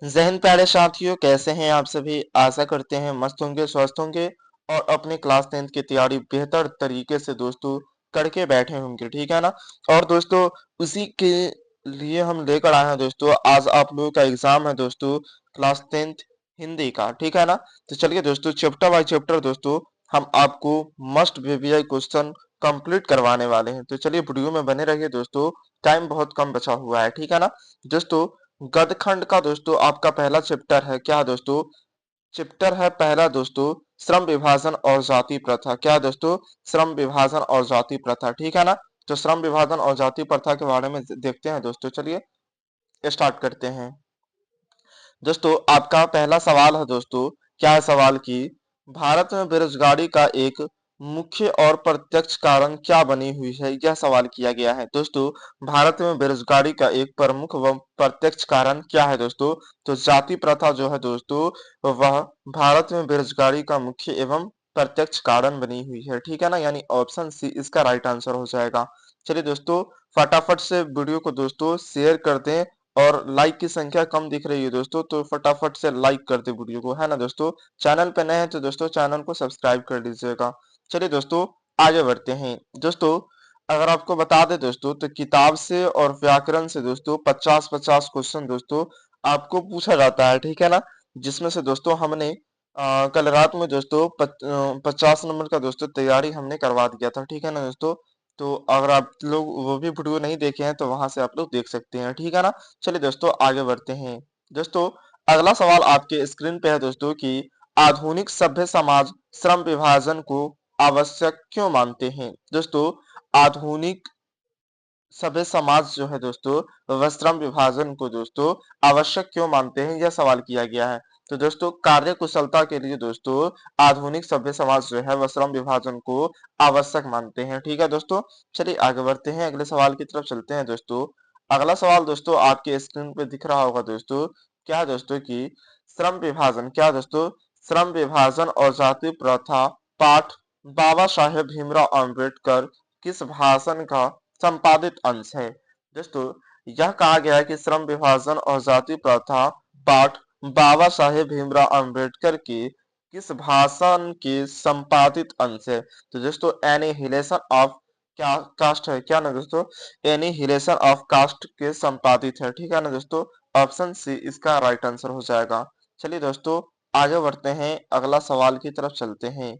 जहन प्यारे साथियों, कैसे हैं आप सभी। आशा करते हैं मस्त होंगे, स्वस्थ होंगे और अपने क्लास 10th की तैयारी बेहतर तरीके से दोस्तों करके बैठे होंगे, ठीक है ना। और दोस्तों उसी के लिए हम लेकर आए हैं दोस्तों, आज आप लोगों का एग्जाम है दोस्तों, क्लास 10th हिंदी का, ठीक है ना। तो चलिए दोस्तों, चैप्टर बाय चैप्टर दोस्तों हम आपको मस्ट वीवीआई क्वेश्चन कंप्लीट करवाने वाले हैं। तो चलिए वीडियो में बने रहिए दोस्तों, टाइम बहुत कम बचा हुआ है, ठीक है ना। दोस्तों गदखंड का दोस्तों आपका पहला चैप्टर है, क्या दोस्तों, चैप्टर है पहला दोस्तों, श्रम विभाजन और जाति प्रथा। क्या दोस्तों, श्रम विभाजन और जाति प्रथा, ठीक है ना। तो श्रम विभाजन और जाति प्रथा के बारे में देखते हैं दोस्तों, चलिए स्टार्ट करते हैं। दोस्तों आपका पहला सवाल है दोस्तों, क्या है सवाल की, भारत में बेरोजगारी का एक मुख्य और प्रत्यक्ष कारण क्या बनी हुई है, यह सवाल किया गया है। दोस्तों भारत में बेरोजगारी का एक प्रमुख व प्रत्यक्ष कारण क्या है दोस्तों, तो जाति प्रथा जो है दोस्तों, वह भारत में बेरोजगारी का मुख्य एवं प्रत्यक्ष कारण बनी हुई है, ठीक है ना। यानी ऑप्शन सी इसका राइट आंसर हो जाएगा। चलिए दोस्तों फटाफट से वीडियो को दोस्तों शेयर कर दें, और लाइक की संख्या कम दिख रही है दोस्तों, तो फटाफट से लाइक कर दे वीडियो को, है ना दोस्तों। चैनल पे नए हैं तो दोस्तों चैनल को सब्सक्राइब कर लीजिएगा। चलिए दोस्तों आगे बढ़ते हैं। दोस्तों अगर आपको बता दें दोस्तों, तो किताब से और व्याकरण से दोस्तों 50-50 क्वेश्चन दोस्तों आपको पूछा जाता है, ठीक है ना। जिसमें से दोस्तों हमने कल रात में दोस्तों 50 नंबर का दोस्तों तैयारी हमने करवा दिया था, ठीक है ना दोस्तों। तो अगर आप लोग वो भी वीडियो नहीं देखे हैं तो वहां से आप लोग देख सकते हैं, ठीक है ना। चलिए दोस्तों आगे बढ़ते हैं। दोस्तों अगला सवाल आपके स्क्रीन पे है दोस्तों कि आधुनिक सभ्य समाज श्रम विभाजन को आवश्यक क्यों मानते हैं। दोस्तों आधुनिक सभ्य समाज जो है दोस्तों वह श्रम विभाजन को दोस्तों आवश्यक क्यों मानते हैं, यह सवाल किया गया है। तो दोस्तों कार्य कुशलता के लिए दोस्तों आधुनिक सभ्य समाज जो है वह श्रम विभाजन को आवश्यक मानते हैं, ठीक है दोस्तों। चलिए आगे बढ़ते हैं, अगले सवाल की तरफ चलते हैं दोस्तों। अगला सवाल दोस्तों आपके स्क्रीन पे दिख रहा होगा दोस्तों, क्या है दोस्तों की श्रम विभाजन, क्या दोस्तों, श्रम विभाजन और जाति प्रथा पाठ बाबा साहेब भीमराव अम्बेडकर किस भाषण का संपादित अंश है। दोस्तों यह कहा गया है कि श्रम विभाजन और जाति प्रथा पाठ बाबा साहेब भीमराव अम्बेडकर के किस भाषण के संपादित अंश है। तो दोस्तों एनिहिलेशन ऑफ क्या कास्ट है, क्या ना दोस्तों, एनिहिलेशन ऑफ कास्ट के संपादित है, ठीक है ना दोस्तों। ऑप्शन सी इसका राइट आंसर हो जाएगा। चलिए दोस्तों आगे बढ़ते हैं, अगला सवाल की तरफ चलते हैं।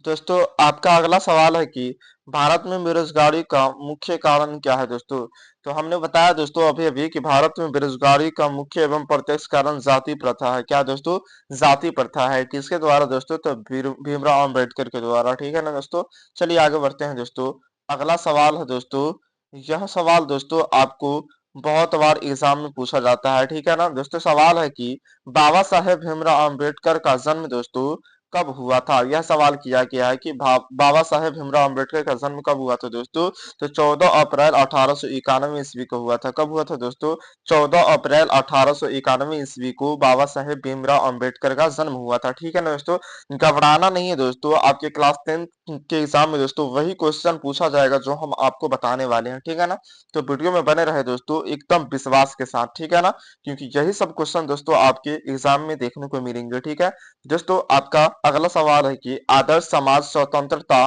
दोस्तों आपका अगला सवाल है कि भारत में बेरोजगारी का मुख्य कारण क्या है दोस्तों। तो हमने बताया दोस्तों अभी अभी कि भारत में बेरोजगारी का मुख्य एवं प्रत्यक्ष कारण जाति प्रथा है, क्या दोस्तों, जाति प्रथा है। किसके द्वारा दोस्तों, तो भीमराव अम्बेडकर के द्वारा, ठीक है ना दोस्तों। चलिए आगे बढ़ते हैं दोस्तों। अगला सवाल है दोस्तों, यह सवाल दोस्तों आपको बहुत बार एग्जाम में पूछा जाता है, ठीक है ना दोस्तों। सवाल है कि बाबा साहेब भीमराव अम्बेडकर का जन्म दोस्तों कब हुआ था, यह सवाल किया गया है कि बाबा साहेब भीमराव अम्बेडकर का जन्म कब हुआ था दोस्तों। तो 14 अप्रैल 1891 ईस्वी को हुआ था। कब हुआ था दोस्तों, 14 अप्रैल 1891 ईस्वी को बाबा साहेब भीमराव अम्बेडकर का जन्म हुआ था, ठीक है ना दोस्तों। घबराना नहीं है दोस्तों, आपके क्लास 10 के एग्जाम में दोस्तों वही क्वेश्चन पूछा जाएगा जो हम आपको बताने वाले हैं, ठीक है ना। तो वीडियो में बने रहे दोस्तों एकदम विश्वास के साथ, ठीक है ना, क्योंकि यही सब क्वेश्चन दोस्तों आपके एग्जाम में देखने को मिलेंगे, ठीक है। दोस्तों आपका अगला सवाल है कि आदर्श समाज स्वतंत्रता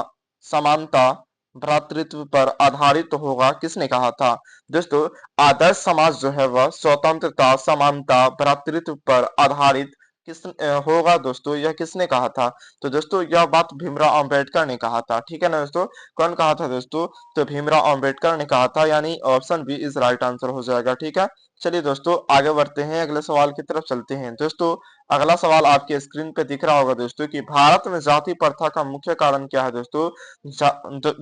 समानता भ्रातृत्व पर आधारित होगा, किसने कहा था। दोस्तों आदर्श समाज जो है वह स्वतंत्रता समानता भ्रातृत्व पर आधारित होगा दोस्तों, यह किसने कहा था। तो दोस्तों यह बात भीमराव अंबेडकर ने कहा था, ठीक है ना दोस्तों। कौन कहा था दोस्तों, तो भीमराव अंबेडकर ने कहा था, यानी option B is right answer हो जाएगा, ठीक है। चलिए दोस्तों आगे बढ़ते हैं, अगले सवाल की तरफ चलते हैं। दोस्तों अगला सवाल आपके स्क्रीन पे दिख रहा होगा दोस्तों कि भारत में जाति प्रथा का मुख्य कारण क्या है दोस्तों।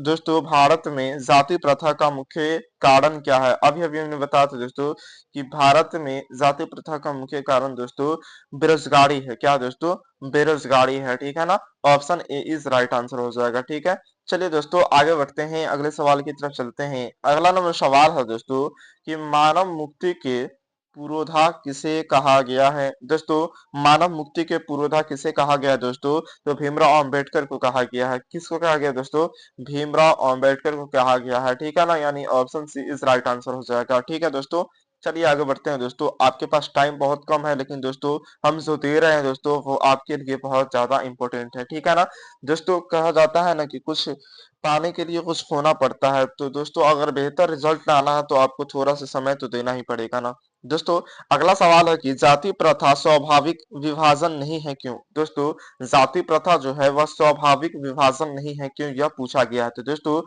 दोस्तों भारत में जाति प्रथा का मुख्य कारण क्या है, अभी अभी हमने बताया था दोस्तों कि भारत में जाति प्रथा का मुख्य कारण दोस्तों बेरोजगारी है, क्या दोस्तों, बेरोजगारी है, ठीक है ना। Option A is right answer हो जाएगा, ठीक है। चलिए दोस्तों आगे बढ़ते हैं, अगले सवाल की तरफ चलते हैं। अगला नंबर सवाल है दोस्तों कि मानव मुक्ति के पुरोधा किसे कहा गया है। दोस्तों मानव मुक्ति के पुरोधा किसे कहा गया है दोस्तों, तो भीमराव अंबेडकर को कहा गया है। किसको कहा गया दोस्तों, भीमराव अंबेडकर को कहा गया है, ठीक है ना। यानी option C is right answer हो जाएगा, ठीक है दोस्तों। चलिए आगे बढ़ते हैं दोस्तों। आपके पास टाइम बहुत कम है, लेकिन दोस्तों हम जो दे रहे हैं दोस्तों वो आपके लिए बहुत ज्यादा इंपॉर्टेंट है, ठीक है ना। दोस्तों कहा जाता है ना कि कुछ पाने के लिए कुछ खोना पड़ता है, तो दोस्तों अगर बेहतर रिजल्ट लाना है तो आपको थोड़ा सा समय तो देना ही पड़ेगा ना। दोस्तों अगला सवाल है कि जाति प्रथा स्वाभाविक विभाजन नहीं है क्यों। दोस्तों जाति प्रथा जो है वह स्वाभाविक विभाजन नहीं है क्यों, यह पूछा गया है। तो दोस्तों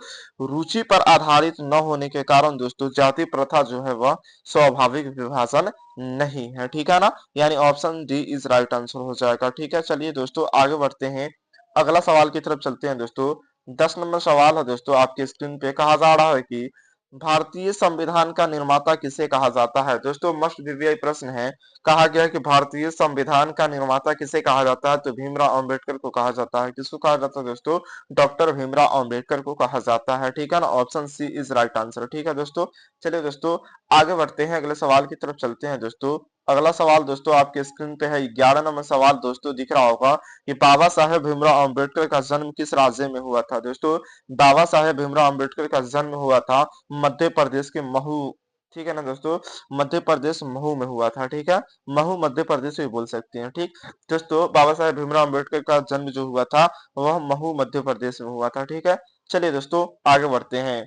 रुचि पर आधारित न होने के कारण दोस्तों जाति प्रथा जो है वह स्वाभाविक विभाजन नहीं है, ठीक है ना। यानी option D is right answer हो जाएगा, ठीक है। चलिए दोस्तों आगे बढ़ते हैं, अगला सवाल की तरफ चलते हैं दोस्तों। 10 नंबर सवाल है दोस्तों आपके स्क्रीन पे। कहा जा रहा है कि भारतीय संविधान का निर्माता किसे कहा जाता है। दोस्तों मस्ट बीबीआई प्रश्न है। कहा गया कि भारतीय संविधान का निर्माता किसे कहा जाता है, तो भीमराव अंबेडकर को कहा जाता है। किसको कहा जाता है दोस्तों, डॉक्टर भीमराव अंबेडकर को कहा जाता है, ठीक है ना। Option C is right answer, ठीक है दोस्तों। चलिए दोस्तों आगे बढ़ते हैं, अगले सवाल की तरफ चलते हैं दोस्तों। अगला सवाल दोस्तों आपके स्क्रीन पे है। 11 नंबर सवाल दोस्तों दिख रहा होगा कि बाबा साहेब भीमराव अंबेडकर का जन्म किस राज्य में हुआ था। दोस्तों बाबा साहेब भीमराव अंबेडकर का जन्म हुआ था मध्य प्रदेश के महू, ठीक है ना दोस्तों। मध्य प्रदेश महू में हुआ था, ठीक है। महू मध्य प्रदेश भी बोल सकते हैं, ठीक। दोस्तों बाबा साहेब भीमराव अंबेडकर का जन्म जो हुआ था वह महू मध्य प्रदेश में हुआ था, ठीक है। चलिए दोस्तों आगे बढ़ते हैं।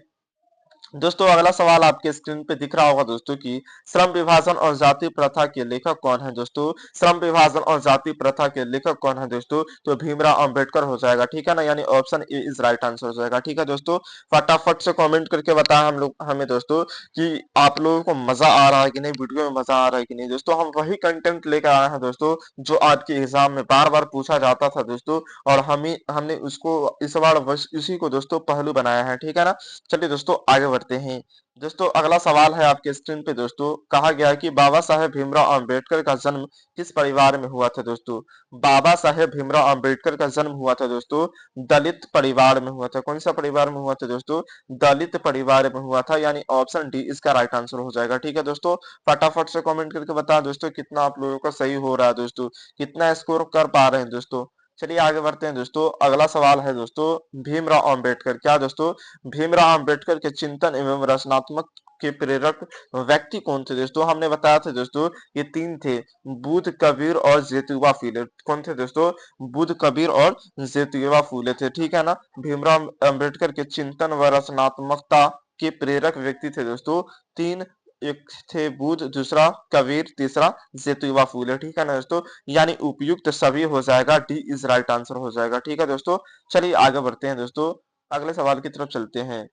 दोस्तों अगला सवाल आपके स्क्रीन पे दिख रहा होगा दोस्तों कि श्रम विभाजन और जाति प्रथा के लेखक कौन है। दोस्तों श्रम विभाजन और जाति प्रथा के लेखक कौन है दोस्तों, तो भीमराव अंबेडकर हो जाएगा, ठीक है ना। यानी option A is right answer हो जाएगा, ठीक है दोस्तों। फटाफट से कमेंट करके बताएं हम लोग हमें दोस्तों कि आप लोगों को मजा आ रहा है कि नहीं, वीडियो में मजा आ रहा है कि नहीं। दोस्तों हम वही कंटेंट लेकर आए हैं दोस्तों जो आपके एग्जाम में बार बार पूछा जाता था दोस्तों, और हमने उसको इस बार बस इसी को दोस्तों पहलू बनाया है, ठीक है ना। चलिए दोस्तों आगे बढ़ते हैं। दोस्तों अगला सवाल है आपके स्क्रीन पे दोस्तों। कहा गया है कि बाबा साहेब भीमराव अंबेडकर का जन्म किस परिवार में हुआ था। दोस्तों बाबा साहेब भीमराव अंबेडकर का जन्म हुआ था दोस्तों दलित परिवार में हुआ था। कौन सा परिवार में हुआ था दोस्तों, दलित परिवार में हुआ था। यानी ऑप्शन डी इसका राइट आंसर हो जाएगा, ठीक है दोस्तों। फटाफट से कमेंट करके बता दोस्तों कितना आप लोगों का सही हो रहा है दोस्तों, कितना स्कोर कर पा रहे हैं दोस्तों। चलिए आगे बढ़ते हैं दोस्तों। अगला सवाल है दोस्तों भीमराव अंबेडकर, क्या दोस्तों भीमराव अंबेडकर के चिंतन एवं रचनात्मक के प्रेरक व्यक्ति कौन थे। दोस्तों हमने बताया था दोस्तों ये 3 थे, बुद्ध कबीर और ज्योतिबा फूले। कौन थे दोस्तों, बुद्ध कबीर और ज्योतिबा फूले थे, ठीक है ना। भीमराव अंबेडकर के चिंतन व रचनात्मकता के प्रेरक व्यक्ति थे दोस्तों 3, एक थे बुद्ध, दूसरा कबीर, तीसरा ज्योतिबा फूले, ठीक है ना दोस्तों। यानी उपयुक्त सभी हो जाएगा, डी इज राइट आंसर हो जाएगा, ठीक है दोस्तों। चलिए आगे बढ़ते हैं दोस्तों, अगले सवाल की तरफ चलते हैं।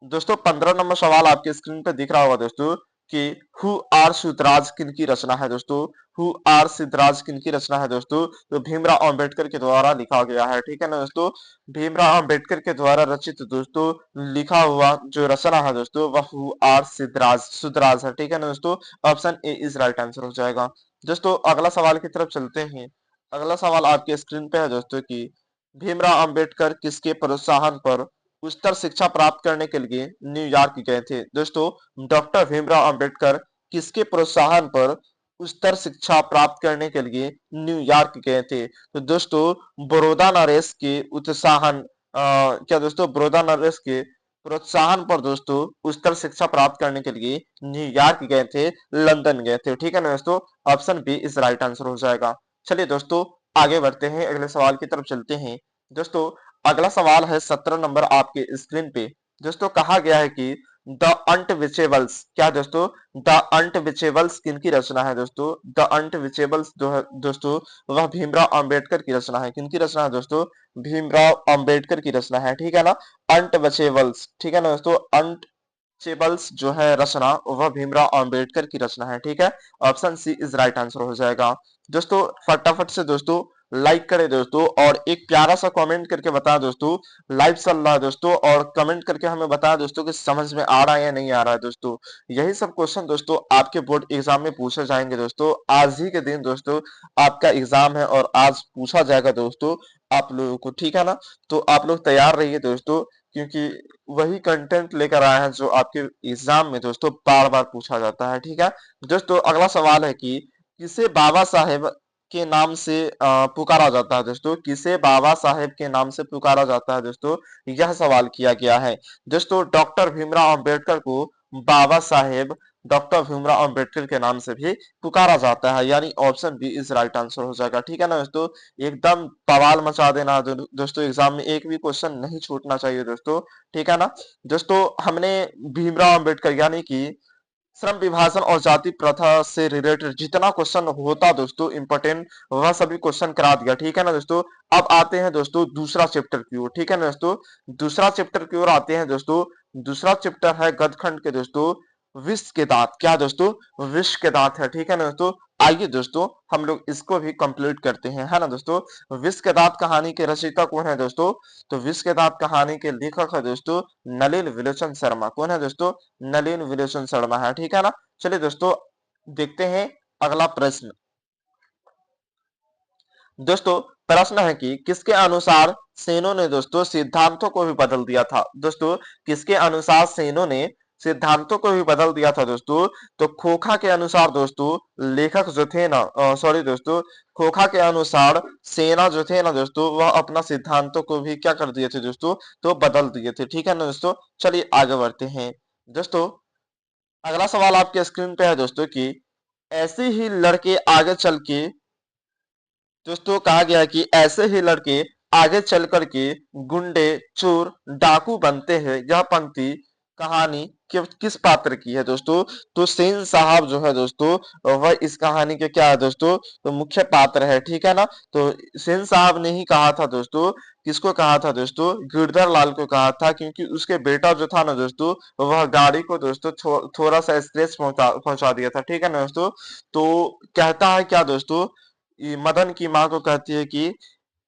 दोस्तों 15 नंबर सवाल आपके स्क्रीन पे दिख रहा होगा दोस्तों कि हु आर सिद्धराज किनकी रचना है। दोस्तों हु आर सिद्धराज किनकी रचना है दोस्तों, तो भीमराव अंबेडकर के द्वारा लिखा गया है, ठीक है ना दोस्तों। भीमराव अंबेडकर के द्वारा रचित दोस्तों लिखा हुआ जो रचना है दोस्तों वह हु आर सिद्धराज है, ठीक है ना दोस्तों। Option A is right answer हो जाएगा। दोस्तों अगला सवाल की तरफ चलते हैं। अगला सवाल आपके स्क्रीन पे है दोस्तों कि भीमराव अंबेडकर किसके प्रोत्साहन पर उच्चतर शिक्षा प्राप्त करने के लिए न्यूयॉर्क गए थे। दोस्तों डॉक्टर भीमराव अंबेडकर किसके प्रोत्साहन पर उच्चतर शिक्षा प्राप्त करने के लिए न्यूयॉर्क गए थे। तो दोस्तों बड़ौदा नरेश के उत्साहन क्या दोस्तों बड़ौदा नरेश के प्रोत्साहन पर दोस्तों उच्चतर शिक्षा प्राप्त करने के लिए न्यूयॉर्क गए थे, लंदन गए थे, ठीक है ना दोस्तों। ऑप्शन बी इस राइट आंसर हो जाएगा। चलिए दोस्तों आगे बढ़ते हैं, अगले सवाल की तरफ चलते हैं। दोस्तों अगला सवाल है 17 नंबर आपके स्क्रीन पे। दोस्तों कहा गया है कि द अनटचेबल्स, क्या दोस्तों द अनटचेबल्स किनकी रचना है। दोस्तों द अनटचेबल्स जो है दोस्तों वह भीमराव अंबेडकर की रचना है। किनकी रचना है दोस्तों, भीमराव अंबेडकर की रचना है, ठीक है ना। अनटचेबल्स, ठीक है ना दोस्तों। अनटचेबल्स जो है रचना वह भीमराव अंबेडकर की रचना है, ठीक है। Option C is right answer हो जाएगा। दोस्तों फटाफट से दोस्तों लाइक करें दोस्तों, और एक प्यारा सा कमेंट करके बताएं दोस्तों लाइव चल रहा है दोस्तों, और कमेंट करके हमें बताएं दोस्तों कि समझ में आ रहा है या नहीं आ रहा है दोस्तों। यही सब क्वेश्चन दोस्तों आपके बोर्ड एग्जाम में पूछे जाएंगे दोस्तों। आज ही के दिन दोस्तों आपका एग्जाम है और आज पूछा जाएगा दोस्तों आप लोगों को, ठीक है ना। तो आप लोग तैयार रहिए दोस्तों, क्योंकि वही कंटेंट लेकर आए हैं जो आपके एग्जाम में दोस्तों बार बार पूछा जाता है, ठीक है। दोस्तों अगला सवाल है कि किसे बाबा साहेब के नाम से पुकारा जाता है। दोस्तों किसे बाबा साहेब के नाम से पुकारा जाता है दोस्तों, यह सवाल किया गया है। दोस्तों डॉक्टर भीमराव अंबेडकर को बाबा साहेब डॉक्टर भीमराव अंबेडकर के नाम से भी पुकारा जाता है, यानी option B is right answer हो जाएगा। ठीक है ना दोस्तों, एकदम बवाल मचा देना दोस्तों, एग्जाम में एक भी क्वेश्चन नहीं छूटना चाहिए दोस्तों। ठीक है ना दोस्तों, हमने भीमराव अंबेडकर यानी कि श्रम विभाजन और जाति प्रथा से रिलेटेड जितना क्वेश्चन होता दोस्तों इंपॉर्टेंट, वह सभी क्वेश्चन करा दिया। ठीक है ना दोस्तों, अब आते हैं दोस्तों दूसरा चैप्टर की ओर। ठीक है ना दोस्तों, दूसरा चैप्टर की ओर आते हैं दोस्तों। दूसरा चैप्टर है गदखंड के दोस्तों विष के दांत। क्या दोस्तों, विष के दांत है। ठीक है ना दोस्तों, आइए दोस्तों हम लोग इसको भी कंप्लीट करते हैं, है ना दोस्तों। विष के दांत कहानी के रचयिता कौन है दोस्तों, तो विष के दांत कहानी के लेखक है दोस्तों नलिन विलोचन शर्मा। कौन है दोस्तों, नलिन विलोचन शर्मा है। ठीक है ना, चलिए दोस्तों देखते हैं अगला प्रश्न। दोस्तों प्रश्न है कि किसके अनुसार सेनों ने दोस्तों सिद्धांतों को भी बदल दिया था। दोस्तों किसके अनुसार सेनों ने सिद्धांतों को भी बदल दिया था दोस्तों, तो खोखा के अनुसार दोस्तों लेखक जो थे ना, सॉरी दोस्तों, खोखा के अनुसार सेना जो थे ना दोस्तों, वह अपना सिद्धांतों को भी क्या कर दिए थे दोस्तों, तो बदल दिए थे। ठीक है ना दोस्तों, चलिए आगे बढ़ते हैं दोस्तों। अगला सवाल आपके स्क्रीन पे है दोस्तों कि ऐसे ही लड़के आगे चल के, दोस्तों कहा गया है कि ऐसे ही लड़के आगे चल करके गुंडे चोर डाकू बनते हैं। यह पंक्ति कहानी किस पात्र की है दोस्तों, तो सेन साहब जो है दोस्तों, वह इस कहानी के क्या है दोस्तों, तो मुख्य पात्र है। ठीक है ना, तो सेन साहब ने ही कहा था दोस्तों, किसको कहा था दोस्तों, गिरधर लाल को कहा था, क्योंकि उसके बेटा जो था ना दोस्तों, वह गाड़ी को दोस्तों थोड़ा सा स्क्रैच पहुंचा दिया था। ठीक है ना दोस्तों, तो कहता है क्या दोस्तों, ये मदन की माँ को कहती है कि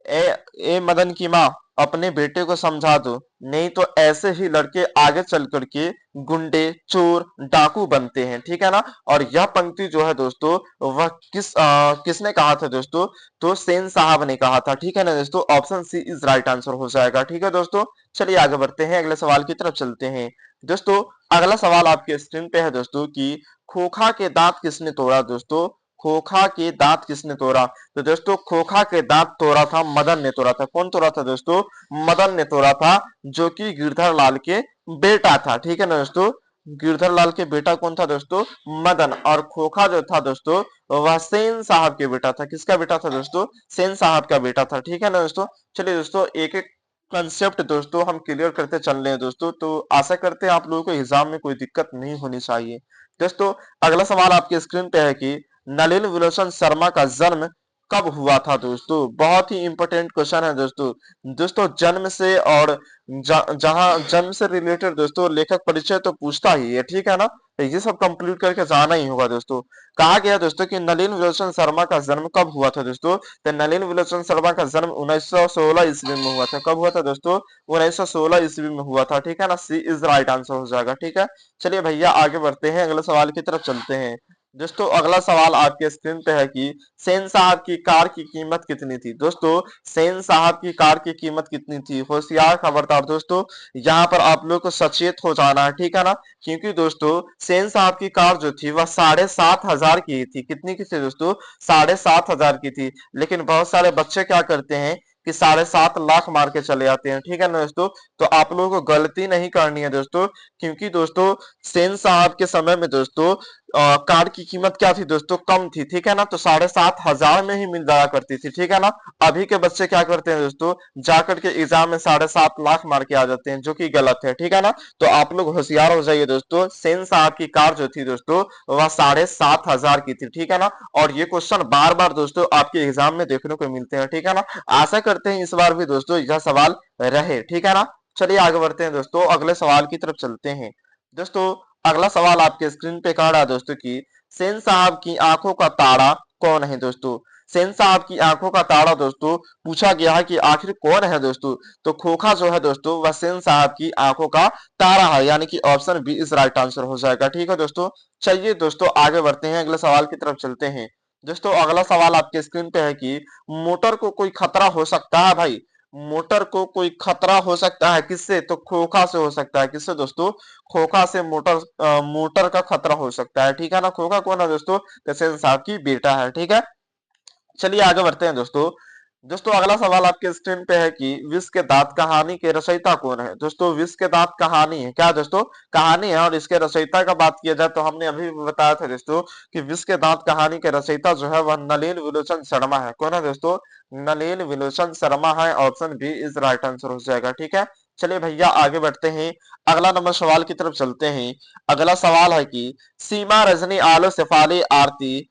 ए ए मदन की माँ अपने बेटे को समझा दो, नहीं तो ऐसे ही लड़के आगे चल करके गुंडे चोर डाकू बनते हैं। ठीक है ना, और यह पंक्ति जो है दोस्तों, वह किसने कहा था दोस्तों, तो सेन साहब ने कहा था। ठीक है ना दोस्तों, option C is right answer हो जाएगा। ठीक है दोस्तों, चलिए आगे बढ़ते हैं, अगले सवाल की तरफ चलते हैं दोस्तों। अगला सवाल आपके स्क्रीन पे है दोस्तों कि खोखा के दांत किसने तोड़ा। दोस्तों खोखा के दांत किसने तोड़ा, तो दोस्तों खोखा के दांत तोड़ा था मदन ने तोड़ा था। कौन तोड़ा था दोस्तों, मदन ने तोड़ा था, जो कि गिरधर लाल के बेटा था। ठीक है ना दोस्तों, गिरधर लाल के बेटा कौन था दोस्तों, मदन, और खोखा जो था दोस्तों, वह सेन साहब के बेटा था। किसका बेटा था दोस्तों, सेन साहब का बेटा था। ठीक है ना दोस्तों, चलिए दोस्तों एक एक कंसेप्ट दोस्तों हम क्लियर करते चल रहे हैं दोस्तों, तो आशा करते हैं आप लोगों को एग्जाम में कोई दिक्कत नहीं होनी चाहिए दोस्तों। अगला सवाल आपके स्क्रीन पे है कि नलिन विलोचन शर्मा का जन्म कब हुआ था। दोस्तों बहुत ही इंपॉर्टेंट क्वेश्चन है दोस्तों। दोस्तों जन्म से और जहां जन्म से रिलेटेड दोस्तों लेखक परिचय तो पूछता ही है। ठीक है ना, तो ये सब कंप्लीट करके जाना ही होगा दोस्तों। कहा गया दोस्तों कि नलिन विलोचन शर्मा का जन्म कब हुआ था दोस्तों, तो नलिन विलोचन शर्मा का जन्म 1916 ईस्वी में हुआ था। कब हुआ था दोस्तों, 1916 ईस्वी में हुआ था। ठीक है ना, सी इज राइट आंसर हो जाएगा। ठीक है, चलिए भैया आगे बढ़ते हैं, अगले सवाल की तरफ चलते हैं दोस्तों। अगला सवाल आपके स्क्रीन पे है कि सेन साहब की कार की कीमत कितनी थी। दोस्तों सेन साहब की कार की कीमत कितनी थी, होशियार खबरदार दोस्तों, यहाँ पर आप लोग को सचेत हो जाना है। ठीक है ना, क्योंकि दोस्तों सेन साहब की कार जो थी वह 7,500 की थी। कितनी की थी दोस्तों, 7,500 की थी। लेकिन बहुत सारे बच्चे क्या करते हैं कि 7.5 लाख मार के चले आते हैं। ठीक है ना दोस्तों, तो आप लोगों को गलती नहीं करनी है दोस्तों, क्योंकि दोस्तों सेन साहब के समय में दोस्तों कार की कीमत क्या थी दोस्तों, कम थी। ठीक है ना, तो 7,500 में ही मिल जाया करती थी। ठीक है ना, अभी के बच्चे क्या करते हैं दोस्तों, जाकर के एग्जाम में 7.5 लाख मार के आ जाते हैं, जो कि गलत है। ठीक है ना, तो आप लोग होशियार हो जाइए दोस्तों। सेन साहब की कार जो थी दोस्तों, वह 7,500 की थी। ठीक है ना, और ये क्वेश्चन बार बार दोस्तों आपके एग्जाम में देखने को मिलते हैं। ठीक है ना, आशा करते हैं इस बार भी दोस्तों यह सवाल रहे। ठीक है ना, चलिए आगे बढ़ते हैं दोस्तों, अगले सवाल की तरफ चलते हैं दोस्तों। अगला सवाल आपके स्क्रीन पे कह रहा है दोस्तों कि सेन साहब की आंखों का तारा कौन है। दोस्तों सेन साहब की आंखों का तारा दोस्तों पूछा गया है कि आखिर कौन है दोस्तों, तो खोखा जो है दोस्तों वह सेन साहब की आंखों का तारा है, यानी कि option B is right answer हो जाएगा। ठीक है दोस्तों, चलिए दोस्तों आगे बढ़ते हैं, अगले सवाल की तरफ चलते हैं दोस्तों। अगला सवाल आपके स्क्रीन पे है कि मोटर को कोई खतरा हो सकता है। भाई मोटर को कोई खतरा हो सकता है किससे, तो खोखा से हो सकता है। किससे दोस्तों, खोखा से मोटर का खतरा हो सकता है। ठीक है ना, खोखा कौन है दोस्तों, तो सेन साहब की बेटा है। ठीक है, चलिए आगे बढ़ते हैं दोस्तों। दोस्तों अगला सवाल आपके स्क्रीन पे है कि विष के दांत कहानी के रचयिता कौन है। दोस्तों विष के दांत कहानी है, क्या दोस्तों, कहानी है। और इसके रचयिता का बात किया जाए तो हमने अभी भी बताया था दोस्तों कि विष के दांत कहानी के रचयिता जो है वह नलिन विलोचन शर्मा है। कौन है दोस्तों, नलिन विलोचन शर्मा है। Option B is right answer हो जाएगा। ठीक है, चलिए भैया आगे बढ़ते हैं, अगला नंबर सवाल की तरफ चलते हैं। अगला सवाल है कि सीमा रजनी आलो शेफाली आरती,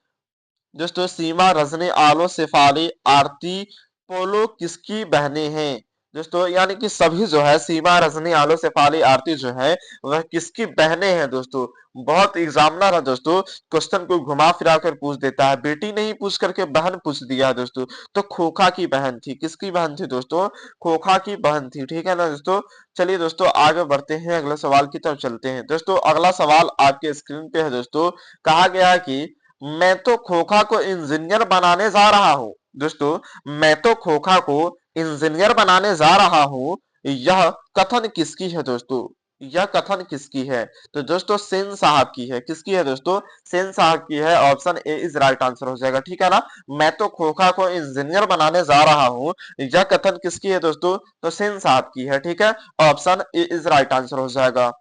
दोस्तों सीमा रजनी आलो शेफाली आरती पोलो किसकी बहनें हैं। दोस्तों यानी कि सभी जो है सीमा रजनी आलो शेफाली आरती जो है वह किसकी बहनें हैं। दोस्तों बहुत एग्जामिनर है दोस्तों, क्वेश्चन को घुमा फिरा कर पूछ देता है, बेटी नहीं पूछ करके बहन पूछ दिया है दोस्तों। तो खोखा की बहन थी, किसकी बहन थी दोस्तों, खोखा की बहन थी। ठीक है ना दोस्तों, चलिए दोस्तों आगे बढ़ते हैं, अगले सवाल की तरफ चलते हैं। दोस्तों अगला सवाल आपके स्क्रीन पे है दोस्तों, कहा गया है कि मैं तो खोखा को इंजीनियर बनाने जा रहा हूं। दोस्तों मैं तो खोखा को इंजीनियर बनाने जा रहा हूं, यह कथन किसकी है दोस्तों, यह कथन किसकी है। तो दोस्तों सेन साहब की है। किसकी है दोस्तों, सेन साहब की है। Option A is right answer हो जाएगा। ठीक है ना, मैं तो खोखा को इंजीनियर बनाने जा रहा हूं, यह कथन किसकी है दोस्तों, तो सेन साहब की है। ठीक है, option A is right answer हो जाएगा।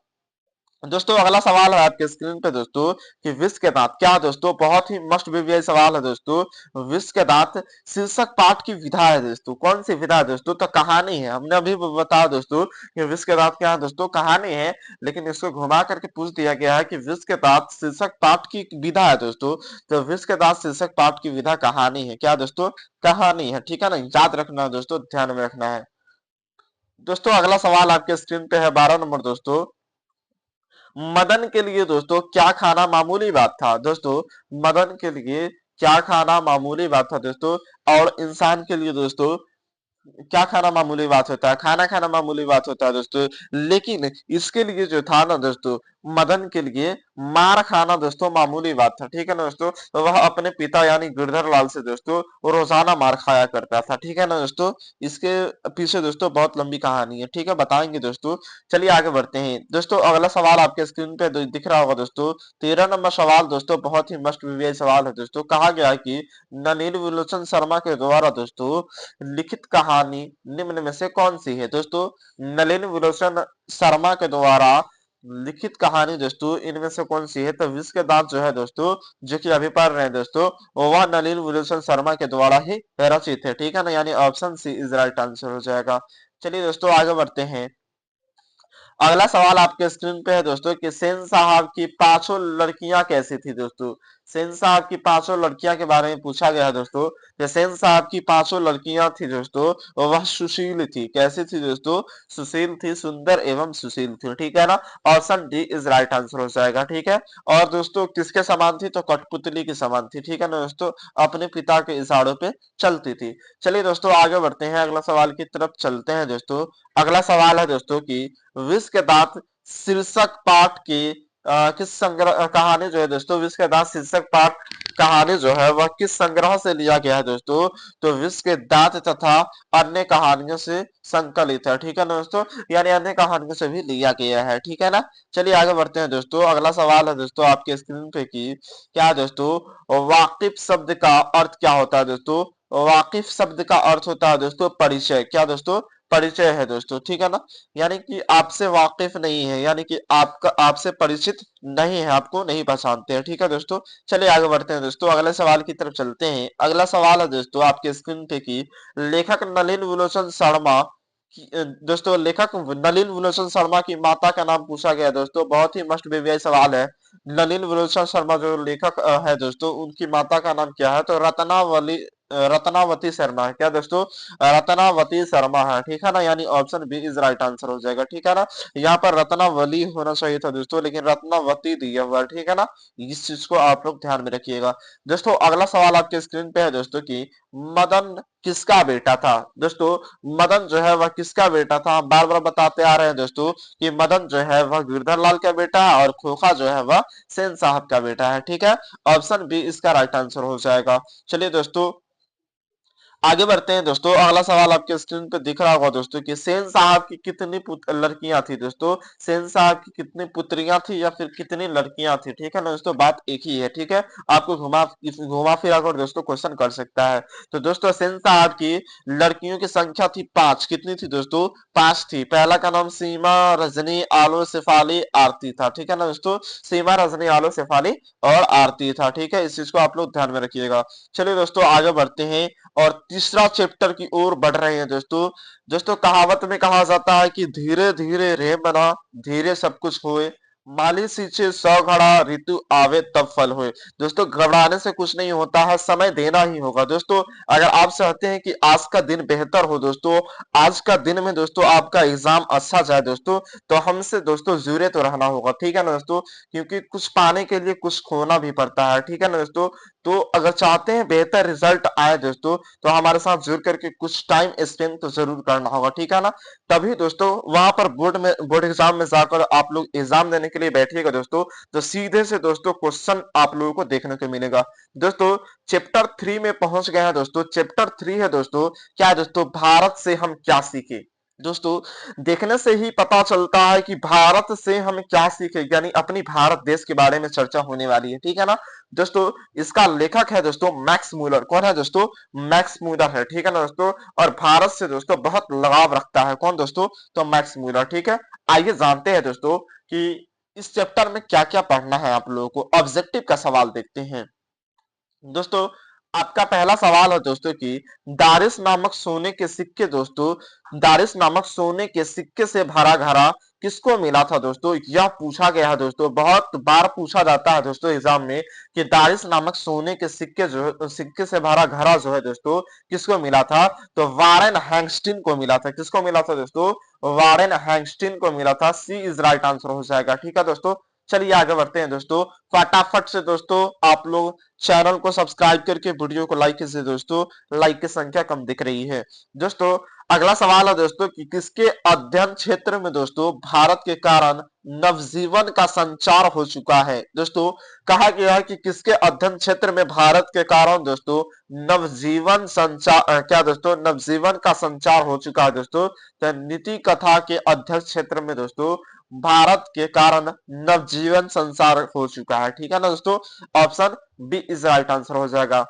दोस्तों अगला सवाल है आपके स्क्रीन पे दोस्तों कि विष के दांत, क्या दोस्तों, बहुत ही मस्ट बीबीआई सवाल है दोस्तों। विष के दांत शीर्षक पाठ की विधा है दोस्तों, कौन सी विधा है दोस्तों, तो कहानी है। हमने अभी बताया दोस्तों कि विष के दांत क्या है दोस्तों, कहानी है। लेकिन इसको घुमा करके पूछ दिया गया है कि विष के दांत शीर्षक पाठ की विधा है दोस्तों। तो विष के दांत शीर्षक पाठ की विधा कहानी है, क्या दोस्तों, कहानी है। ठीक है ना, याद रखना है दोस्तों, ध्यान में रखना है। दोस्तों अगला सवाल आपके स्क्रीन पे है 12 नंबर दोस्तों, मदन के लिए दोस्तों क्या खाना मामूली बात था। दोस्तों मदन के लिए क्या खाना मामूली बात था दोस्तों, और इंसान के लिए दोस्तों क्या खाना मामूली बात होता है, खाना खाना मामूली बात होता है दोस्तों। लेकिन इसके लिए जो था ना दोस्तों, मदन के लिए मार खाना दोस्तों मामूली बात था। ठीक है ना दोस्तों, तो वह अपने पिता यानी गिरधर लाल से दोस्तों वो रोजाना मार खाया करता था। ठीक है ना दोस्तों, इसके पीछे दोस्तों बहुत लंबी कहानी है। ठीक है, बताएंगे दोस्तों। चलिए आगे बढ़ते हैं दोस्तों, अगला सवाल आपके स्क्रीन पे दिख रहा होगा दोस्तों। 13 नंबर सवाल दोस्तों बहुत ही मस्ट बीबीआई सवाल है दोस्तों। कहा गया है कि नलिन विलोचन शर्मा के द्वारा दोस्तों लिखित कहानी निम्न में से कौन सी है। दोस्तों नलिन विलोचन शर्मा के द्वारा लिखित कहानी दोस्तों इनमें से कौन सी है, तो विष के दांत जो है दोस्तों, जो कि अभी पढ़ रहे हैं दोस्तों, वह नलिन विलोचन शर्मा के द्वारा ही रचित है। ठीक है ना, यानी option C is right answer हो जाएगा। चलिए दोस्तों आगे बढ़ते हैं, अगला सवाल आपके स्क्रीन पे है दोस्तों कि सेन साहब की पांचों लड़कियां कैसी थी। दोस्तों सेन साहब की पांचों लड़कियां के बारे में पूछा गया है दोस्तों, कि सेन साहब की पांचों लड़कियां थी दोस्तों, वह सुशील थी। कैसी थी दोस्तों, सुशील थी, सुंदर एवं सुशील थी। ठीक है ना, option D is right answer हो जाएगा। ठीक है, और दोस्तों किसके समान थी, तो कठपुतली के समान थी। ठीक है ना दोस्तों, अपने पिता के इशारों पे चलती थी। चलिए दोस्तों आगे बढ़ते हैं, अगला सवाल की तरफ चलते हैं दोस्तों। अगला सवाल है दोस्तों की विष के दांत शीर्षक पाठ की किस संग्रह कहानी जो है दोस्तों, विष के दांत शीर्षक पाठ कहानी जो है वह किस संग्रह से लिया गया है दोस्तों, तो विष के दांत तथा अन्य कहानियों से संकलित है। ठीक है ना दोस्तों, यानी अन्य कहानियों से भी लिया गया है। ठीक है ना, चलिए आगे बढ़ते हैं दोस्तों, अगला सवाल है दोस्तों आपके स्क्रीन पे की क्या दोस्तों, वाकिफ शब्द का अर्थ क्या होता है दोस्तों, वाकिफ शब्द का अर्थ होता है दोस्तों परिचय। क्या दोस्तों, परिचय है दोस्तों। ठीक है ना, यानी कि आपसे वाकिफ नहीं है, यानी कि आपका आपसे परिचित नहीं है, आपको नहीं पहचानते हैं। ठीक है दोस्तों, चलिए आगे बढ़ते हैं दोस्तों, अगले सवाल की तरफ चलते हैं। अगला सवाल है दोस्तों आपके स्क्रीन पे की लेखक नलिन विलोचन शर्मा दोस्तों लेखक नलिन विलोचन शर्मा की माता का नाम पूछा गया दोस्तों, बहुत ही मस्ट बीबीआई सवाल है। नलिन विलोचन शर्मा जो लेखक है दोस्तों, उनकी माता का नाम क्या है, तो रत्नावती शर्मा है। क्या दोस्तों, रत्नावती शर्मा है। ठीक है ना, यानी option B is right answer हो जाएगा। ठीक है ना, यहाँ पर रत्नावली होना चाहिए था दोस्तों, लेकिन रत्नावती दिया हुआ है। ठीक है ना, इस चीज को आप लोग ध्यान में रखिएगा। दोस्तों अगला सवाल आपके स्क्रीन पे है दोस्तों की मदन किसका बेटा था। दोस्तों मदन जो है वह किसका बेटा था, हम बार बार बताते आ रहे हैं दोस्तों कि मदन जो है वह गिरधर लाल का बेटा है, और खोखा जो है वह सेन साहब का बेटा है। ठीक है, ऑप्शन बी इसका राइट आंसर हो जाएगा। चलिए दोस्तों आगे बढ़ते हैं दोस्तों। अगला सवाल आपके स्क्रीन पे दिख रहा होगा दोस्तों कि सेन साहब की कितनी लड़कियां थी दोस्तों। सेन साहब की कितनी पुत्रियां थी या फिर कितनी लड़कियां थी, ठीक है ना दोस्तों, बात एक ही है, ठीक है। आपको घुमा घुमा फिरा कर दोस्तों क्वेश्चन कर सकता है। तो दोस्तों सेन साहब की लड़कियों की संख्या थी 5। कितनी थी दोस्तों? 5 थी। पहला का नाम सीमा, रजनी, आलो, शेफाली, आरती था, ठीक है ना दोस्तों। सीमा, रजनी, आलो, शेफाली और आरती था, ठीक है। इस चीज को आप लोग ध्यान में रखिएगा। चलिए दोस्तों आगे बढ़ते हैं और तीसरा चैप्टर की ओर बढ़ रहे हैं दोस्तों। दोस्तों कहावत में कहा जाता है कि धीरे धीरे रे बना, धीरे सब कुछ होए, माली सींचे 100 घड़ा, ऋतु आवे तब फल होए। दोस्तों घबराने से कुछ नहीं होता है, समय देना ही होगा दोस्तों। अगर आप चाहते हैं कि आज का दिन बेहतर हो दोस्तों, आज का दिन में दोस्तों आपका एग्जाम अच्छा जाए दोस्तों, तो हमसे दोस्तों जुड़े तो रहना होगा, ठीक है ना दोस्तों। क्योंकि कुछ पाने के लिए कुछ खोना भी पड़ता है, ठीक है ना दोस्तों। तो अगर चाहते हैं बेहतर रिजल्ट आए दोस्तों, तो हमारे साथ जुड़ करके कुछ टाइम स्पेंड तो जरूर करना होगा, ठीक है ना। तभी दोस्तों वहां पर बोर्ड एग्जाम में जाकर आप लोग एग्जाम देने के लिए बैठिएगा दोस्तों, तो सीधे से दोस्तों क्वेश्चन आप लोगों को देखने को मिलेगा। दोस्तों चैप्टर 3 में पहुंच गए हैं दोस्तों। चैप्टर 3 है दोस्तों, क्या है दोस्तों? भारत से हम क्या सीखे। दोस्तों देखने से ही पता चलता है कि भारत से हम क्या सीखे, यानी अपनी भारत देश के बारे में चर्चा होने वाली है, ठीक है ना दोस्तों। इसका लेखक है दोस्तों मैक्स मूलर। कौन है दोस्तों? मैक्स मूलर है, ठीक है ना दोस्तों। और भारत से दोस्तों बहुत लगाव रखता है, कौन दोस्तों? तो मैक्स मूलर, ठीक है। आइए जानते हैं दोस्तों कि इस चैप्टर में क्या क्या पढ़ना है आप लोगों को। ऑब्जेक्टिव का सवाल देखते हैं दोस्तों। आपका पहला सवाल है दोस्तों कि दारिस नामक सोने के सिक्के दोस्तों, दारिस नामक सोने के सिक्के से भरा घड़ा किसको मिला था दोस्तों? यह पूछा गया है दोस्तों, बहुत बार पूछा जाता है दोस्तों एग्जाम में कि दारिस नामक सोने के सिक्के से भरा घड़ा जो है दोस्तों किसको मिला था? तो वारेन हैंगस्टीन को मिला था। किसको मिला था दोस्तों? वारेन हैंगस्टीन को मिला था। सी इज राइट आंसर हो जाएगा, ठीक है दोस्तों। चलिए आगे बढ़ते हैं दोस्तों। फटाफट से दोस्तों आप लोग चैनल को सब्सक्राइब करके वीडियो को लाइक कीजिए दोस्तों, लाइक की संख्या कम दिख रही है दोस्तों। अगला सवाल है दोस्तों कि किसके अध्ययन क्षेत्र में दोस्तों भारत के कारण नवजीवन का संचार हो चुका है। दोस्तों कहा गया है कि किसके अध्ययन क्षेत्र में भारत के कारण दोस्तों नवजीवन संचार क्या दोस्तों? नवजीवन का संचार हो चुका है दोस्तों। तो नीति कथा के अध्ययन क्षेत्र में दोस्तों भारत के कारण नवजीवन संसार हो चुका है, ठीक है ना दोस्तों। Option B is right answer हो जाएगा।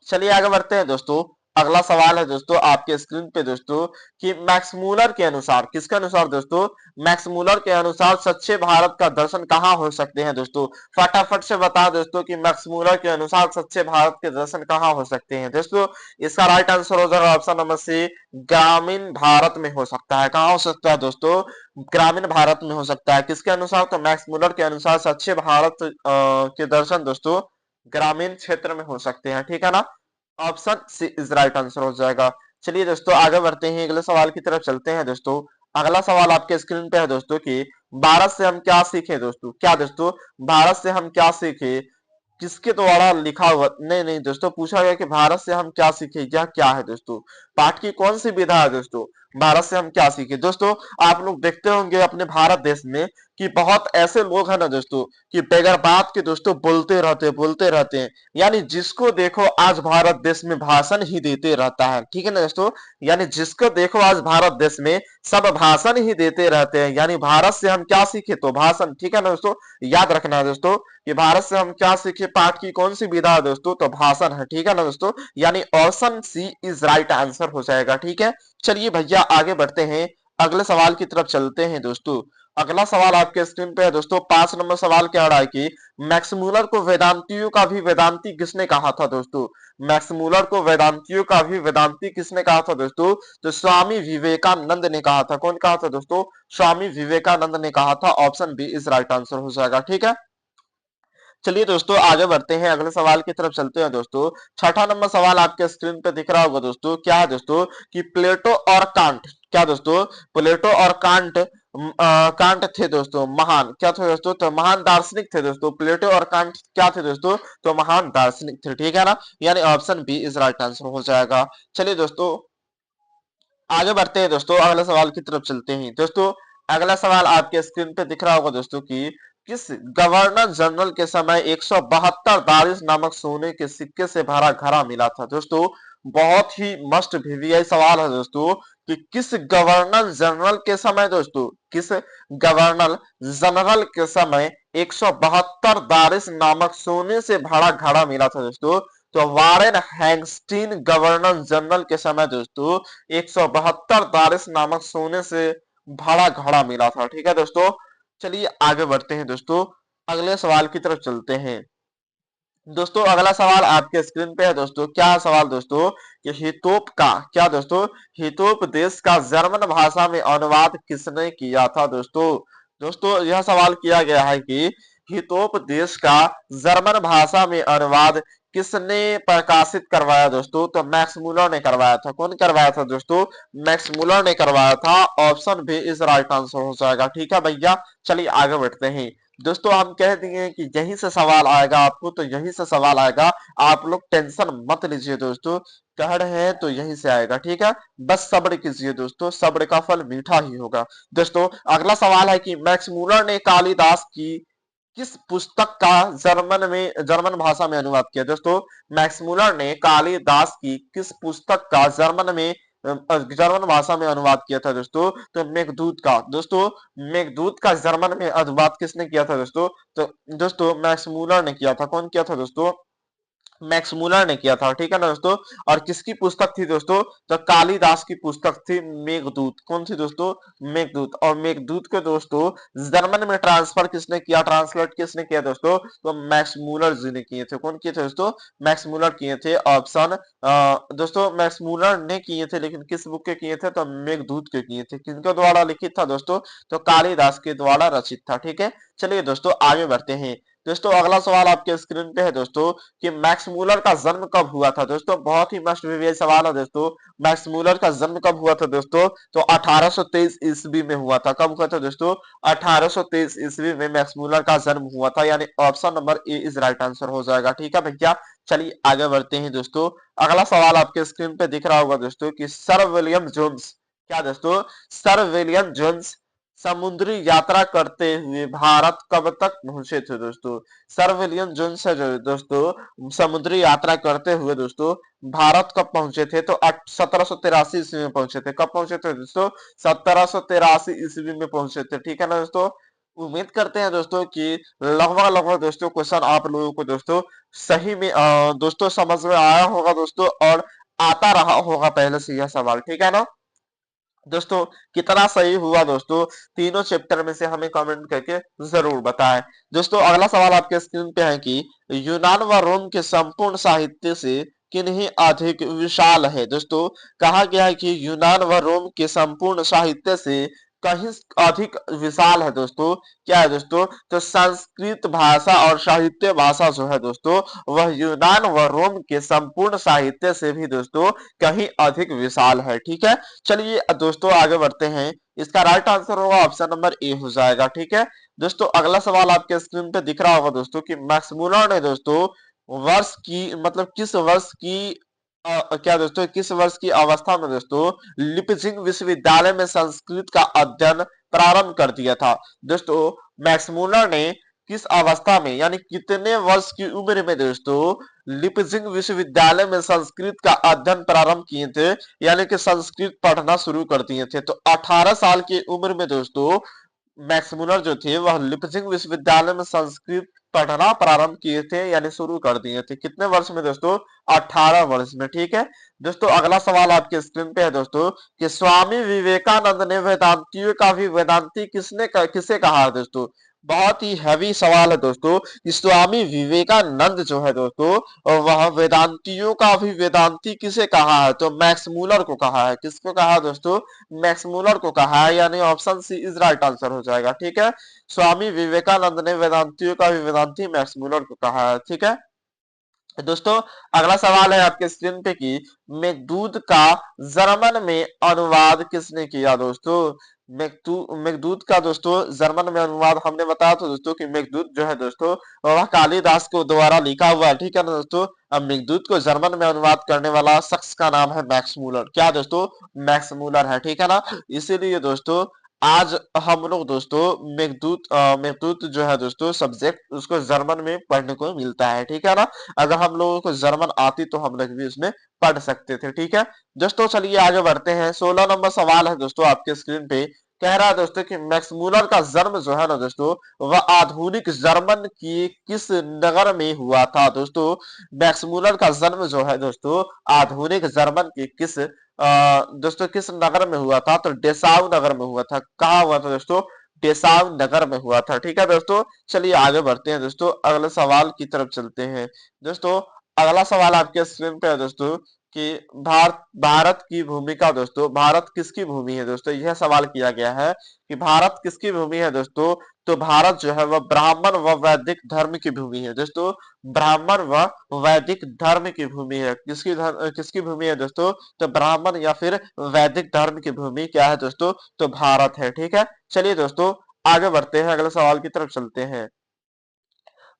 चलिए आगे बढ़ते हैं दोस्तों। अगला सवाल है दोस्तों आपके स्क्रीन पे दोस्तों कि मैक्स मूलर के अनुसार, किसके अनुसार दोस्तों? मैक्स मूलर के अनुसार सच्चे भारत का दर्शन कहाँ हो सकते हैं दोस्तों? फटाफट से बता दोस्तों कि मैक्स मूलर के अनुसार सच्चे भारत के दर्शन कहाँ हो सकते हैं दोस्तों। इसका राइट आंसर हो जाएगा ऑप्शन नंबर सी, ग्रामीण भारत में हो सकता है। कहाँ हो सकता है दोस्तों? ग्रामीण भारत में हो सकता है। किसके अनुसार? तो मैक्स मूलर के अनुसार सच्चे भारत के दर्शन दोस्तों ग्रामीण क्षेत्र में हो सकते हैं, ठीक है ना। Option C is right answer हो जाएगा। चलिए दोस्तों आगे बढ़ते हैं, अगले सवाल की तरफ चलते हैं दोस्तों। अगला सवाल आपके स्क्रीन पे है दोस्तों कि भारत से हम क्या सीखे दोस्तों। क्या दोस्तों? भारत से हम क्या सीखे किसके द्वारा लिखा हुआ? नहीं नहीं दोस्तों, पूछा गया कि भारत से हम क्या सीखे, यह क्या है दोस्तों? पाठ की कौन सी विधा है दोस्तों? भारत से हम क्या सीखे। दोस्तों आप लोग देखते होंगे अपने भारत देश में कि बहुत ऐसे लोग हैं ना दोस्तों कि बगैर बात के दोस्तों बोलते रहते हैं। यानी जिसको देखो आज भारत देश में भाषण ही देते रहता है, ठीक है ना दोस्तों। यानी जिसको देखो आज भारत देश में सब भाषण ही देते रहते हैं। यानी भारत से हम क्या सीखे? तो भाषण, ठीक है ना दोस्तों। याद रखना है दोस्तों कि भारत से हम क्या सीखे, पाठ की कौन सी विधा है दोस्तों? तो भाषण है, ठीक है ना दोस्तों। यानी option C is right answer हो जाएगा, ठीक है। चलिए भैया आगे बढ़ते हैं, अगले सवाल की तरफ चलते हैं दोस्तों। अगला सवाल आपके स्क्रीन पे है दोस्तों। 5 नंबर सवाल क्या रहा है कि मैक्स मूलर को वेदांतियों का भी वेदांती किसने कहा था दोस्तों? मैक्स मूलर को वेदांतियों का भी वेदांती किसने कहा था दोस्तों? तो स्वामी विवेकानंद ने कहा था। कौन कहा था दोस्तों? स्वामी विवेकानंद ने कहा था। Option B is right answer हो जाएगा, ठीक है। चलिए दोस्तों आगे बढ़ते हैं, अगले सवाल की तरफ चलते हैं दोस्तों। छठा नंबर सवाल आपके स्क्रीन पे दिख रहा होगा दोस्तों। क्या है दोस्तों कि प्लेटो और कांट, क्या दोस्तों? प्लेटो और कांट कांट थे दोस्तों महान, क्या थे दोस्तों? तो महान दार्शनिक थे दोस्तों। प्लेटो और कांट क्या थे दोस्तों? तो महान दार्शनिक थे, ठीक है ना। यानी option B is right answer हो जाएगा। चलिए दोस्तों आगे बढ़ते हैं दोस्तों, अगले सवाल की तरफ चलते हैं दोस्तों। अगला सवाल आपके स्क्रीन पे दिख रहा होगा दोस्तों कि किस गवर्नर जनरल के समय 172 दारिस नामक सोने के सिक्के से भरा घड़ा मिला था दोस्तों? बहुत ही मस्ट वीवीआई सवाल है दोस्तों कि किस गवर्नर जनरल के समय दोस्तों, किस गवर्नर जनरल के समय 172 दारिस नामक सोने से भरा घड़ा मिला था दोस्तों। तो वारेन हैंगस्टीन गवर्नर जनरल के समय दोस्तों 172 दारिस नामक सोने से भरा घड़ा मिला था। ठीक है दोस्तों, चलिए आगे बढ़ते हैं दोस्तों, अगले सवाल की तरफ चलते हैं। दोस्तों अगला सवाल आपके स्क्रीन पे है दोस्तों। क्या सवाल दोस्तों कि हितोप का, क्या दोस्तों, हितोप देश का जर्मन भाषा में अनुवाद किसने किया था दोस्तों। दोस्तों यह सवाल किया गया है कि हितोप देश का जर्मन भाषा में अनुवाद किसने प्रकाशित करवाया दोस्तों। तो मैक्स मूलर ने करवाया था। कौन करवाया था दोस्तों, मैक्स मूलर ने करवाया था। ऑप्शन भी इस राइट आंसर हो जाएगा। ठीक है भैया, चलिए आगे बढ़ते हैं दोस्तों। हम कह दिए कि यहीं से सवाल आएगा आपको, तो यहीं से सवाल आएगा, आप लोग टेंशन मत लीजिए दोस्तों, कह रहे हैं तो यहीं से आएगा। ठीक है, बस सब्र कीजिए दोस्तों, सब्र का फल मीठा ही होगा। दोस्तों अगला सवाल है कि मैक्स मूलर ने कालिदास की किस पुस्तक का जर्मन भाषा में अनुवाद किया दोस्तों। मैक्स मूलर ने कालिदास की किस पुस्तक का जर्मन भाषा में अनुवाद किया था दोस्तों। तो मेघदूत का। दोस्तों मेघदूत का जर्मन में अनुवाद किसने किया था दोस्तों। तो दोस्तों मैक्स मूलर ने किया था। कौन किया था दोस्तों, मैक्स मूलर ने किया था। ठीक है ना दोस्तों, और किसकी पुस्तक थी दोस्तों, तो कालिदास की पुस्तक थी मेघदूत। कौन सी दोस्तों, मेघदूत। और मेघदूत को दोस्तों जर्मन में ट्रांसफर किसने किया, ट्रांसलेट किसने किया दोस्तों, तो मैक्स मूलर जी ने किए थे। कौन किए थे दोस्तों, मैक्स मूलर किए थे। ऑप्शन दोस्तों मैक्स मूलर ने किए थे, लेकिन किस बुक के किए थे, तो मेघदूत के किए थे। किनके द्वारा लिखित था दोस्तों, तो कालिदास के द्वारा रचित था। ठीक है, चलिए दोस्तों आगे बढ़ते हैं। दोस्तों अगला सवाल आपके स्क्रीन पे है दोस्तों कि मैक्स मूलर का जन्म कब हुआ था दोस्तों। बहुत ही मस्ट वीवीआई सवाल है दोस्तों। मैक्स मूलर का जन्म कब हुआ था दोस्तों, तो 1823 ईस्वी में हुआ था। कब हुआ था दोस्तों, 1823 ईस्वी में मैक्स मूलर का जन्म हुआ था, यानी option number A is right answer हो जाएगा। ठीक है भैया, चलिए आगे बढ़ते हैं दोस्तों। अगला सवाल आपके स्क्रीन पे दिख रहा होगा दोस्तों कि सर विलियम जोन्स, क्या दोस्तों, सर विलियम जोन्स समुद्री यात्रा करते हुए भारत कब तक पहुंचे थे दोस्तों। सर विलियम जोन्स है जो दोस्तों समुद्री यात्रा करते हुए दोस्तों भारत कब पहुंचे थे, तो 1783 ईस्वी में पहुंचे थे। कब पहुंचे थे दोस्तों, 1783 ईस्वी में पहुंचे थे। ठीक है ना दोस्तों, उम्मीद करते हैं दोस्तों कि लगभग लगभग दोस्तों क्वेश्चन आप लोगों को दोस्तों सही में दोस्तों समझ में आया होगा दोस्तों, और आता रहा होगा पहले से यह सवाल। ठीक है ना दोस्तों, कितना सही हुआ दोस्तों तीनों चैप्टर में से हमें कमेंट करके जरूर बताएं। दोस्तों अगला सवाल आपके स्क्रीन पे है कि यूनान व रोम के संपूर्ण साहित्य से किन्हीं अधिक विशाल है दोस्तों। कहा गया है कि यूनान व रोम के संपूर्ण साहित्य से कहीं अधिक विशाल है दोस्तों। क्या है दोस्तों, तो संस्कृत भाषा और साहित्य भाषा जो है दोस्तों वह यूनान व रोम के संपूर्ण साहित्य से भी दोस्तों कहीं अधिक विशाल है। ठीक है, चलिए दोस्तों आगे बढ़ते हैं। इसका राइट आंसर होगा ऑप्शन नंबर ए हो जाएगा। ठीक है दोस्तों, अगला सवाल आपके स्क्रीन पे दिख रहा होगा दोस्तों कि मैक्स मूलर ने दोस्तों वर्ष की मतलब किस वर्ष की क्या दोस्तों, किस वर्ष की अवस्था में दोस्तों लिपजिंग विश्वविद्यालय में संस्कृत का अध्ययन प्रारंभ कर दिया था। दोस्तों मैक्स मूलर ने किस अवस्था में, यानी कितने वर्ष की उम्र में दोस्तों लिपजिंग विश्वविद्यालय में संस्कृत का अध्ययन प्रारंभ किए थे, यानी कि संस्कृत पढ़ना शुरू कर दिए थे। तो 18 साल की उम्र में दोस्तों मैक्स मूलर जो थे वह लिपजिंग विश्वविद्यालय में संस्कृत पढ़ना प्रारंभ किए थे, यानी शुरू कर दिए थे। कितने वर्ष में दोस्तों, 18 वर्ष में। ठीक है दोस्तों, अगला सवाल आपके स्क्रीन पे है दोस्तों कि स्वामी विवेकानंद ने वेदांतियों का भी वेदांती किसे कहा है दोस्तों। बहुत ही हैवी सवाल है दोस्तों कि स्वामी विवेकानंद जो है दोस्तों और वह वेदांतियों का भी वेदांती किसे कहा है, तो मैक्स मूलर को कहा है। किसको कहा है दोस्तों, मैक्स मूलर को कहा है, यानी option C is right answer हो जाएगा। ठीक है, स्वामी विवेकानंद ने वेदांतियों का भी वेदांती मैक्स मूलर को कहा है। ठीक है दोस्तों, अगला सवाल है आपके स्क्रीन पे कि मेघदूत का जर्मन में अनुवाद किसने किया दोस्तों। मेघदूत का दोस्तों जर्मन में अनुवाद हमने बताया था दोस्तों कि मेघदूत जो है दोस्तों वह कालिदास को द्वारा लिखा हुआ है। ठीक है ना दोस्तों, अब मेघदूत को जर्मन में अनुवाद करने वाला शख्स का नाम है मैक्स मूलर। क्या दोस्तों, मैक्स मूलर है। ठीक है ना, इसीलिए दोस्तों आज हम लोग दोस्तों मेघदूत जो है दोस्तों सब्जेक्ट उसको जर्मन में पढ़ने को मिलता है, ठीक है ना। अगर हम लोगों को जर्मन आती तो हम लोग भी उसमें पढ़ सकते थे, ठीक है दोस्तों। चलिए आगे बढ़ते हैं। 16 नंबर सवाल है दोस्तों आपके स्क्रीन पे। कह रहा है दोस्तों कि मैक्स मूलर का जन्म जो है ना दोस्तों, वह आधुनिक जर्मन की किस नगर में हुआ था दोस्तों। मैक्स मूलर का जन्म जो है दोस्तों आधुनिक जर्मन की किस दोस्तों किस नगर में हुआ था, तो डेसाउ नगर में हुआ था। कहाँ हुआ था दोस्तों, डेसाउ नगर में हुआ था, ठीक है दोस्तों। चलिए आगे बढ़ते हैं दोस्तों, अगले सवाल की तरफ चलते हैं दोस्तों। अगला सवाल आपके स्क्रीन पे है दोस्तों कि भारत भारत की भूमिका दोस्तों, भारत किसकी भूमि है दोस्तों। यह सवाल किया गया है कि भारत किसकी भूमि है दोस्तों। तो भारत जो है वह ब्राह्मण व वैदिक धर्म की भूमि है दोस्तों। ब्राह्मण व वैदिक धर्म की भूमि है। किसकी भूमि है दोस्तों, तो ब्राह्मण या फिर वैदिक धर्म की भूमि क्या है दोस्तों, तो भारत है, ठीक है। चलिए दोस्तों आगे बढ़ते हैं, अगले सवाल की तरफ चलते हैं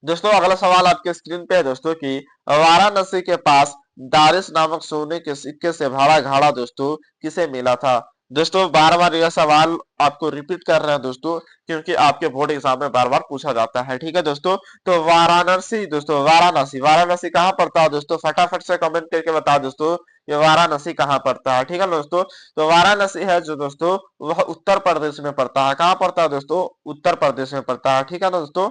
दोस्तों। अगला सवाल आपके स्क्रीन पे है दोस्तों कि वाराणसी के पास दारिस नामक सोने के सिक्के से भरा घड़ा दोस्तों किसे मिला था। दोस्तों बार बार यह सवाल आपको रिपीट कर रहे हैं दोस्तों, क्योंकि आपके बोर्ड एग्जाम में बार बार पूछा जाता है, ठीक है दोस्तों। तो वाराणसी दोस्तों, वाराणसी वाराणसी कहाँ पड़ता है दोस्तों, फटाफट से कमेंट करके बताओ दोस्तों, ये वाराणसी कहाँ पड़ता है, ठीक है दोस्तों। तो वाराणसी है जो दोस्तों वह उत्तर प्रदेश में पड़ता है। कहाँ पड़ता है दोस्तों, उत्तर प्रदेश में पड़ता है, ठीक है ना दोस्तों।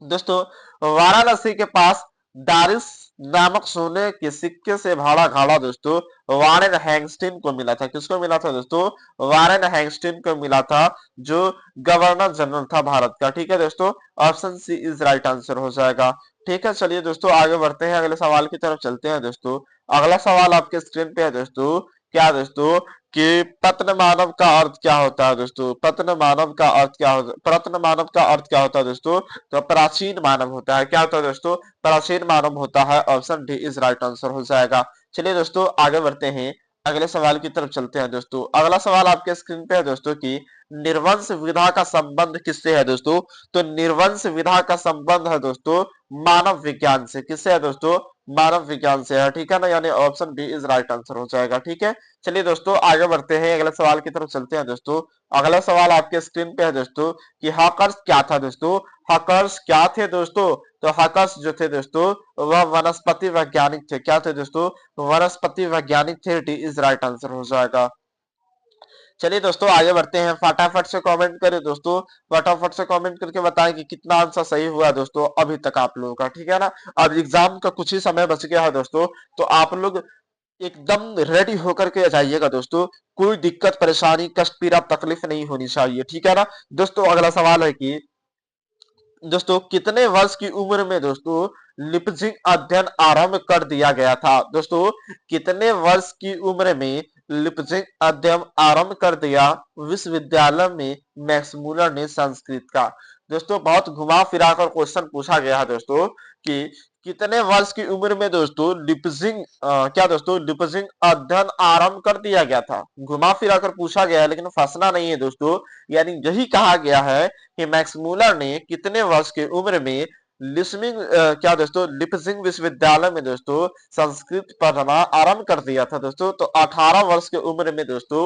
दोस्तों वाराणसी के पास दारिस नामक सोने के सिक्के से भरा घड़ा दोस्तों वारेन हैंगस्टीन को मिला था। किसको मिला था दोस्तों, वारेन हैंगस्टीन को मिला था, जो गवर्नर जनरल था भारत का, ठीक है दोस्तों। Option C is right answer हो जाएगा, ठीक है। चलिए दोस्तों आगे बढ़ते हैं, अगले सवाल की तरफ चलते हैं दोस्तों। अगला सवाल आपके स्क्रीन पे है दोस्तों, क्या दोस्तों कि पतन मानव का अर्थ क्या होता है दोस्तों। पतन मानव का अर्थ क्या होता है, पतन मानव का अर्थ क्या होता है दोस्तों, तो प्राचीन मानव होता है। क्या होता है दोस्तों, प्राचीन मानव होता है। Option D is right answer हो जाएगा। चलिए दोस्तों आगे बढ़ते हैं, अगले सवाल की तरफ चलते हैं दोस्तों। अगला सवाल आपके स्क्रीन पे है दोस्तों कि निर्वंश विधा का संबंध किससे है दोस्तों। तो निर्वंश विधा का संबंध है दोस्तों मानव विज्ञान से। किससे है दोस्तों, मानव विज्ञान से है, ठीक है ना। यानी option B is right answer हो जाएगा, ठीक है। चलिए दोस्तों आगे बढ़ते हैं, अगले सवाल की तरफ चलते हैं दोस्तों। अगला सवाल आपके स्क्रीन पे है दोस्तों कि हॉकर्स क्या था दोस्तों। हॉकर्स क्या थे दोस्तों, तो हॉकर्स जो थे दोस्तों वह वनस्पति वैज्ञानिक थे। क्या थे दोस्तों, वनस्पति वैज्ञानिक थे। डी इज राइट आंसर हो जाएगा। चलिए दोस्तों आगे बढ़ते हैं, फटाफट से कमेंट करें दोस्तों, फटाफट से कमेंट करके बताएं कि कितना आंसर सही हुआ दोस्तों अभी तक आप लोगों का, ठीक है ना। अब एग्जाम का कुछ ही समय बच गया है दोस्तों, तो आप लोग एकदम रेडी होकर के जाइएगा दोस्तों। कोई दिक्कत परेशानी कष्ट पीड़ा तकलीफ नहीं होनी चाहिए, ठीक है ना। दोस्तों अगला सवाल है कि दोस्तों कितने वर्ष की उम्र में दोस्तों लिपजिंग अध्ययन आरंभ कर दिया गया था। दोस्तों कितने वर्ष की उम्र में लिपजिंग अध्ययन आरंभ कर दिया विश्वविद्यालय में मैक्स मूलर ने संस्कृत का। दोस्तों बहुत घुमा फिरा कर क्वेश्चन पूछा गया है दोस्तों कि कितने वर्ष की उम्र में दोस्तों लिपजिंग क्या दोस्तों लिपजिंग अध्ययन आरंभ कर दिया गया था। घुमा फिरा कर पूछा गया है लेकिन फंसना नहीं है दोस्तों। यानी यही कहा गया है कि मैक्स मूलर ने कितने वर्ष की उम्र में क्या दोस्तों लिपजिंग विश्वविद्यालय में दोस्तों संस्कृत पढ़ना आरंभ कर दिया था दोस्तों। तो 18 वर्ष की उम्र में दोस्तों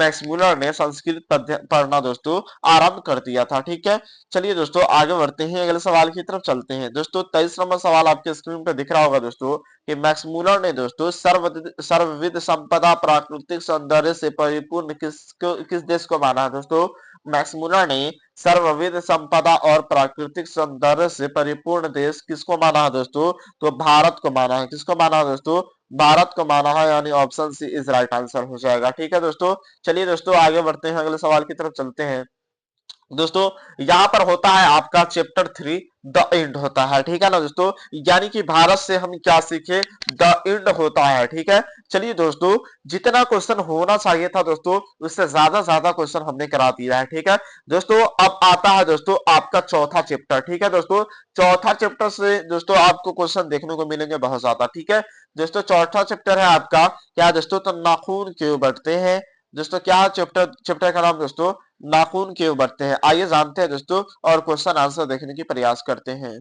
मैक्स मूलर ने संस्कृत पढ़ना दोस्तों आरंभ कर दिया था, ठीक है। चलिए दोस्तों आगे बढ़ते हैं, अगले सवाल की तरफ चलते हैं दोस्तों। 23 नंबर सवाल आपके स्क्रीन पे दिख रहा होगा दोस्तों कि मैक्स मूलर ने दोस्तों सर्वविध संपदा प्राकृतिक सौंदर्य से परिपूर्ण किस देश को माना है दोस्तों। मैक्स मूलर ने सर्वविध संपदा और प्राकृतिक सौंदर्य से परिपूर्ण देश किसको माना है दोस्तों, तो भारत को माना है। किसको माना है दोस्तों, भारत को माना है, यानी option C is right answer हो जाएगा, ठीक है दोस्तों। चलिए दोस्तों आगे बढ़ते हैं, अगले सवाल की तरफ चलते हैं दोस्तों। यहाँ पर होता है आपका चैप्टर 3 द एंड होता है, ठीक है ना दोस्तों। यानी कि भारत से हम क्या सीखे, द एंड होता है, ठीक है। चलिए दोस्तों जितना क्वेश्चन होना चाहिए था दोस्तों उससे ज्यादा क्वेश्चन हमने करा दिया है, ठीक है दोस्तों। अब आता है दोस्तों आपका चौथा चैप्टर, ठीक है दोस्तों। चौथा चैप्टर से दोस्तों आपको क्वेश्चन देखने को मिलेंगे बहुत ज्यादा, ठीक है दोस्तों। चौथा चैप्टर है आपका क्या दोस्तों, तो नाखून क्यों बढ़ते हैं दोस्तों। क्या चैप्टर का नाम दोस्तों, नाखून क्यों बढ़ते हैं। आइए जानते हैं दोस्तों और क्वेश्चन आंसर देखने की प्रयास करते हैं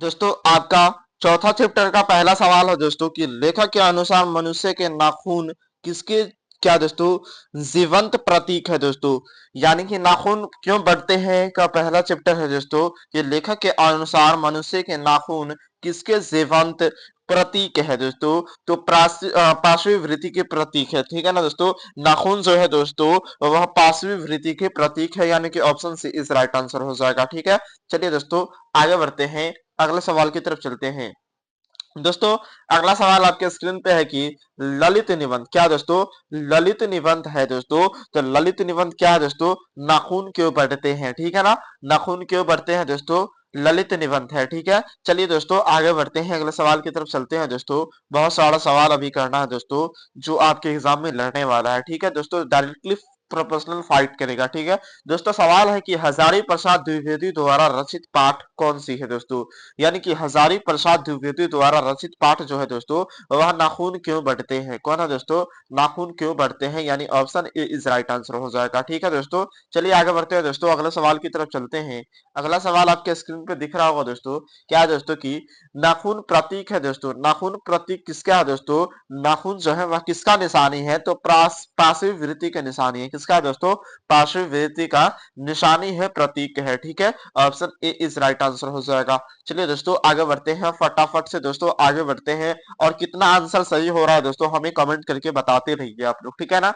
दोस्तों। आपका चौथा चैप्टर का पहला सवाल है दोस्तों कि लेखक के अनुसार मनुष्य के नाखून किसके क्या दोस्तों जीवंत प्रतीक है दोस्तों। यानी कि नाखून क्यों बढ़ते हैं का पहला चैप्टर है दोस्तों। ये लेखक के अनुसार मनुष्य के नाखून किसके जीवंत प्रतीक है दोस्तों। तो पार्श्वी वृत्ति के प्रतीक है, ठीक है ना दोस्तों। नाखून जो है दोस्तों वह पार्श्वी वृत्ति के प्रतीक है, यानी कि ऑप्शन सी इस राइट आंसर हो जाएगा, ठीक है। चलिए दोस्तों आगे बढ़ते हैं, अगले सवाल की तरफ चलते हैं। दोस्तों अगला सवाल आपके स्क्रीन पे है कि ललित निबंध क्या दोस्तों, ललित निबंध है दोस्तों। तो ललित निबंध क्या है दोस्तों, नाखून क्यों बढ़ते हैं, ठीक है ना। नाखून क्यों बढ़ते हैं दोस्तों, ललित निबंध है, ठीक है। चलिए दोस्तों आगे बढ़ते हैं, अगले सवाल की तरफ चलते हैं दोस्तों। बहुत सारा सवाल अभी करना है दोस्तों जो आपके एग्जाम में लड़ने वाला है, ठीक है दोस्तों। डायरेक्टली प्रोपोर्शनल फाइट करेगा, ठीक है दोस्तों। सवाल है कि हजारी प्रसाद द्विवेदी द्वारा रचित पाठ कौन सी है दोस्तों। यानी कि हजारी प्रसाद द्विवेदी द्वारा रचित पाठ जो है दोस्तों वह नाखून क्यों बढ़ते हैं, कौन है दोस्तों, नाखून क्यों बढ़ते हैं, यानी option A is right answer हो जाएगा, ठीक है दोस्तों। चलिए आगे बढ़ते हैं दोस्तों, अगले सवाल की तरफ चलते हैं। अगला सवाल आपके स्क्रीन पे दिख रहा होगा दोस्तों, क्या है दोस्तों की नाखून प्रतीक है दोस्तों। नाखून प्रतीक किसका है दोस्तों, नाखून जो है वह किसका निशानी है, तो पार्श्व वृत्ति का निशानी है, किसका है दोस्तों, पार्श्व वृत्ति का निशानी है, प्रतीक है, ठीक है। Option A is right answer हो जाएगा। चलिए दोस्तों आगे बढ़ते हैं, फटाफट से दोस्तों आगे बढ़ते हैं। और कितना आंसर सही हो रहा है दोस्तों हमें कमेंट करके बताते रहिए आप लोग, ठीक है ना।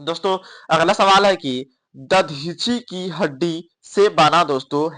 दोस्तों अगला सवाल है कि दधीची की हड्डी से बना दोस्तों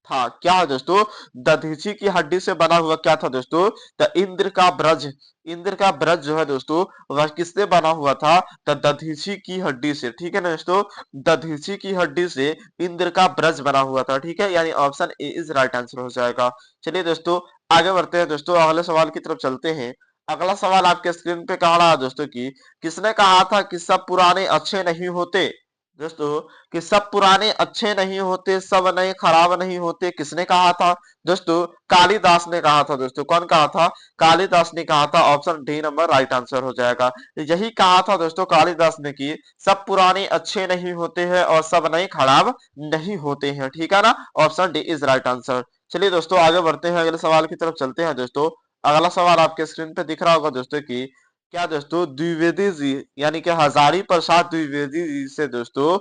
था क्या है दोस्तों, दधीची की हड्डी से बना हुआ क्या था दोस्तों, तो इंद्र का ब्रज। इंद्र का ब्रज जो है दोस्तों वह किससे बना हुआ था, तो दधीची की हड्डी से, ठीक है ना दोस्तों। दधीची की हड्डी से इंद्र का ब्रज बना हुआ था, ठीक है, यानी option A is right answer हो जाएगा। चलिए दोस्तों आगे बढ़ते हैं दोस्तों, अगले सवाल की तरफ चलते हैं। अगला सवाल आपके स्क्रीन पे कह रहा है दोस्तों की किसने कहा था कि सब पुराने अच्छे नहीं होते दोस्तों, कि सब पुराने अच्छे नहीं होते, सब नए खराब नहीं होते, किसने कहा था दोस्तों, कालिदास ने कहा था दोस्तों। कौन कहा था, कालिदास ने कहा था, option D number right answer हो जाएगा। यही कहा था दोस्तों कालिदास ने कि सब पुराने अच्छे नहीं होते हैं और सब नए खराब नहीं होते हैं, ठीक है ना। Option D is right answer. चलिए दोस्तों आगे बढ़ते हैं, अगले सवाल की तरफ चलते हैं दोस्तों। अगला सवाल आपके स्क्रीन पे दिख रहा होगा दोस्तों की क्या दोस्तों, द्विवेदी जी यानी कि हजारी प्रसाद द्विवेदी जी से दोस्तों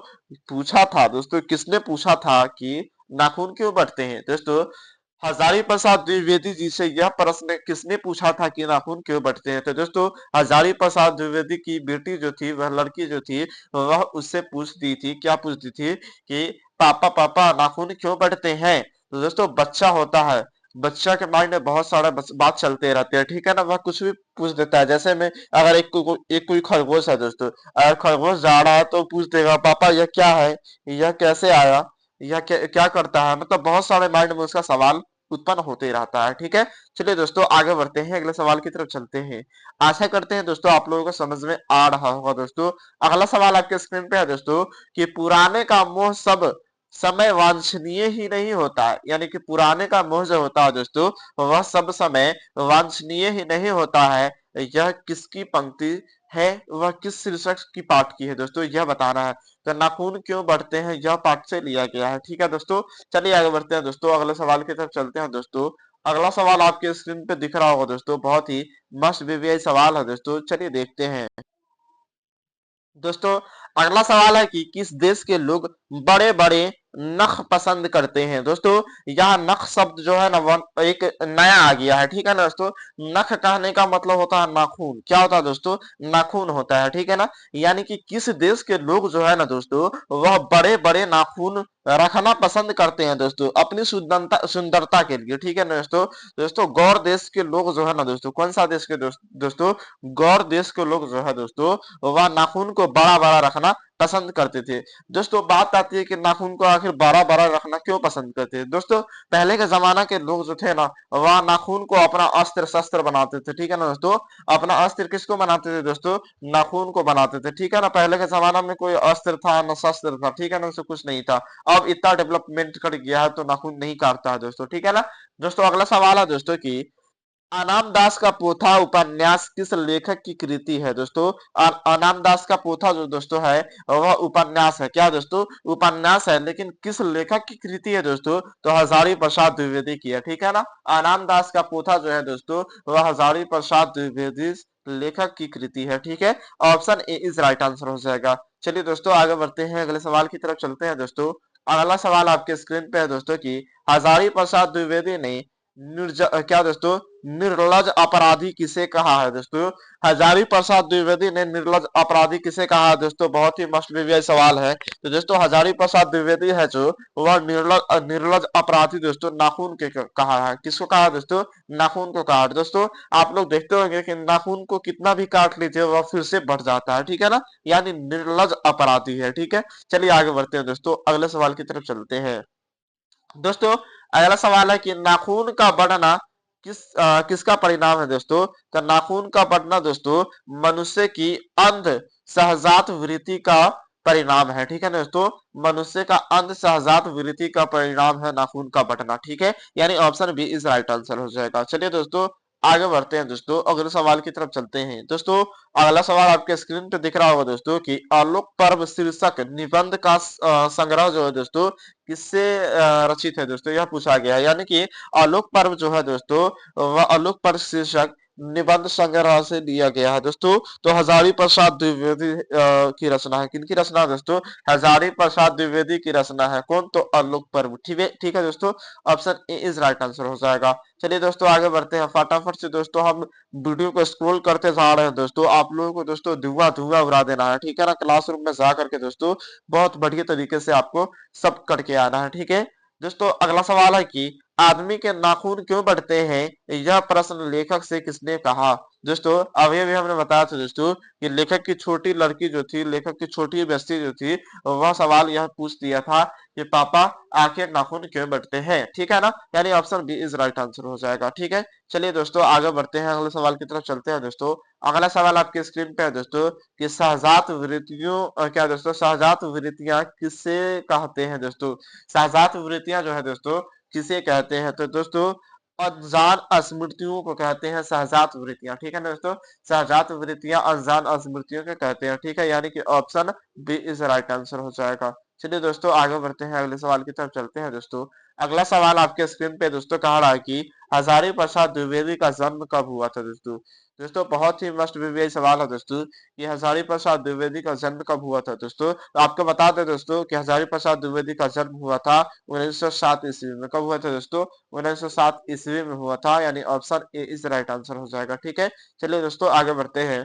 पूछा था दोस्तों, किसने पूछा था कि नाखून क्यों बढ़ते हैं दोस्तों। हजारी प्रसाद द्विवेदी जी से यह प्रश्न किसने पूछा था कि नाखून क्यों बढ़ते हैं, तो दोस्तों हजारी प्रसाद द्विवेदी की बेटी जो थी, वह लड़की जो थी, वह उससे पूछती थी, क्या पूछती थी कि पापा पापा नाखून क्यों बढ़ते हैं। तो दोस्तों बच्चा होता है, बच्चा के माइंड में बहुत सारा बात चलते रहते हैं, ठीक है ना। वह कुछ भी पूछ देता है, जैसे में अगर एक कोई खरगोश है दोस्तों, अगर खरगोश जा रहा है तो पूछ देगा पापा यह क्या है, यह कैसे आया, यह क्या करता है, मतलब बहुत सारे माइंड में उसका सवाल उत्पन्न होते रहता है, ठीक है। चलिए दोस्तों आगे बढ़ते हैं, अगले सवाल की तरफ चलते हैं। आशा करते हैं दोस्तों आप लोगों को समझ में आ रहा होगा दोस्तों। अगला सवाल आपके स्क्रीन पे है दोस्तों कि पुराने का मोह सब समय वांछनीय ही नहीं होता है, यानी कि पुराने का मोह जो होता है दोस्तों वह सब समय वांछनीय ही नहीं होता है। यह किसकी पंक्ति है, वह किस शीर्षक की पाठ की है दोस्तों, यह बताना है। तो नाखून क्यों बढ़ते हैं यह पाठ से लिया गया है, ठीक है दोस्तों। चलिए आगे बढ़ते हैं दोस्तों, अगले सवाल की तरफ चलते हैं दोस्तों। अगला सवाल आपके स्क्रीन पे दिख रहा होगा दोस्तों, बहुत ही मस्त बीबीआई सवाल है दोस्तों, चलिए देखते हैं दोस्तों। अगला सवाल है कि किस देश के लोग बड़े बड़े नख पसंद करते हैं दोस्तों। यहाँ नख शब्द जो है ना वह एक नया आ गया है, ठीक है ना दोस्तों। नख कहने का मतलब होता है नाखून, क्या होता है दोस्तों, नाखून होता है, ठीक है ना। यानी कि किस देश के लोग जो है ना दोस्तों वह बड़े बड़े नाखून रखना पसंद करते हैं दोस्तों अपनी सुंदरता सुंदरता के लिए, ठीक है ना दोस्तों। दोस्तों गौर देश के लोग जो है ना दोस्तों, कौन सा देश के दोस्तों, गौर देश के लोग जो है दोस्तों वह नाखून को बड़ा बड़ा रखना पसंद करते थे। दोस्तों बात आती है कि नाखून को आखिर बड़ा बड़ा रखना क्यों पसंद करते थे दोस्तों। पहले के जमाना के लोग जो थे ना वह नाखून को अपना अस्त्र शस्त्र बनाते थे, ठीक है ना दोस्तों। अपना अस्त्र किसको बनाते थे दोस्तों, नाखून को बनाते थे, ठीक है ना। पहले के जमाना में कोई अस्त्र था न शस्त्र था, ठीक है ना, उससे कुछ नहीं था। अब इतना डेवलपमेंट कर गया है तो नाखून नहीं काटता है दोस्तों, ठीक है ना। दोस्तों अगला सवाल है दोस्तों की अनाम दास का पोथा उपन्यास किस लेखक की कृति है दोस्तों। अनाम दास का पोथा जो दोस्तों है वह उपन्यास है, क्या दोस्तों, उपन्यास है, लेकिन किस लेखक की कृति है दोस्तों, तो हजारी प्रसाद द्विवेदी की है, ठीक है ना। अनाम दास का पोथा जो है दोस्तों वह हजारी प्रसाद द्विवेदी लेखक की कृति है, ठीक है। Option A is right answer हो जाएगा। चलिए दोस्तों आगे बढ़ते हैं, अगले सवाल की तरफ चलते हैं दोस्तों। अगला सवाल आपके स्क्रीन पे है दोस्तों कि हजारी प्रसाद द्विवेदी ने क्या दोस्तों निर्लज अपराधी किसे कहा है दोस्तों। हजारी प्रसाद द्विवेदी ने निर्लज अपराधी किसे कहा है दोस्तों, बहुत ही मस्ट बीवीआई सवाल है। तो दोस्तों हजारी प्रसाद द्विवेदी है जो वह निर्लज निर्लज अपराधी दोस्तों नाखून के कहा है। किसको कहा है दोस्तों, नाखून को कहा है। दोस्तों आप लोग देखते होंगे कि नाखून को कितना भी काट लीजिए वह फिर से बढ़ जाता है, ठीक है ना, यानी निर्लज अपराधी है, ठीक है। चलिए आगे बढ़ते हैं दोस्तों, अगले सवाल की तरफ चलते हैं दोस्तों। अगला सवाल है कि नाखून का बढ़ना किसका परिणाम है दोस्तों। तो नाखून का बढ़ना दोस्तों मनुष्य की अंध सहजात वृत्ति का परिणाम है, ठीक है ना दोस्तों। मनुष्य का अंध सहजात वृत्ति का परिणाम है नाखून का बढ़ना, ठीक है, यानी option B is right answer हो जाएगा। चलिए दोस्तों आगे बढ़ते हैं दोस्तों, अगले सवाल की तरफ चलते हैं दोस्तों। अगला सवाल आपके स्क्रीन पे दिख रहा होगा दोस्तों कि आलोक पर्व शीर्षक निबंध का संग्रह जो है दोस्तों किससे रचित है दोस्तों, यह पूछा गया है। यानी कि आलोक पर्व जो है दोस्तों वह आलोक पर्व शीर्षक निबंध संग्रह से लिया गया है दोस्तों। तो हजारी प्रसाद द्विवेदी की रचना है। किनकी रचना है दोस्तों, हजारी प्रसाद द्विवेदी की रचना है। कौन, तो आलोक पर्व, ठीक है, ठीक है दोस्तों, option A is right answer हो जाएगा। चलिए दोस्तों आगे बढ़ते हैं फटाफट से दोस्तों, हम वीडियो को स्क्रॉल करते जा रहे हैं दोस्तों। आप लोगों को दोस्तों धुआं धुआं उड़ा देना है, ठीक है ना, क्लासरूम में जा करके दोस्तों बहुत बढ़िया तरीके से आपको सब करके आना है, ठीक है। दोस्तों अगला सवाल है कि आदमी के नाखून क्यों बढ़ते हैं, यह प्रश्न लेखक से किसने कहा। दोस्तों अभी भी हमने बताया था दोस्तों कि लेखक की छोटी लड़की जो थी, लेखक की छोटी बस्ती जो थी, वह सवाल यह पूछ दिया था कि पापा आखिर नाखून क्यों बढ़ते हैं, ठीक है ना, यानी option B is right answer हो जाएगा, ठीक है। चलिए दोस्तों आगे बढ़ते हैं, अगले सवाल की तरफ चलते हैं दोस्तों। अगला सवाल आपके स्क्रीन पे है दोस्तों कि सहजात वृत्तियों क्या दोस्तों, सहजात वृत्तियां किसे कहते हैं दोस्तों। सहजात वृत्तियां जो है दोस्तों किसे कहते हैं, तो दोस्तों अनजान स्मृतियों को कहते हैं सहजात वृत्तियां, ठीक है ना दोस्तों। सहजात वृत्तियां अनजान स्मृतियों को कहते हैं, ठीक है, यानी कि option B is right answer हो जाएगा। चलिए दोस्तों आगे बढ़ते हैं, अगले सवाल की तरफ चलते हैं दोस्तों। अगला सवाल आपके स्क्रीन पे दोस्तों कह रहा है कि हजारी प्रसाद द्विवेदी का जन्म कब हुआ था दोस्तों। दोस्तों बहुत ही मस्ट बीवीआई सवाल है दोस्तों, कि हजारी प्रसाद द्विवेदी का जन्म कब हुआ था दोस्तों। तो आपको बता दें दोस्तों कि हजारी प्रसाद द्विवेदी का जन्म हुआ था 1907 ईस्वी में। कब हुआ था दोस्तों, 1907 ईस्वी में हुआ था, यानी option A is right answer हो जाएगा, ठीक है। चलिए दोस्तों आगे बढ़ते हैं।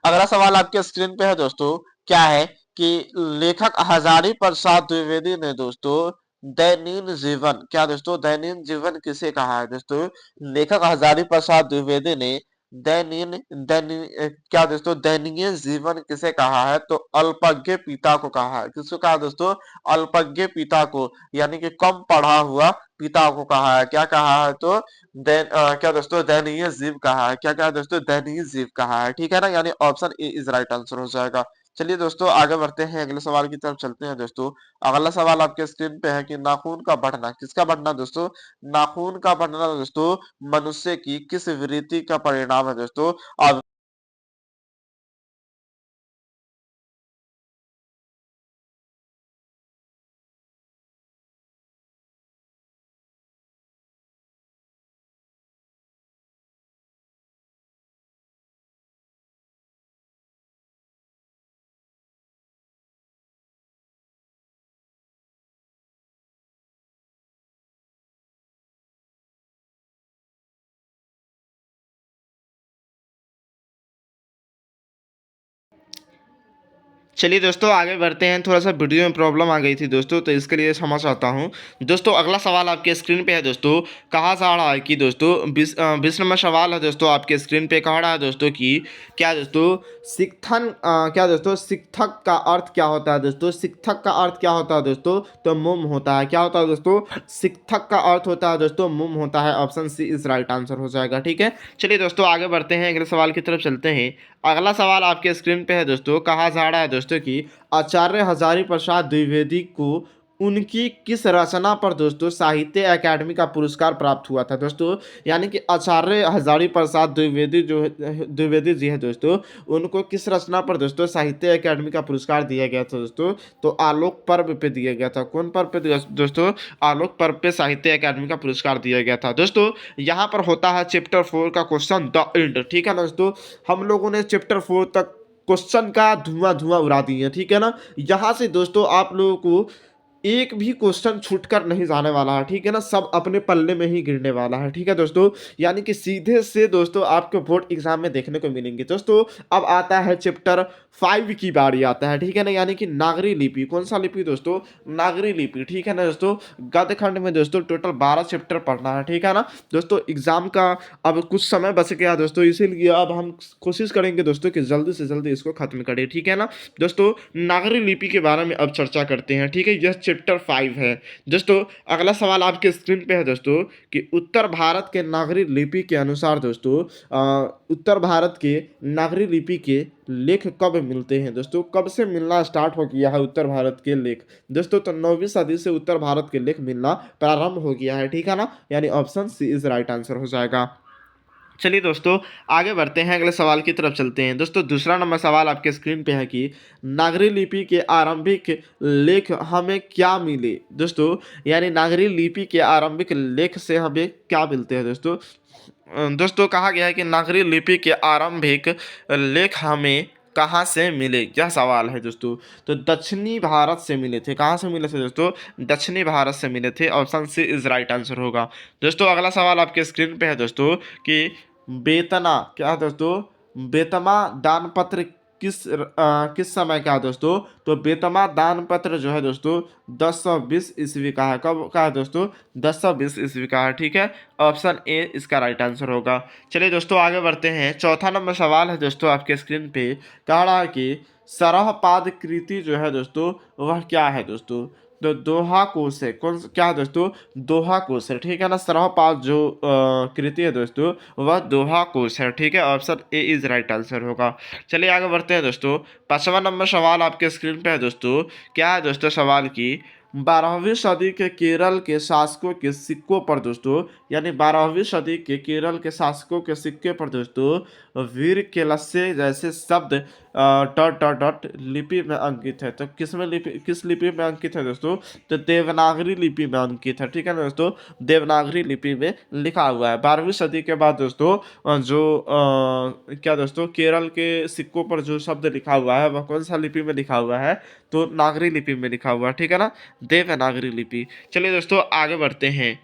अगला सवाल आपके स्क्रीन पे है दोस्तों, क्या है कि लेखक हजारी प्रसाद द्विवेदी ने दोस्तों दैनीन जीवन, क्या दोस्तों दैनीन जीवन किसे कहा है दोस्तों। लेखक हजारी प्रसाद द्विवेदी ने दैनीन क्या दोस्तों दैनीय जीवन किसे कहा है, तो अल्पज्ञ पिता को कहा है। किसको कहा दोस्तों, अल्पज्ञ पिता को, यानी कि कम पढ़ा हुआ पिता को कहा है। क्या कहा है, तो क्या दोस्तों दयनीय जीव कहा है। क्या कहा दोस्तों, दयनीय जीव कहा है, ठीक है ना, यानी option A is right answer हो जाएगा। चलिए दोस्तों आगे बढ़ते हैं, अगले सवाल की तरफ चलते हैं दोस्तों। अगला सवाल आपके स्क्रीन पे है कि नाखून का बढ़ना, किसका बढ़ना दोस्तों, नाखून का बढ़ना दोस्तों मनुष्य की किस वृत्ति का परिणाम है दोस्तों। अब चलिए दोस्तों आगे बढ़ते हैं, थोड़ा सा वीडियो में प्रॉब्लम आ गई थी दोस्तों, तो इसके लिए क्षमा चाहता हूँ दोस्तों। अगला सवाल आपके स्क्रीन पे है दोस्तों, कहा जा रहा है कि दोस्तों 20 नंबर सवाल है दोस्तों आपके स्क्रीन पे, कह रहा है दोस्तों कि क्या दोस्तों शिक्षण क्या दोस्तों शिक्षक का अर्थ क्या होता है दोस्तों। शिक्षक का अर्थ क्या होता है दोस्तों, तो मुम होता है। क्या होता है दोस्तों, शिक्षक का अर्थ होता है दोस्तों मुम होता है, option C is right answer हो जाएगा, ठीक है। चलिए दोस्तों आगे बढ़ते हैं, अगले सवाल की तरफ चलते हैं। अगला सवाल आपके स्क्रीन पे है दोस्तों, कहा जा रहा है दोस्तों कि आचार्य हजारी प्रसाद द्विवेदी को उनकी किस रचना पर दोस्तों साहित्य अकादमी का पुरस्कार प्राप्त हुआ था दोस्तों? यानी कि आचार्य हजारी प्रसाद द्विवेदी जो द्विवेदी जी है दोस्तों, उनको किस रचना पर दोस्तों साहित्य अकादमी का पुरस्कार दिया गया था दोस्तों? तो आलोक पर्व पे दिया गया था। कौन पर्व पे दोस्तों? आलोक पर्व पे साहित्य अकादमी का पुरस्कार दिया गया था दोस्तों। यहाँ पर होता है चैप्टर 4 का क्वेश्चन द एंड, ठीक है ना दोस्तों। हम लोगों ने चैप्टर 4 तक क्वेश्चन का धुआं धुआं उड़ा दिए, ठीक है ना। यहाँ से दोस्तों आप लोगों को एक भी क्वेश्चन छूटकर नहीं जाने वाला है, ठीक है ना। सब अपने पल्ले में ही गिरने वाला है, ठीक है दोस्तों। यानी कि सीधे से दोस्तों आपको बोर्ड एग्जाम में देखने को मिलेंगे दोस्तों। अब आता है चैप्टर 5 की बारी आता है, ठीक है ना। यानी कि नागरी लिपि। कौन सा लिपि दोस्तों? नागरी लिपि, ठीक है ना दोस्तों। गद्य खंड में दोस्तों टोटल 12 चैप्टर पढ़ना है, ठीक है ना दोस्तों। एग्जाम का अब कुछ समय बच गया दोस्तों, इसीलिए अब हम कोशिश करेंगे दोस्तों कि जल्दी से जल्दी इसको खत्म करें, ठीक है ना दोस्तों। नागरी लिपि के बारे में अब चर्चा करते हैं, ठीक है। यह चैप्टर 5 है दोस्तों। अगला सवाल आपके स्क्रीन पे है दोस्तों कि उत्तर भारत के नागरी लिपि के अनुसार दोस्तों उत्तर भारत के नागरी लिपि के लेख कब मिलते हैं दोस्तों? कब से मिलना स्टार्ट हो गया है उत्तर भारत के लेख दोस्तों? तो 9वीं सदी से उत्तर भारत के लेख मिलना प्रारंभ हो गया है, ठीक है ना। यानी option C is right answer हो जाएगा। चलिए दोस्तों आगे बढ़ते हैं, अगले सवाल की तरफ चलते हैं दोस्तों। दूसरा नंबर सवाल आपके स्क्रीन पे है कि नागरी लिपि के आरंभिक लेख हमें क्या मिले दोस्तों? यानी नागरी लिपि के आरंभिक लेख से हमें क्या मिलते हैं दोस्तों? दोस्तों कहा गया है कि नागरी लिपि के आरंभिक लेख हमें कहाँ से मिले, यह सवाल है दोस्तों। तो दक्षिणी भारत से मिले थे। कहाँ से मिले थे दोस्तों? दक्षिणी भारत से मिले थे। Option C is right answer होगा दोस्तों। अगला सवाल आपके स्क्रीन पे है दोस्तों कि बेतना क्या है दोस्तों? बेतमा दान पत्र किस समय का है दोस्तों? तो बेतमा दान पत्र जो है दोस्तों 1020 ईस्वी का है। कब का है दोस्तों? 1020 ईस्वी का है, ठीक है। ऑप्शन ए इसका राइट आंसर होगा। चलिए दोस्तों आगे बढ़ते हैं। चौथा नंबर सवाल है दोस्तों आपके स्क्रीन पे, कह रहा है कि सरहपाद कृति जो है दोस्तों वह क्या है दोस्तों? तो दोहा कोश है। क्या है दोस्तों? दोहा कोश है, ठीक है ना। सरहपाद जो कृति है दोस्तों वह दोहा कोश है, ठीक है। Option A is right answer होगा। चलिए आगे बढ़ते हैं दोस्तों। 5वां नंबर सवाल आपके स्क्रीन पे है दोस्तों। क्या है दोस्तों सवाल की? 12वीं सदी के केरल के शासकों के सिक्कों पर दोस्तों, यानी 12वीं सदी के केरल के शासकों के सिक्के पर दोस्तों वीर केलस्य जैसे शब्द डॉट डॉट डॉट लिपि में अंकित है। तो किस लिपि में अंकित है दोस्तों? तो देवनागरी लिपि में अंकित है, ठीक है ना दोस्तों। देवनागरी लिपि में लिखा हुआ है। 12वीं सदी के बाद दोस्तों क्या दोस्तों केरल के सिक्कों पर जो शब्द लिखा हुआ है वह कौन सा लिपि में लिखा हुआ है? तो नागरी लिपि में लिखा हुआ है, ठीक है ना। देवनागरी लिपि। चलिए दोस्तों आगे बढ़ते हैं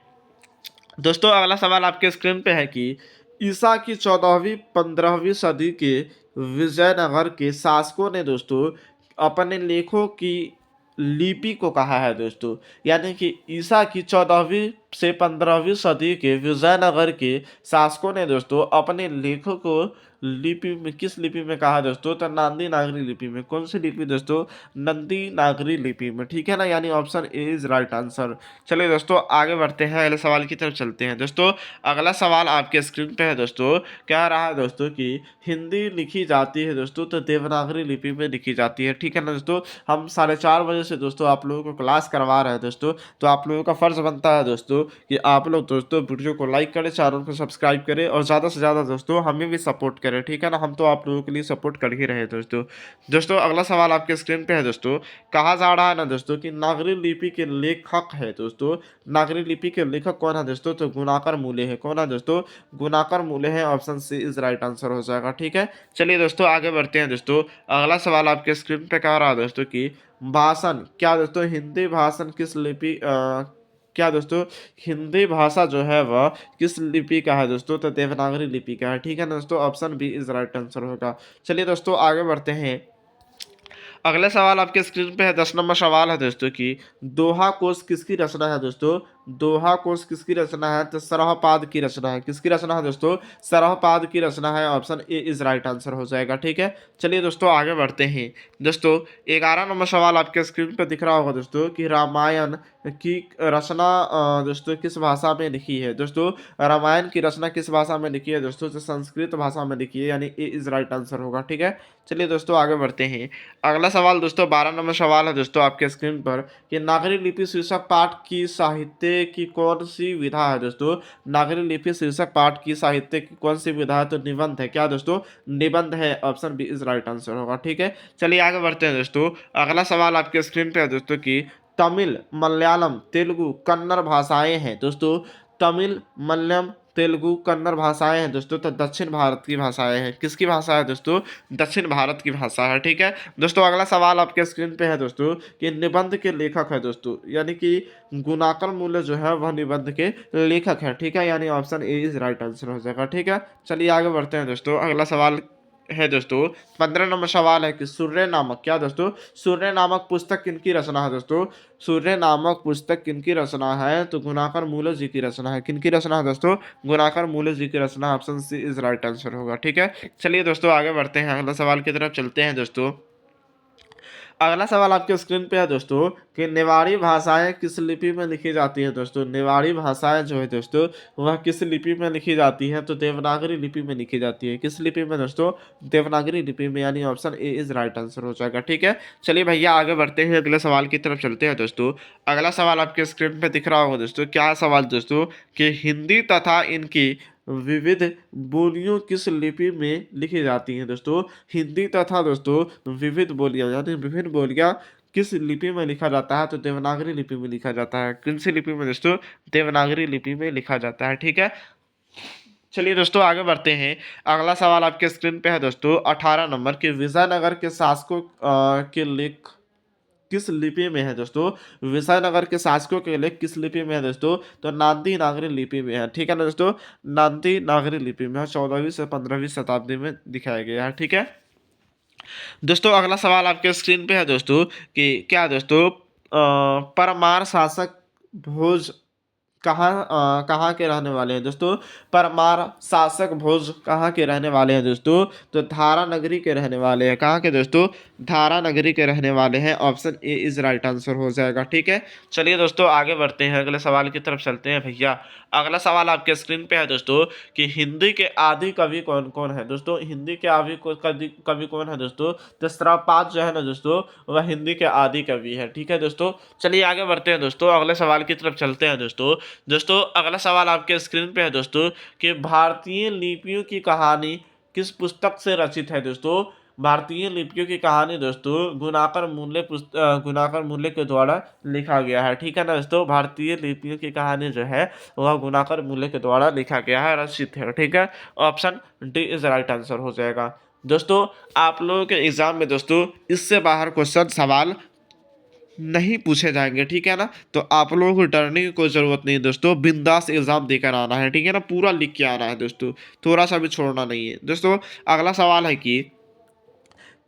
दोस्तों। अगला सवाल आपके स्क्रीन पे है कि ईसा की 14वीं 15वीं सदी के विजयनगर के शासकों ने दोस्तों अपने लेखों की लिपि को कहा है दोस्तों। यानी कि ईसा की 14वीं से 15वीं सदी के विजयनगर के शासकों ने दोस्तों अपने लेखों को लिपि में किस लिपि में कहा दोस्तों? तो नंदी नागरी लिपि में। कौन सी लिपि दोस्तों? नंदी नागरी लिपि में, ठीक है ना। यानी option A is right answer. चलिए दोस्तों आगे बढ़ते हैं, अगले सवाल की तरफ चलते हैं दोस्तों। अगला सवाल आपके स्क्रीन पे है दोस्तों। क्या रहा है दोस्तों कि हिंदी लिखी जाती है दोस्तों तो देवनागरी लिपि में लिखी जाती है, ठीक है ना दोस्तों। हम 4:30 बजे से दोस्तों आप लोगों को क्लास करवा रहे हैं दोस्तों। तो आप लोगों का फर्ज बनता है दोस्तों कि आप लोग दोस्तों वीडियो को लाइक करें, चैनल को सब्सक्राइब करें और ज़्यादा से ज़्यादा दोस्तों हमें भी सपोर्ट करें, ठीक है ना। हम तो आप लोगों के लिए सपोर्ट कर ही रहे हैं दोस्तों। दोस्तों अगला सवाल आपके स्क्रीन पे है दोस्तों। कहा जा रहा है ना दोस्तों कि नागरी लिपि के लेखक है दोस्तों। नागरी लिपि के लेखक कौन है दोस्तों? तो गुणाकर मूले है। कौन है दोस्तों? गुणाकर मूले है। Option C is right answer हो जाएगा, ठीक है। चलिए दोस्तों आगे बढ़ते हैं दोस्तों। अगला सवाल आपके स्क्रीन पे कह रहा है दोस्तों कि भाषण क्या दोस्तों? हिंदी भाषण किस लिपि क्या दोस्तों हिंदी भाषा जो है वह किस लिपि का है दोस्तों? तो देवनागरी लिपि का है, ठीक है ना दोस्तों। Option B is right answer होगा। चलिए दोस्तों आगे बढ़ते हैं। अगला सवाल आपके स्क्रीन पे है। 10 नंबर सवाल है दोस्तों कि दोहा कोश किसकी रचना है दोस्तों? दोहा कोश किसकी रचना है? तो सरहपाद की रचना है। किसकी रचना है दोस्तों? सरहपाद की रचना है। Option A is right answer हो जाएगा, ठीक है। चलिए दोस्तों आगे बढ़ते हैं दोस्तों। 11 नंबर सवाल आपके स्क्रीन पे दिख रहा होगा दोस्तों कि रामायण की रचना दोस्तों किस भाषा में लिखी है दोस्तों? रामायण की रचना किस भाषा में लिखी है दोस्तों? तो संस्कृत भाषा में लिखी है, यानी ए इज राइट आंसर होगा, ठीक है। चलिए दोस्तों आगे बढ़ते हैं। अगला सवाल दोस्तों 12 नंबर सवाल है दोस्तों आपके स्क्रीन पर कि नागरी लिपि शीर्षक पाठ की साहित्य की कौन सी विधा है दोस्तों। नागरी लिपि शीर्षक पाठ की साहित्य की कौन सी विधा है, तो निबंध है। क्या दोस्तों, निबंध है। Option B is right answer होगा। ठीक है, चलिए आगे बढ़ते हैं दोस्तों। अगला सवाल आपके स्क्रीन पे है दोस्तों की तमिल, मलयालम, तेलुगु, कन्नड़ भाषाएं हैं दोस्तों। तमिल, मलयालम, तेलुगु, कन्नड़ भाषाएं हैं दोस्तों, तो दक्षिण भारत की भाषाएं हैं। किसकी भाषा है दोस्तों, दक्षिण भारत की भाषा है। ठीक है दोस्तों, अगला सवाल आपके स्क्रीन पे है दोस्तों कि निबंध के लेखक है दोस्तों, यानी कि गुणाकर मूल्य जो है वह निबंध के लेखक है। ठीक है, यानी option A is right answer हो जाएगा। ठीक है, चलिए आगे बढ़ते हैं दोस्तों। अगला सवाल है दोस्तों 15 नंबर सवाल है कि सूर्य नामक, क्या दोस्तों, सूर्य नामक पुस्तक किनकी रचना है दोस्तों। सूर्य नामक पुस्तक किनकी रचना है, तो गुणाकर मूल्य जी की रचना है। किनकी रचना है दोस्तों, गुणाकर मूल्य जी की रचना। Option C is right answer होगा। ठीक है, चलिए दोस्तों आगे बढ़ते हैं, अगला सवाल की तरफ चलते हैं दोस्तों। अगला सवाल आपके स्क्रीन पे है दोस्तों कि नेवाड़ी भाषाएं किस लिपि में लिखी जाती हैं दोस्तों। नेवाड़ी भाषाएं जो है दोस्तों वह किस लिपि में लिखी जाती हैं, तो देवनागरी लिपि में लिखी जाती है। किस लिपि में दोस्तों, देवनागरी लिपि में, यानी option A is right answer हो जाएगा। ठीक है, चलिए भैया आगे बढ़ते हैं, अगले सवाल की तरफ चलते हैं दोस्तों। अगला सवाल आपके स्क्रीन पे दिख रहा होगा दोस्तों। क्या सवाल दोस्तों कि हिंदी तथा इनकी विविध बोलियों किस लिपि में लिखी जाती हैं दोस्तों। हिंदी तथा दोस्तों विविध बोलियां, यानी विभिन्न बोलियां किस लिपि में लिखा जाता है, तो देवनागरी लिपि में लिखा जाता है। कौन सी लिपि में दोस्तों, देवनागरी लिपि में लिखा जाता है। ठीक है, चलिए दोस्तों आगे बढ़ते हैं। अगला सवाल आपके स्क्रीन पे है दोस्तों 18 नंबर के विजयनगर के शासकों के लेख किस लिपि में है दोस्तों। विजयनगर के शासकों के लेख किस लिपि में है दोस्तों, तो नांदी नागरी लिपि में है। ठीक है ना दोस्तों, नांदी नागरी लिपि में है, 14वीं से 15वीं शताब्दी में दिखाया गया है। ठीक है दोस्तों, अगला सवाल आपके स्क्रीन पे है दोस्तों कि क्या दोस्तों परमार शासक भोज कहाँ के रहने वाले हैं दोस्तों। परमार शासक भोज कहाँ के रहने वाले हैं दोस्तों, तो धारा नगरी के रहने वाले हैं। कहाँ के दोस्तों, धारा नगरी के रहने वाले हैं। Option A is right answer हो जाएगा। ठीक है, चलिए दोस्तों आगे बढ़ते हैं, अगले सवाल की तरफ चलते हैं भैया। अगला सवाल आपके स्क्रीन पे है दोस्तों कि हिंदी के आदि कवि कौन कौन है दोस्तों। हिंदी के आदि कवि कौन है दोस्तों, तो शराबपात जो है ना दोस्तों वह हिंदी के आदि कवि है। ठीक है दोस्तों, चलिए आगे बढ़ते हैं दोस्तों, अगले सवाल की तरफ चलते हैं दोस्तों। दोस्तों अगला सवाल आपके स्क्रीन पे है दोस्तों कि भारतीय लिपियों की कहानी किस पुस्तक से रचित है दोस्तों। भारतीय लिपियों की कहानी दोस्तों गुणाकर मूल्य के द्वारा लिखा गया है। ठीक है ना दोस्तों, भारतीय लिपियों की कहानी जो है वह गुणाकर मूल्य के द्वारा लिखा गया है, रचित है। ठीक है, option D is right answer हो जाएगा। दोस्तों आप लोगों के एग्जाम में दोस्तों इससे बाहर क्वेश्चन सवाल नहीं पूछे जाएंगे। ठीक है ना, तो आप लोगों को डरने की कोई ज़रूरत नहीं है दोस्तों, बिंदास एग्जाम देकर आना है। ठीक है ना, पूरा लिख के आना है दोस्तों, थोड़ा सा भी छोड़ना नहीं है दोस्तों। अगला सवाल है कि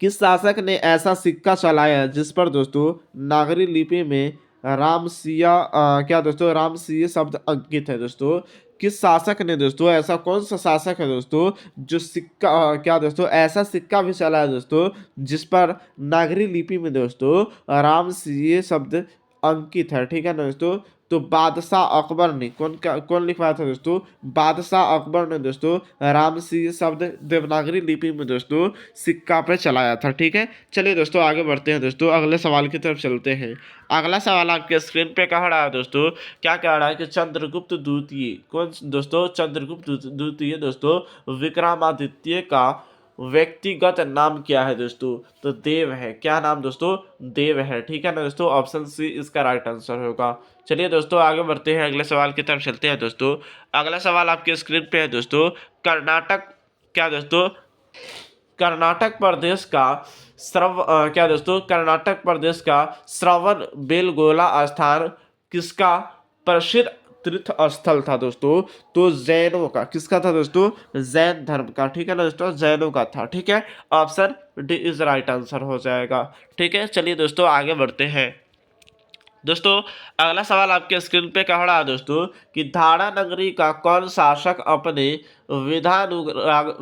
किस शासक ने ऐसा सिक्का चलाया जिस पर दोस्तों नागरी लिपि में रामसिया क्या दोस्तों, रामसिया शब्द अंकित है दोस्तों। किस शासक ने दोस्तों, ऐसा कौन सा शासक है दोस्तों जो सिक्का क्या दोस्तों ऐसा सिक्का भी चला है दोस्तों जिस पर नागरी लिपि में दोस्तों रामसिया शब्द अंकित है। ठीक है ना दोस्तों, तो बादशाह अकबर ने कौन लिखवाया था दोस्तों, बादशाह अकबर ने दोस्तों रामसिंह शब्द देवनागरी लिपि में दोस्तों सिक्का पे चलाया था। ठीक है, चलिए दोस्तों आगे बढ़ते हैं दोस्तों, अगले सवाल की तरफ चलते हैं। अगला सवाल आपके स्क्रीन पे कह रहा है दोस्तों, क्या कह रहा है कि चंद्रगुप्त द्वितीय कौन दोस्तों, चंद्रगुप्त द्वितीय दोस्तों विक्रमादित्य का व्यक्तिगत नाम क्या है दोस्तों, तो देव है। क्या नाम दोस्तों, देव है। ठीक है ना दोस्तों, ऑप्शन सी इसका राइट आंसर होगा। चलिए दोस्तों आगे बढ़ते हैं, अगले सवाल की तरफ चलते हैं दोस्तों। अगला सवाल आपके स्क्रीन पे है दोस्तों कर्नाटक क्या दोस्तों, कर्नाटक प्रदेश का क्या दोस्तों, कर्नाटक प्रदेश का श्रवण बेलगोला स्थान किसका प्रसिद्ध तीर्थ स्थल था दोस्तों, तो जैनों का। किसका था दोस्तों, जैन धर्म का। ठीक है ना दोस्तों, जैनों का था। ठीक है, option D is right answer हो जाएगा। ठीक है, चलिए दोस्तों आगे बढ़ते हैं दोस्तों। अगला सवाल आपके स्क्रीन पे कह रहा है दोस्तों कि धारा नगरी का कौन शासक अपने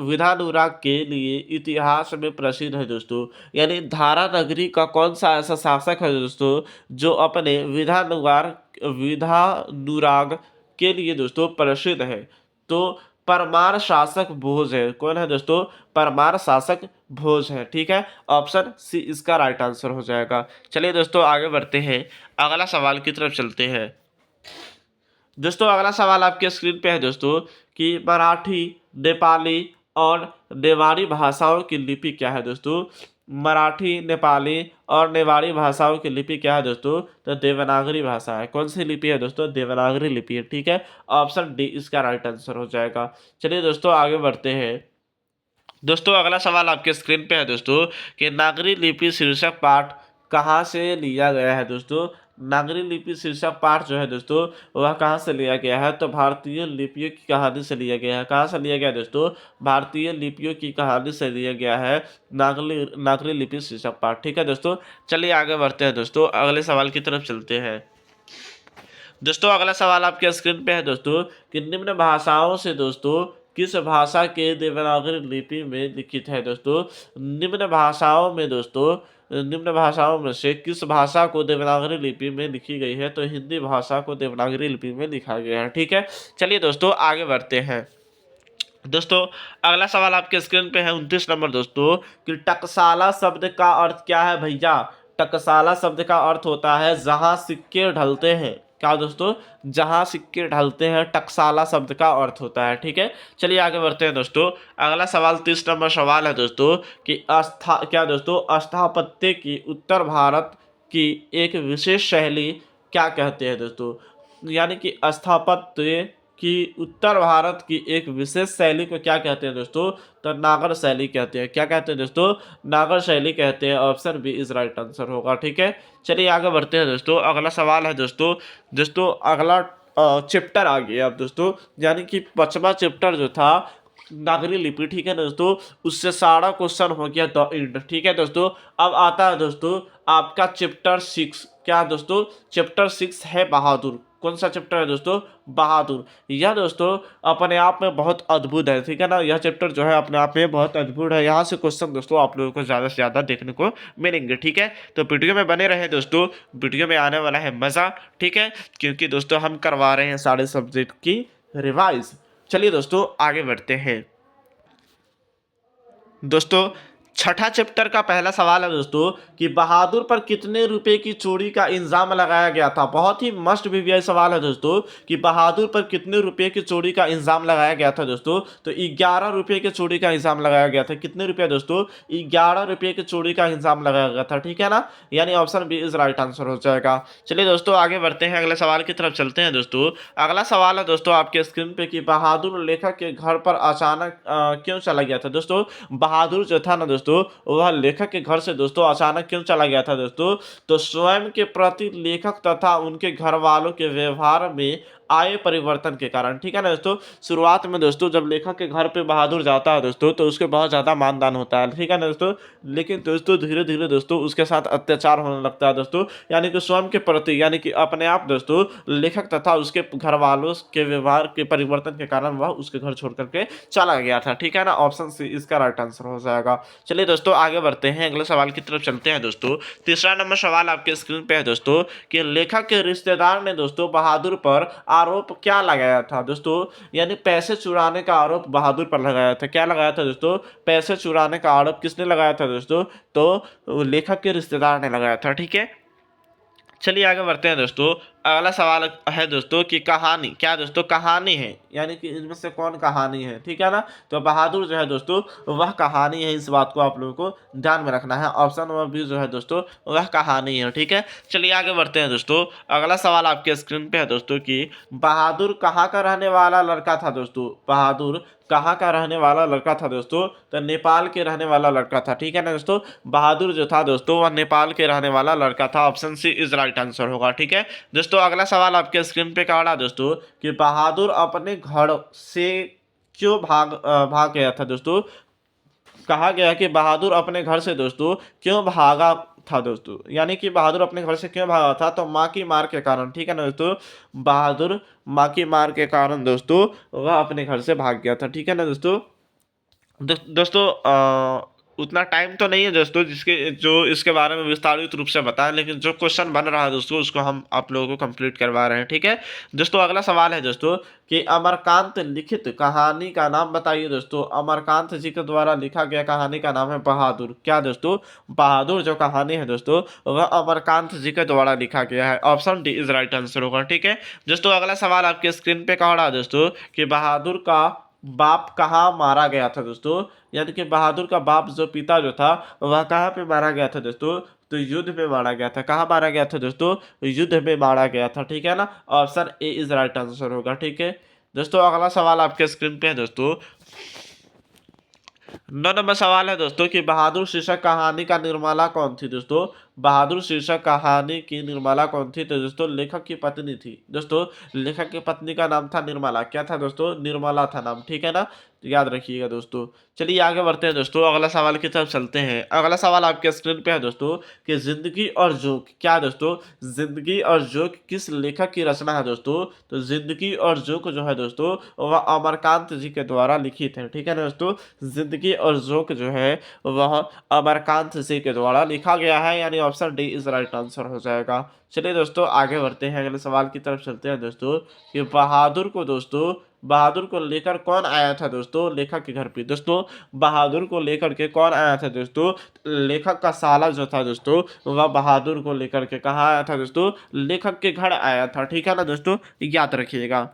विधानुराग के लिए इतिहास में प्रसिद्ध है दोस्तों। यानी धारा नगरी का कौन सा ऐसा शासक है दोस्तों जो अपने विधानुराग के लिए दोस्तों प्रसिद्ध है, तो परमार शासक भोज है। कौन है दोस्तों? परमार शासक भोज है। ठीक है, ऑप्शन सी इसका राइट आंसर हो जाएगा। चलिए दोस्तों आगे बढ़ते हैं, अगला सवाल की तरफ चलते हैं। दोस्तों अगला सवाल आपके स्क्रीन पे है दोस्तों कि मराठी, नेपाली और नेवारी भाषाओं की लिपि क्या है दोस्तों? मराठी, नेपाली और नेवारी भाषाओं की लिपि क्या है दोस्तों? तो देवनागरी भाषा है। कौन सी लिपि है दोस्तों? देवनागरी लिपि है। ठीक है, ऑप्शन डी इसका राइट आंसर हो जाएगा। चलिए दोस्तों आगे बढ़ते हैं। दोस्तों अगला सवाल आपके स्क्रीन पे है दोस्तों कि नागरी लिपि शीर्षक पाठ कहाँ से लिया गया है दोस्तों? नागरी लिपि शीर्षक पाठ जो है दोस्तों वह कहाँ से लिया गया है? तो भारतीय लिपियों की कहानी से लिया गया है। कहाँ से लिया गया है दोस्तों? भारतीय लिपियों की कहानी से लिया गया है नागरी नागरी लिपि शीर्षक पाठ। ठीक है दोस्तों, चलिए आगे बढ़ते हैं दोस्तों, अगले सवाल की तरफ चलते हैं। दोस्तों अगला सवाल आपके स्क्रीन पे है दोस्तों कि निम्न भाषाओं से दोस्तों किस भाषा के देवनागरी लिपि में लिखित है दोस्तों? निम्न भाषाओं में दोस्तों, निम्न भाषाओं में से किस भाषा को देवनागरी लिपि में लिखी गई है? तो हिंदी भाषा को देवनागरी लिपि में लिखा गया है। ठीक है, चलिए दोस्तों आगे बढ़ते हैं। दोस्तों अगला सवाल आपके स्क्रीन पे है 29 नंबर दोस्तों कि टकसाला शब्द का अर्थ क्या है भैया? टकसाला शब्द का अर्थ होता है जहां सिक्के ढलते हैं। क्या दोस्तों? जहां सिक्के ढलते हैं, टकसाला शब्द का अर्थ होता है। ठीक है, चलिए आगे बढ़ते हैं दोस्तों। अगला सवाल 30 नंबर सवाल है दोस्तों कि क्या दोस्तों स्थापत्य की उत्तर भारत की एक विशेष शैली क्या कहते हैं दोस्तों? यानी कि स्थापत्य कि उत्तर भारत की एक विशेष शैली को क्या कहते हैं दोस्तों? तो नागर शैली कहते हैं। क्या कहते हैं दोस्तों? नागर शैली कहते हैं। Option B is right answer होगा। ठीक है, चलिए आगे बढ़ते हैं दोस्तों। अगला सवाल है दोस्तों, दोस्तों अगला चैप्टर आ गया अब दोस्तों, यानी कि 5वां चैप्टर जो था नागरी लिपि, ठीक है ना दोस्तों, उससे सारा क्वेश्चन हो गया द एंड। ठीक है दोस्तों, अब आता है दोस्तों आपका चैप्टर 6। क्या दोस्तों? चैप्टर 6 है बहादुर। कौन सा चैप्टर है दोस्तों? बहादुर। यह दोस्तों अपने आप में बहुत अद्भुत है। ठीक है ना, यह चैप्टर जो है अपने आप में बहुत अद्भुत है। यहाँ से क्वेश्चन दोस्तों आप लोगों को ज़्यादा से ज़्यादा देखने को मिलेंगे। ठीक है, तो वीडियो में बने रहे दोस्तों, वीडियो में आने वाला है मज़ा। ठीक है, क्योंकि दोस्तों हम करवा रहे हैं सारे सब्जेक्ट की रिवाइज। चलिए दोस्तों आगे बढ़ते हैं। दोस्तों छठा चैप्टर का पहला सवाल है दोस्तों कि बहादुर पर कितने रुपए की चोरी का इल्जाम लगाया गया था? बहुत ही मस्ट वीवीआई सवाल है दोस्तों कि बहादुर पर कितने रुपए की चोरी का इल्जाम लगाया गया था दोस्तों? तो 11 रुपए की चोरी का इल्जाम लगाया गया था। कितने रुपए दोस्तों? 11 रुपए की चोरी का इल्जाम लगाया गया था। ठीक है ना, यानी option B is right answer हो जाएगा। चलिए दोस्तों आगे बढ़ते हैं, अगले सवाल की तरफ चलते हैं दोस्तों। अगला सवाल है दोस्तों आपके स्क्रीन पे कि बहादुर लेखक के घर पर अचानक क्यों चला गया था? दोस्तों बहादुर जो था ना दोस्तों वह लेखक के घर से दोस्तों अचानक क्यों चला गया था दोस्तों? तो स्वयं के प्रति लेखक तथा उनके घर वालों के व्यवहार में आए परिवर्तन के कारण। ठीक है ना दोस्तों, शुरुआत में दोस्तों जब लेखक के घर पे बहादुर जाता है दोस्तों तो उसके बहुत ज़्यादा मानदान होता है। ठीक है ना दोस्तों, लेकिन दोस्तों धीरे धीरे दोस्तों उसके साथ अत्याचार होने लगता है दोस्तों, यानी कि स्वयं के प्रति, यानी कि अपने आप दोस्तों लेखक तथा उसके घर वालों के व्यवहार के परिवर्तन के कारण वह उसके घर छोड़ करके चला गया था। ठीक है ना, ऑप्शन सी इसका राइट आंसर हो जाएगा। चलिए दोस्तों आगे बढ़ते हैं, अगले सवाल की तरफ चलते हैं दोस्तों। तीसरा नंबर सवाल आपके स्क्रीन पे है दोस्तों कि लेखक के रिश्तेदार ने दोस्तों बहादुर पर आरोप क्या लगाया था दोस्तों? यानी पैसे चुराने का आरोप बहादुर पर लगाया था। क्या लगाया था दोस्तों? पैसे चुराने का आरोप किसने लगाया था दोस्तों? तो लेखक के रिश्तेदार ने लगाया था। ठीक है, चलिए आगे बढ़ते हैं दोस्तों। अगला सवाल है दोस्तों कि कहानी, क्या दोस्तों कहानी है, यानी कि इनमें से कौन कहानी है? ठीक है ना, तो बहादुर जो है दोस्तों वह कहानी है। इस बात को आप लोगों को ध्यान में रखना है। ऑप्शन नंबर बी जो है दोस्तों वह कहानी है। ठीक है, चलिए आगे बढ़ते हैं दोस्तों। अगला सवाल आपके स्क्रीन पे है दोस्तों कि बहादुर कहाँ का रहने वाला लड़का था दोस्तों? बहादुर कहाँ का रहने वाला लड़का था दोस्तों? तो नेपाल के रहने वाला लड़का था। ठीक है ना दोस्तों, बहादुर जो था दोस्तों वह नेपाल के रहने वाला लड़का था। Option C is right answer होगा। ठीक है दोस्तों, अगला सवाल आपके स्क्रीन पे क्या रहा दोस्तों कि बहादुर अपने घर से क्यों भाग गया था दोस्तों? कहा गया कि बहादुर अपने घर से दोस्तों क्यों भागा था दोस्तों? यानी कि बहादुर अपने घर से क्यों भागा था? तो माँ की मार के कारण। ठीक है ना दोस्तों, बहादुर माँ की मार के कारण दोस्तों वह अपने घर से भाग गया था। ठीक है ना दोस्तों, दोस्तों उतना टाइम तो नहीं है दोस्तों जिसके जो इसके बारे में विस्तारित रूप से बताएं, लेकिन जो क्वेश्चन बन रहा है दोस्तों उसको हम आप लोगों को कंप्लीट करवा रहे हैं। ठीक है दोस्तों, अगला सवाल है दोस्तों कि अमरकांत लिखित कहानी का नाम बताइए। दोस्तों अमरकांत जी के द्वारा लिखा गया कहानी का नाम है बहादुर। क्या दोस्तों, बहादुर जो कहानी है दोस्तों वह अमरकांत जी के द्वारा लिखा गया है। Option D is right answer होगा। ठीक है दोस्तों, अगला सवाल आपके स्क्रीन पे कह रहा है दोस्तों कि बहादुर का बाप कहाँ मारा गया था। दोस्तों यानी कि बहादुर का बाप जो पिता जो था वह कहाँ पे मारा गया था दोस्तों, तो युद्ध में मारा गया था। कहाँ मारा गया था दोस्तों, युद्ध में मारा गया था। ठीक है ना, option A is right answer होगा। ठीक है दोस्तों, अगला सवाल आपके स्क्रीन पे है दोस्तों। 9 नंबर सवाल है दोस्तों कि बहादुर शीर्षक कहानी का निर्माला कौन थी। दोस्तों बहादुर शीर्षक कहानी की निर्माला कौन थी, तो दोस्तों लेखक की पत्नी थी। दोस्तों लेखक की पत्नी का नाम था निर्मला। क्या था दोस्तों, निर्मला था नाम। ठीक है ना, तो याद रखिएगा दोस्तों। चलिए आगे बढ़ते हैं दोस्तों, अगला सवाल की तरफ चलते हैं। अगला सवाल आपके स्क्रीन पे है दोस्तों कि जिंदगी और जोक। क्या दोस्तों, जिंदगी और जोक किस लेखक की रचना है। दोस्तों तो जिंदगी और जोक जो है दोस्तों वह अमरकांत जी के द्वारा लिखित है। ठीक है ना दोस्तों, जिंदगी और जोक जो है वह अमरकांत जी के द्वारा लिखा गया है, यानी option D is right answer हो जाएगा। चलिए दोस्तों आगे बढ़ते हैं, अगले सवाल की तरफ चलते हैं दोस्तों कि बहादुर को लेकर कौन आया था दोस्तों लेखक के घर पे। दोस्तों बहादुर को लेकर के कौन आया था दोस्तों, लेखक का साला जो था दोस्तों वह बहादुर को लेकर के कहाँ आया था दोस्तों, लेखक के घर आया था। ठीक है ना दोस्तों, याद रखिएगा।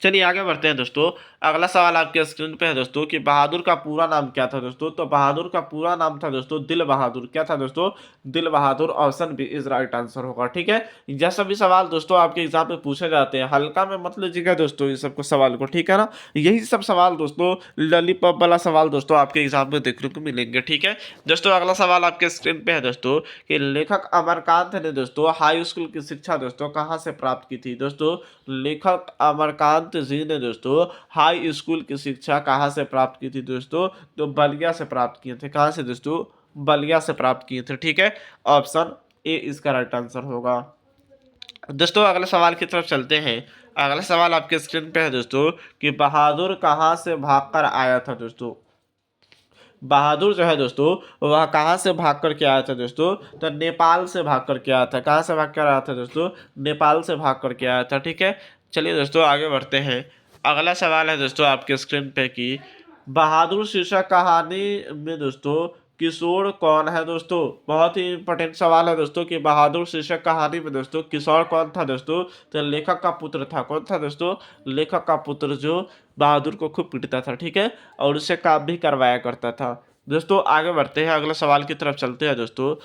चलिए आगे बढ़ते हैं दोस्तों, अगला सवाल आपके स्क्रीन पे है दोस्तों कि बहादुर का पूरा नाम क्या था। दोस्तों तो बहादुर का पूरा नाम था दोस्तों दिल बहादुर। क्या था दोस्तों, Dil Bahadur. Option B is right answer होगा। ठीक है, यह सभी सवाल दोस्तों आपके एग्जाम में पूछे जाते हैं, हल्का में मत लीजिएगा दोस्तों ये सबको सवाल को। ठीक है ना, यही सब सवाल दोस्तों लॉलीपॉप वाला सवाल दोस्तों आपके एग्जाम में देखने को मिलेंगे। ठीक है दोस्तों, अगला सवाल आपके स्क्रीन पे है दोस्तों कि लेखक अमरकांत ने दोस्तों हाई स्कूल की शिक्षा दोस्तों कहाँ से प्राप्त की थी। दोस्तों लेखक अमरकांत जी ने दोस्तों हाई स्कूल की शिक्षा कहाँ से प्राप्त की थी। दोस्तों तो बलिया से प्राप्त किए थे। कहाँ से दोस्तों, बलिया से प्राप्त किए थे। ठीक है, ऑप्शन ए इसका राइट आंसर होगा। दोस्तों अगले सवाल की तरफ चलते हैं। अगला सवाल आपके स्क्रीन पे है दोस्तों कि बहादुर कहाँ से भागकर आया था। दोस्तों बहादुर जो है दोस्तों वह कहाँ से भाग कर के आया था। दोस्तों तो नेपाल से भाग कर के आया था। कहाँ से भाग कर आया था दोस्तों, नेपाल से भाग कर के आया था। ठीक है, चलिए दोस्तों आगे बढ़ते हैं। अगला सवाल है दोस्तों आपके स्क्रीन पे कि बहादुर शीर्षक कहानी में दोस्तों किशोर कौन है। दोस्तों बहुत ही इंपॉर्टेंट सवाल है दोस्तों कि बहादुर शीर्षक कहानी में दोस्तों किशोर कौन था। दोस्तों तो लेखक का पुत्र था। कौन था दोस्तों, लेखक का पुत्र जो बहादुर को खूब पीटता था। ठीक है, और उससे काम भी करवाया करता था। दोस्तों आगे बढ़ते हैं, अगले सवाल की तरफ चलते हैं दोस्तों।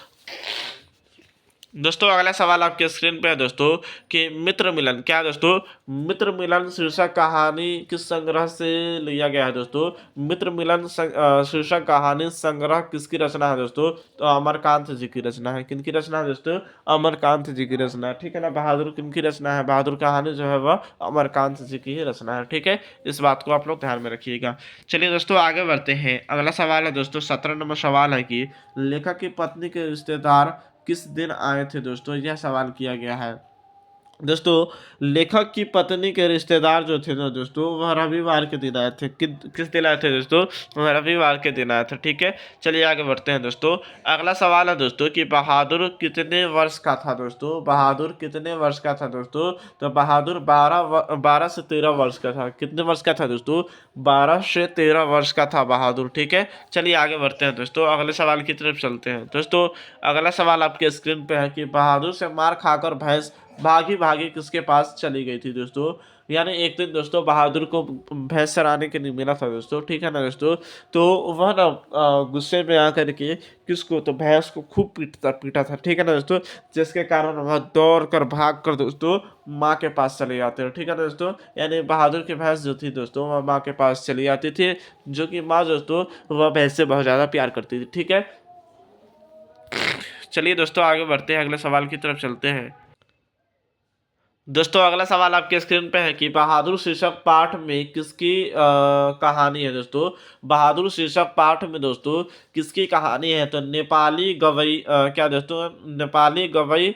दोस्तों अगला सवाल आपके स्क्रीन पे है दोस्तों कि मित्र मिलन। क्या दोस्तों, मित्र मिलन शीर्षक कहानी किस संग्रह से लिया गया है। दोस्तों मित्र मिलन शीर्षक कहानी संग्रह किसकी रचना है। दोस्तों तो अमरकांत जी की रचना है। किनकी रचना है दोस्तों, अमरकांत जी की रचना है। ठीक है ना, बहादुर किनकी रचना है, बहादुर कहानी जो है वह अमरकांत जी की ही रचना है। ठीक है, इस बात को आप लोग ध्यान में रखिएगा। चलिए दोस्तों आगे बढ़ते हैं, अगला सवाल है दोस्तों 17 नंबर सवाल है कि लेखक की पत्नी के रिश्तेदार किस दिन आए थे। दोस्तों यह सवाल किया गया है। दोस्तों लेखक की पत्नी के रिश्तेदार जो थे ना दोस्तों वह रविवार के दिन आए थे। किस दिन आए थे दोस्तों, वह रविवार के दिन आए थे। ठीक है, चलिए आगे बढ़ते हैं दोस्तों। अगला सवाल है दोस्तों कि बहादुर कितने वर्ष का था। दोस्तों बहादुर कितने वर्ष का था। दोस्तों तो बहादुर 12 से 13 वर्ष का था। कितने वर्ष का था दोस्तों, 12 से 13 वर्ष का था बहादुर। ठीक है, चलिए आगे बढ़ते हैं दोस्तों, अगले सवाल की तरफ चलते हैं। दोस्तों अगला सवाल आपके स्क्रीन पे है कि बहादुर से मार खाकर भैंस भागी भागी किसके पास चली गई थी। दोस्तों यानी एक दिन दोस्तों बहादुर को भैंस चराने के लिए मिला था। दोस्तों ठीक है ना दोस्तों, तो वह ना गुस्से में आकर के किसको, तो भैंस को खूब पीटा था। ठीक है ना दोस्तों, जिसके कारण वह दौड़ कर भाग कर दोस्तों माँ के पास चले जाते हैं। ठीक है ना दोस्तों, यानी बहादुर की भैंस जो थी दोस्तों वह माँ के पास चली जाती थी, जो कि माँ दोस्तों वह भैंस से बहुत ज़्यादा प्यार करती थी। ठीक है, चलिए दोस्तों आगे बढ़ते हैं, अगले सवाल की तरफ चलते हैं। दोस्तों अगला सवाल आपके स्क्रीन पे है कि बहादुर शीर्षक पाठ में किसकी कहानी है। दोस्तों बहादुर शीर्षक पाठ में दोस्तों किसकी कहानी है, तो नेपाली गवई क्या दोस्तों, नेपाली गवई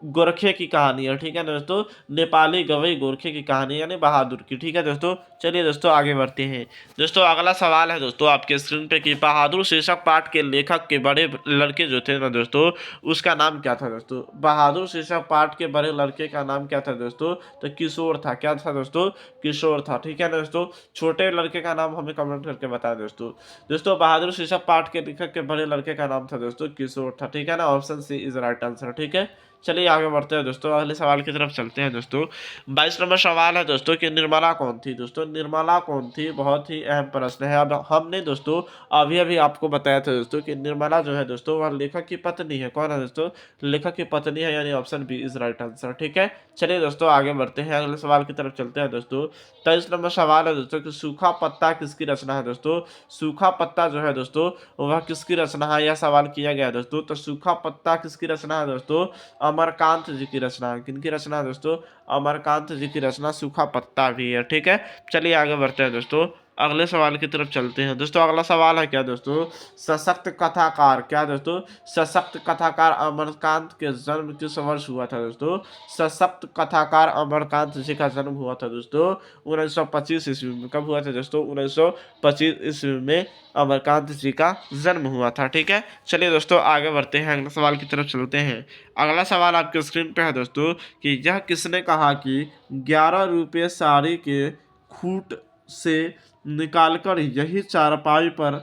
गोरखे की कहानी है, ठीक है दोस्तों, नेपाली गवई गोरखे की कहानी यानी बहादुर की, ठीक है दोस्तों। चलिए दोस्तों आगे बढ़ते हैं। दोस्तों अगला सवाल है दोस्तों आपके स्क्रीन पे कि बहादुर शीर्षक पाठ के लेखक के बड़े लड़के जो थे ना दोस्तों, उसका नाम क्या था दोस्तों। बहादुर शीर्षक पाठ के बड़े लड़के का नाम क्या था दोस्तों, तो किशोर था। क्या था दोस्तों, किशोर था, ठीक है ना दोस्तों। छोटे लड़के का नाम हमें कमेंट करके बताएं दोस्तों। दोस्तों बहादुर शीर्षक पाठ के लेखक के बड़े लड़के का नाम था दोस्तों किशोर था, ठीक है ना। Option C is right answer, ठीक है। चलिए आगे बढ़ते हैं दोस्तों, अगले सवाल की तरफ चलते हैं दोस्तों। 22 नंबर सवाल है दोस्तों कि निर्मला कौन थी दोस्तों। निर्मला कौन थी, बहुत ही अहम प्रश्न है। अब हमने दोस्तों अभी अभी आपको बताया था दोस्तों कि निर्मला जो है दोस्तों वह लेखक की पत्नी है। कौन है दोस्तों, लेखक की पत्नी है, यानी option B is right answer, ठीक है। चलिए दोस्तों आगे बढ़ते हैं, अगले सवाल की तरफ चलते हैं दोस्तों। 23 नंबर सवाल है दोस्तों कि सूखा पत्ता किसकी रचना है दोस्तों। सूखा पत्ता जो है दोस्तों वह किसकी रचना है, यह सवाल किया गया है दोस्तों। तो सूखा पत्ता किसकी रचना है दोस्तों, अमरकांत जी की रचना है। किनकी रचना है दोस्तों, अमरकांत जी की रचना सूखा पत्ता भी है, ठीक है। चलिए आगे बढ़ते हैं दोस्तों, अगले सवाल की तरफ चलते हैं दोस्तों। अगला सवाल है क्या दोस्तों, सशक्त कथाकार, क्या दोस्तों, सशक्त कथाकार अमरकांत के जन्म किस वर्ष हुआ था दोस्तों। सशक्त कथाकार अमरकांत जी का जन्म हुआ था दोस्तों 1925 ईस्वी में। कब हुआ था दोस्तों, 1925 ईस्वी में अमरकांत जी का जन्म हुआ था, ठीक है। चलिए दोस्तों आगे बढ़ते हैं, अगले सवाल की तरफ चलते हैं। अगला सवाल आपके स्क्रीन पे है दोस्तों कि यह किसने कहा कि 11 रुपये साड़ी के खूट से निकालकर यही चारपाई पर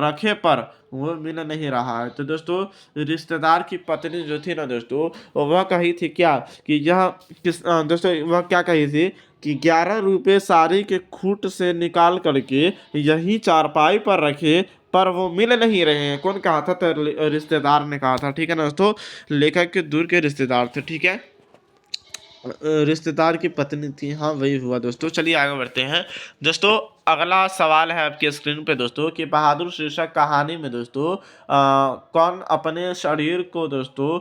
रखे पर वो मिल नहीं रहा है। तो दोस्तों रिश्तेदार की पत्नी जो थी ना दोस्तों वह कही थी क्या कि यह दोस्तों वह क्या कही थी कि 11 रुपये साड़ी के खूट से निकाल करके यही चारपाई पर रखे पर वो मिल नहीं रहे हैं। कौन कहा था, तो रिश्तेदार ने कहा था, ठीक है ना दोस्तों। लेखक के दूर के रिश्तेदार थे, ठीक है। रिश्तेदार की पत्नी थी, हाँ वही हुआ दोस्तों। चलिए आगे बढ़ते हैं दोस्तों। अगला सवाल है आपके स्क्रीन पे दोस्तों कि बहादुर शीर्षक कहानी में दोस्तों कौन अपने शरीर को दोस्तों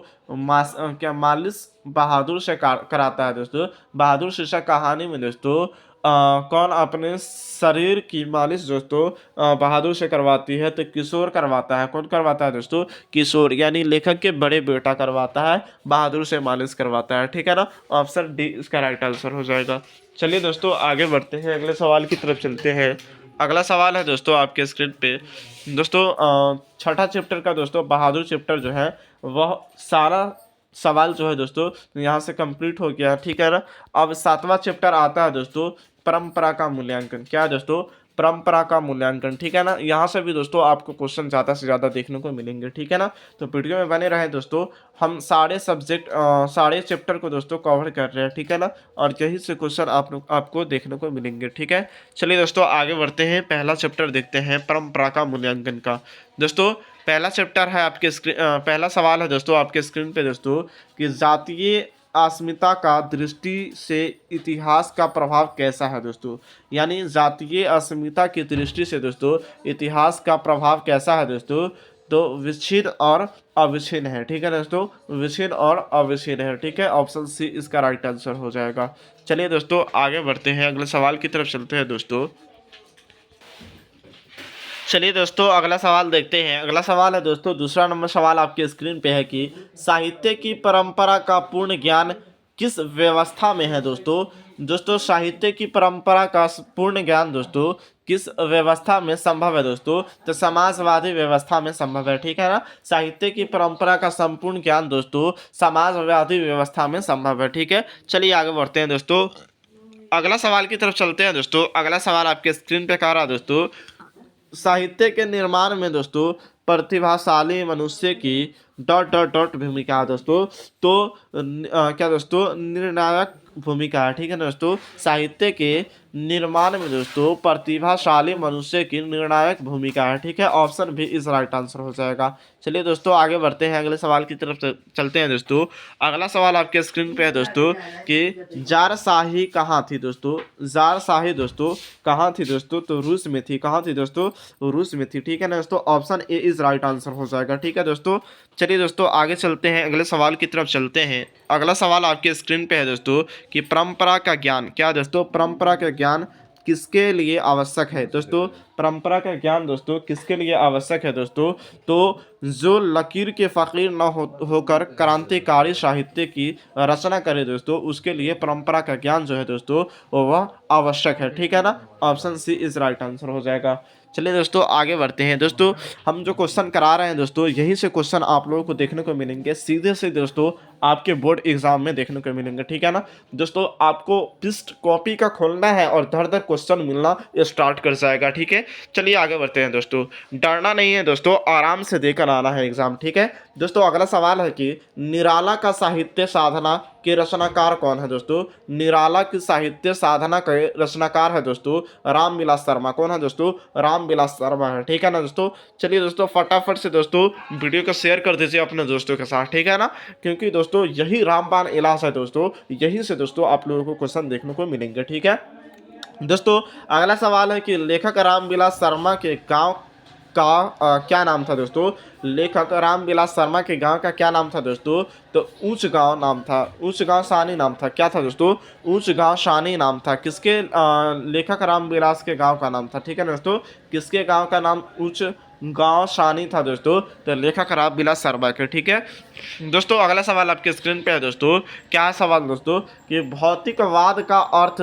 क्या मालिश बहादुर से कराता है दोस्तों। बहादुर शीर्षक कहानी में दोस्तों कौन अपने शरीर की मालिश दोस्तों बहादुर से करवाती है, तो किशोर करवाता है। कौन करवाता है दोस्तों, किशोर, यानी लेखक के बड़े बेटा करवाता है, बहादुर से मालिश करवाता है, ठीक है ना। ऑप्शन डी इसका राइट आंसर हो जाएगा। चलिए दोस्तों आगे बढ़ते हैं, अगले सवाल की तरफ चलते हैं। अगला सवाल है दोस्तों आपके स्क्रीन पे दोस्तों छठा चैप्टर का दोस्तों बहादुर चैप्टर जो है वह सारा सवाल जो है दोस्तों यहाँ से कंप्लीट हो गया, ठीक है ना। अब 7वां चैप्टर आता है दोस्तों परंपरा का मूल्यांकन। क्या है दोस्तों, परंपरा का मूल्यांकन, ठीक है ना। यहाँ से भी दोस्तों आपको क्वेश्चन ज़्यादा से ज़्यादा देखने को मिलेंगे, ठीक है ना। तो वीडियो में बने रहें दोस्तों, हम सारे सब्जेक्ट सारे चैप्टर को दोस्तों कवर कर रहे हैं, ठीक है ना। और यही से क्वेश्चन आपको देखने को मिलेंगे, ठीक है। चलिए दोस्तों आगे बढ़ते हैं, पहला चैप्टर देखते हैं परंपरा का मूल्यांकन का। दोस्तों पहला चैप्टर है आपके पहला सवाल है दोस्तों आपके स्क्रीन पे दोस्तों कि जातीय अस्मिता का दृष्टि से इतिहास का प्रभाव कैसा है दोस्तों। यानी जातीय अस्मिता की दृष्टि से दोस्तों इतिहास का प्रभाव कैसा है दोस्तों, तो विच्छिन्न और अविच्छिन्न है, ठीक है दोस्तों, विच्छिन्न और अविच्छिन्न है, ठीक है। ऑप्शन सी इसका राइट आंसर हो जाएगा। चलिए दोस्तों आगे बढ़ते हैं, अगले सवाल की तरफ चलते हैं दोस्तों। चलिए दोस्तों अगला सवाल देखते हैं। अगला सवाल है दोस्तों दूसरा नंबर सवाल आपके स्क्रीन पे है कि साहित्य की परंपरा का पूर्ण ज्ञान किस व्यवस्था में है दोस्तों। दोस्तों साहित्य की परंपरा का पूर्ण ज्ञान दोस्तों किस व्यवस्था में संभव है दोस्तों, तो समाजवादी व्यवस्था में संभव है, ठीक है ना। साहित्य की परंपरा का संपूर्ण ज्ञान दोस्तों समाजवादी व्यवस्था में संभव है, ठीक है। चलिए आगे बढ़ते हैं दोस्तों, अगला सवाल की तरफ चलते हैं दोस्तों। अगला सवाल आपके स्क्रीन पे कह रहा है दोस्तों साहित्य के निर्माण में दोस्तों प्रतिभाशाली मनुष्य की डॉट डॉट डॉट भूमिका है दोस्तों। तो क्या दोस्तों निर्णायक भूमिका है, ठीक है दोस्तों। साहित्य के निर्माण में दोस्तों प्रतिभाशाली मनुष्य की निर्णायक भूमिका है, ठीक है। ऑप्शन भी इस राइट आंसर हो जाएगा। चलिए दोस्तों आगे बढ़ते हैं, अगले सवाल की तरफ चलते हैं दोस्तों। अगला सवाल आपके स्क्रीन पे है दोस्तों कि जार शाही कहाँ थी दोस्तों। जार शाही दोस्तों कहाँ थी दोस्तों, तो रूस में थी। कहाँ थी दोस्तों, रूस में थी, ठीक है ना दोस्तों। Option A is right answer हो जाएगा, ठीक है दोस्तों। चलिए दोस्तों आगे चलते हैं, अगले सवाल की तरफ चलते हैं। अगला सवाल आपके स्क्रीन पे है दोस्तों कि परंपरा का ज्ञान, क्या दोस्तों परंपरा का ज्ञान किसके लिए आवश्यक है दोस्तों? परंपरा का ज्ञान दोस्तों किसके लिए आवश्यक है दोस्तों? तो जो लकीर के फ़कीर न होकर क्रांतिकारी साहित्य की रचना करे दोस्तों, उसके लिए परंपरा का ज्ञान जो है दोस्तों वह आवश्यक है। ठीक है ना? Option C is right answer हो जाएगा। चलिए दोस्तों आगे बढ़ते हैं। दोस्तों हम जो क्वेश्चन करा रहे हैं दोस्तों, यहीं से क्वेश्चन आप लोगों को देखने को मिलेंगे सीधे से दोस्तों आपके बोर्ड एग्जाम में देखने को मिलेंगे। ठीक है ना दोस्तों? आपको पिस्ट कॉपी का खोलना है और धर धर क्वेश्चन मिलना स्टार्ट कर जाएगा। ठीक है, चलिए आगे बढ़ते हैं दोस्तों। डरना नहीं है दोस्तों, आराम से देकर आना है एग्जाम। ठीक है दोस्तों, अगला सवाल है कि निराला का साहित्य साधना के रचनाकार कौन है दोस्तों? निराला की साहित्य साधना के रचनाकार है दोस्तों रामविलास शर्मा। कौन है दोस्तों? रामविलास शर्मा है। ठीक है ना दोस्तों? चलिए दोस्तों फटाफट से दोस्तों वीडियो को शेयर कर दीजिए अपने दोस्तों के साथ। ठीक है ना? क्योंकि दोस्तों यही रामबाण इलाज है दोस्तों, यहीं से दोस्तों आप लोगों को क्वेश्चन देखने को मिलेंगे। ठीक है दोस्तों, अगला सवाल है कि लेखक रामविलास शर्मा के गांव का क्या नाम था दोस्तों? लेखक रामविलास शर्मा के गांव का क्या नाम था दोस्तों? तो ऊंच गांव नाम था, ऊंच गांव शानी नाम था। क्या था दोस्तों? ऊंच गांव शानी नाम था। किसके लेखक रामविलास के गांव का नाम था? ठीक है दोस्तों, किसके गांव का नाम ऊंच गांव शानी था दोस्तों? तो लेखक रामविलास शर्मा के। ठीक है दोस्तों, अगला सवाल आपके स्क्रीन पे है दोस्तों। क्या है सवाल दोस्तों कि भौतिकवाद का अर्थ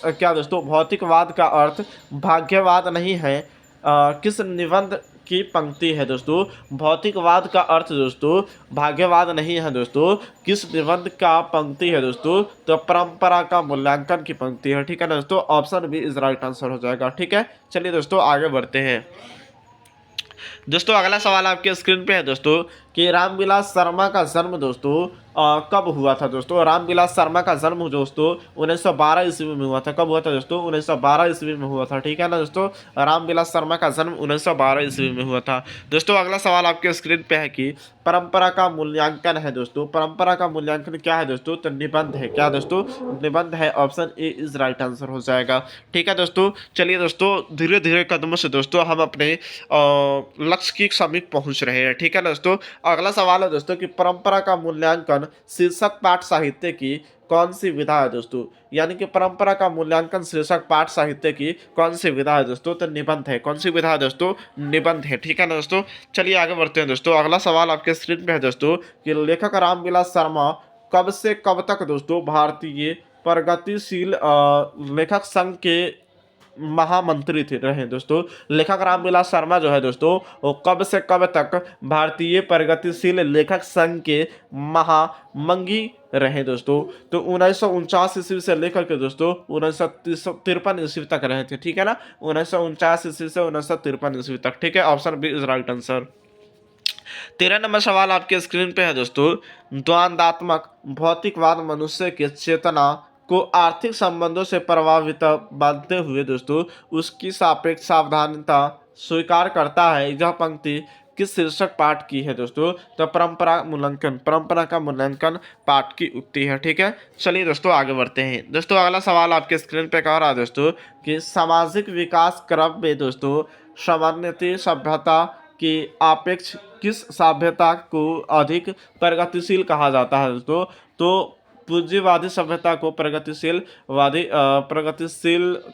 क्या दोस्तों? भौतिकवाद का अर्थ भाग्यवाद नहीं है, किस निबंध की पंक्ति है दोस्तों? भौतिकवाद का अर्थ दोस्तों भाग्यवाद नहीं है दोस्तों, किस निबंध का पंक्ति है दोस्तों? तो परंपरा का मूल्यांकन की पंक्ति है। ठीक है ना दोस्तों? Option B is right answer हो जाएगा। ठीक है, चलिए दोस्तों आगे बढ़ते हैं। दोस्तों अगला सवाल आपके स्क्रीन पे है दोस्तों कि रामविलास शर्मा का जन्म दोस्तों कब हुआ था दोस्तों? रामविलास शर्मा का जन्म दोस्तों 1912 ईस्वी में हुआ था। कब हुआ था दोस्तों? 1912 ईस्वी में हुआ था। ठीक है ना दोस्तों? रामविलास शर्मा का जन्म 1912 ईस्वी में हुआ था। दोस्तों अगला सवाल आपके स्क्रीन पे है कि परंपरा का मूल्यांकन है दोस्तों। परंपरा का मूल्यांकन क्या है दोस्तों? तो निबंध है। क्या दोस्तों? निबंध है। Option A is right answer हो जाएगा। ठीक है दोस्तों, चलिए दोस्तों धीरे धीरे कदमों से दोस्तों हम अपने लक्ष्य की समीप पहुंच रहे हैं। ठीक है दोस्तों, अगला सवाल है दोस्तों कि परंपरा का मूल्यांकन शीर्षक पाठ साहित्य की कौन सी विधा है दोस्तों? यानी कि परंपरा का मूल्यांकन शीर्षक पाठ साहित्य की कौन सी विधा है दोस्तों? तो निबंध है। कौन सी विधा है दोस्तों? निबंध है। ठीक है ना दोस्तों, चलिए आगे बढ़ते हैं दोस्तों। अगला सवाल आपके स्क्रीन पे है दोस्तों कि लेखक रामविलास शर्मा कब से कब तक दोस्तों भारतीय प्रगतिशील लेखक संघ के महामंत्री थे रहे दोस्तों? लेखक रामविलास शर्मा जो है दोस्तों वो कब से कब तक भारतीय प्रगतिशील लेखक संघ के महामंत्री रहे दोस्तों? तो 1949 ईस्वी से लेकर के दोस्तों 1953 ईस्वी तक रहे थे। ठीक है ना? 1949 ईस्वी से 1953 ईस्वी तक। ठीक है, option B is right answer. 13 नंबर सवाल आपके स्क्रीन पे है दोस्तों। द्वंद्वात्मक भौतिकवाद मनुष्य के चेतना को आर्थिक संबंधों से प्रभावित मानते हुए दोस्तों उसकी सापेक्ष सावधानता स्वीकार करता है। यह पंक्ति किस शीर्षक पाठ की है दोस्तों? तो परंपरा मूल्यांकन, परंपरा का मूल्यांकन पाठ की उक्ति है। ठीक है, चलिए दोस्तों आगे बढ़ते हैं। दोस्तों अगला सवाल आपके स्क्रीन पे कह रहा है दोस्तों कि सामाजिक विकास क्रम में दोस्तों सामान्यतः सभ्यता की अपेक्ष किस सभ्यता को अधिक प्रगतिशील कहा जाता है दोस्तों? तो पूंजीवादी सभ्यता को प्रगतिशील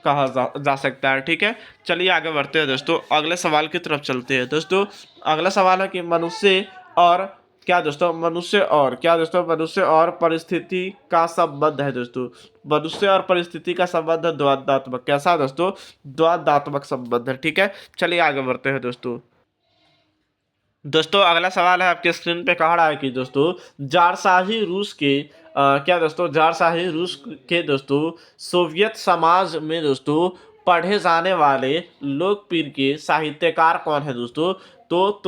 कहा जा सकता है। ठीक है, चलिए आगे बढ़ते हैं दोस्तों। अगले सवाल की तरफ चलते हैं दोस्तों। अगला सवाल है कि मनुष्य और क्या दोस्तों? मनुष्य और क्या दोस्तों? मनुष्य और परिस्थिति का संबंध है दोस्तों। मनुष्य और परिस्थिति का संबंध द्वंद्वात्मक। कैसा है दोस्तों? द्वंद्वात्मक संबंध है। ठीक है, चलिए आगे बढ़ते हैं दोस्तों। दोस्तों अगला सवाल है आपके स्क्रीन पे कह रहा है कि दोस्तों जारशाही रूस के क्या दोस्तों? जारशाही रूस के दोस्तों सोवियत समाज में दोस्तों पढ़े जाने वाले लोकप्रिय के साहित्यकार कौन है दोस्तों? तो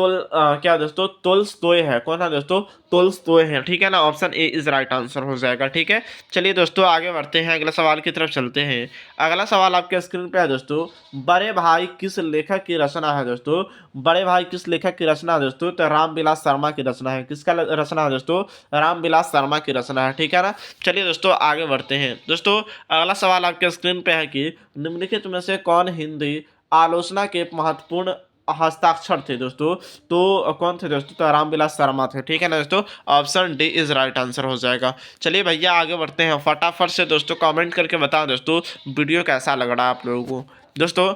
क्या दोस्तों? तोल्स्टॉय है। कौन है दोस्तों? तोल्स्टॉय है। ठीक है ना? Option A is right answer हो जाएगा। ठीक है, चलिए दोस्तों आगे बढ़ते हैं, अगला सवाल की तरफ चलते हैं। अगला सवाल आपके स्क्रीन पे है दोस्तों। बड़े भाई किस लेखक की रचना है दोस्तों? बड़े भाई किस लेखक की रचना है दोस्तों? तो रामविलास शर्मा की रचना है। किसका रचना है दोस्तों? रामविलास शर्मा की रचना है। ठीक है ना? चलिए दोस्तों आगे बढ़ते हैं। दोस्तों अगला सवाल आपके स्क्रीन पे है कि निम्नलिखित में से कौन हिंदी आलोचना के महत्वपूर्ण हस्ताक्षर थे दोस्तों, तो कौन थे दोस्तों? तो रामविलास शर्मा थे। ठीक है ना दोस्तों, option D is right answer हो जाएगा। चलिए भैया आगे बढ़ते हैं, फटाफट से दोस्तों कमेंट करके बताओ दोस्तों वीडियो कैसा लग रहा है आप लोगों को। दोस्तों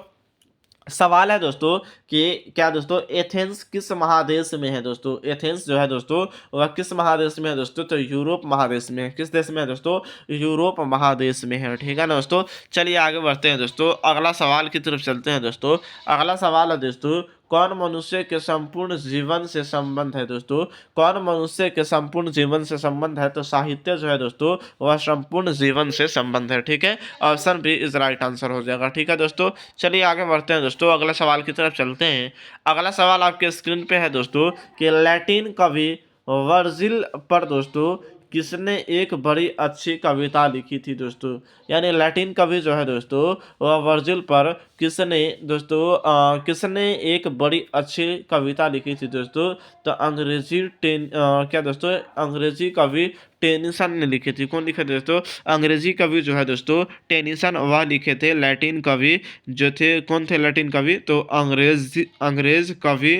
सवाल है दोस्तों कि क्या दोस्तों एथेंस किस महादेश में है? दोस्तों एथेंस जो है दोस्तों वह किस महादेश में है दोस्तों? तो यूरोप महादेश में है। किस देश में है दोस्तों? यूरोप महादेश में है। ठीक है ना दोस्तों, चलिए आगे बढ़ते हैं दोस्तों, अगला सवाल की तरफ चलते हैं दोस्तों। अगला सवाल है दोस्तों, कौन मनुष्य के संपूर्ण जीवन से संबंध है? दोस्तों कौन मनुष्य के संपूर्ण जीवन से संबंध है? तो साहित्य जो है दोस्तों वह संपूर्ण जीवन से संबंध है। ठीक है, option B is right answer हो जाएगा। ठीक है दोस्तों, चलिए आगे बढ़ते हैं दोस्तों, अगला सवाल की तरफ चलते हैं। अगला सवाल आपके स्क्रीन पे है दोस्तों कि लैटिन कवि वर्जिल पर दोस्तों किसने एक बड़ी अच्छी कविता लिखी थी? दोस्तों यानी लैटिन कवि जो है दोस्तों वह वर्जिल पर किसने दोस्तों किसने एक बड़ी अच्छी कविता लिखी थी? दोस्तों तो क्या दोस्तों अंग्रेजी कवि टेनिसन ने लिखी थी। कौन लिखे थे दोस्तों? अंग्रेजी कवि जो है दोस्तों टेनिसन वह लिखे थे। लैटिन कवि जो थे, कौन थे लैटिन कवि? तो अंग्रेज कवि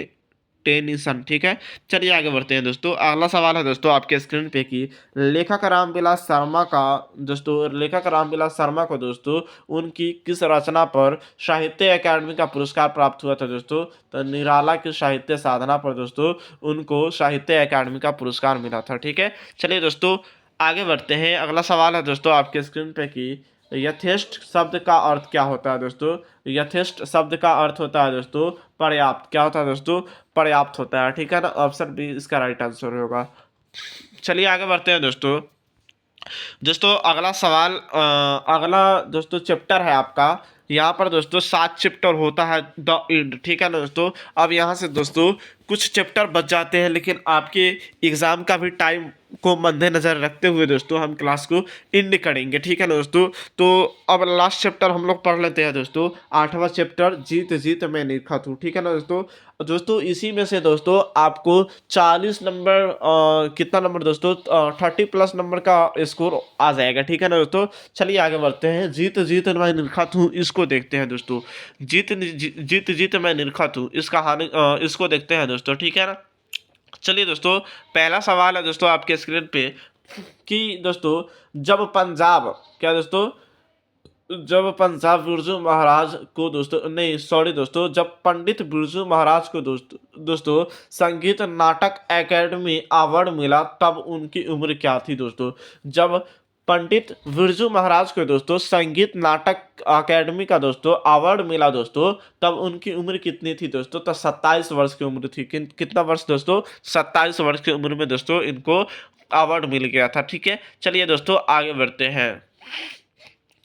टेनिसन। ठीक है, चलिए आगे बढ़ते हैं दोस्तों। अगला सवाल है दोस्तों आपके स्क्रीन पे कि लेखक रामविलास शर्मा का दोस्तों लेखक रामविलास शर्मा को दोस्तों उनकी किस रचना पर साहित्य अकादमी का पुरस्कार प्राप्त हुआ था? दोस्तों तो निराला की साहित्य साधना पर दोस्तों उनको साहित्य अकादमी का पुरस्कार मिला था। ठीक है, चलिए दोस्तों आगे बढ़ते हैं। अगला सवाल है दोस्तों आपके स्क्रीन पे कि यथेष्ट शब्द का अर्थ क्या होता है? दोस्तों यथेष्ट शब्द का अर्थ होता है दोस्तों पर्याप्त। क्या होता है दोस्तों? पर्याप्त होता है। ठीक है ना, ऑप्शन बी इसका राइट आंसर होगा। चलिए आगे बढ़ते हैं दोस्तों। दोस्तों अगला सवाल अगला दोस्तों चैप्टर है आपका, यहाँ पर दोस्तों 7 चैप्टर होता है द एंड। ठीक है ना दोस्तों, अब यहाँ से दोस्तों कुछ चैप्टर बच जाते हैं, लेकिन आपके एग्जाम का भी टाइम को मद्देनजर रखते हुए दोस्तों हम क्लास को एंड करेंगे। ठीक है ना दोस्तों, तो अब लास्ट चैप्टर हम लोग पढ़ लेते हैं दोस्तों, 8वां चैप्टर जीत जीत मैं निरखत हूँ। ठीक है ना दोस्तों, दोस्तों इसी में से दोस्तों आपको 40 नंबर कितना नंबर दोस्तों 30+ नंबर का स्कोर आ जाएगा। ठीक है ना दोस्तों, चलिए आगे बढ़ते हैं। जीत जीत मैं निरखत हूँ इसको देखते हैं दोस्तों। जीत जीत मैं निरखत हूँ इसका हानि इसको देखते हैं दोस्तों। ठीक है ना, चलिए दोस्तों पहला सवाल है दोस्तों आपके स्क्रीन पे कि दोस्तों जब पंजाब क्या दोस्तों जब पंजाब बिरजू महाराज को दोस्तों नहीं सॉरी दोस्तों जब पंडित बिरजू महाराज को दोस्तों संगीत नाटक एकेडमी अवार्ड मिला तब उनकी उम्र क्या थी? दोस्तों जब पंडित बिरजू महाराज को दोस्तों संगीत नाटक अकेडमी का दोस्तों अवार्ड मिला दोस्तों तब उनकी उम्र कितनी थी? दोस्तों तो 27 वर्ष की उम्र थी। कितना वर्ष दोस्तों? 27 वर्ष की उम्र में दोस्तों इनको अवार्ड मिल गया था। ठीक है, चलिए दोस्तों आगे बढ़ते हैं।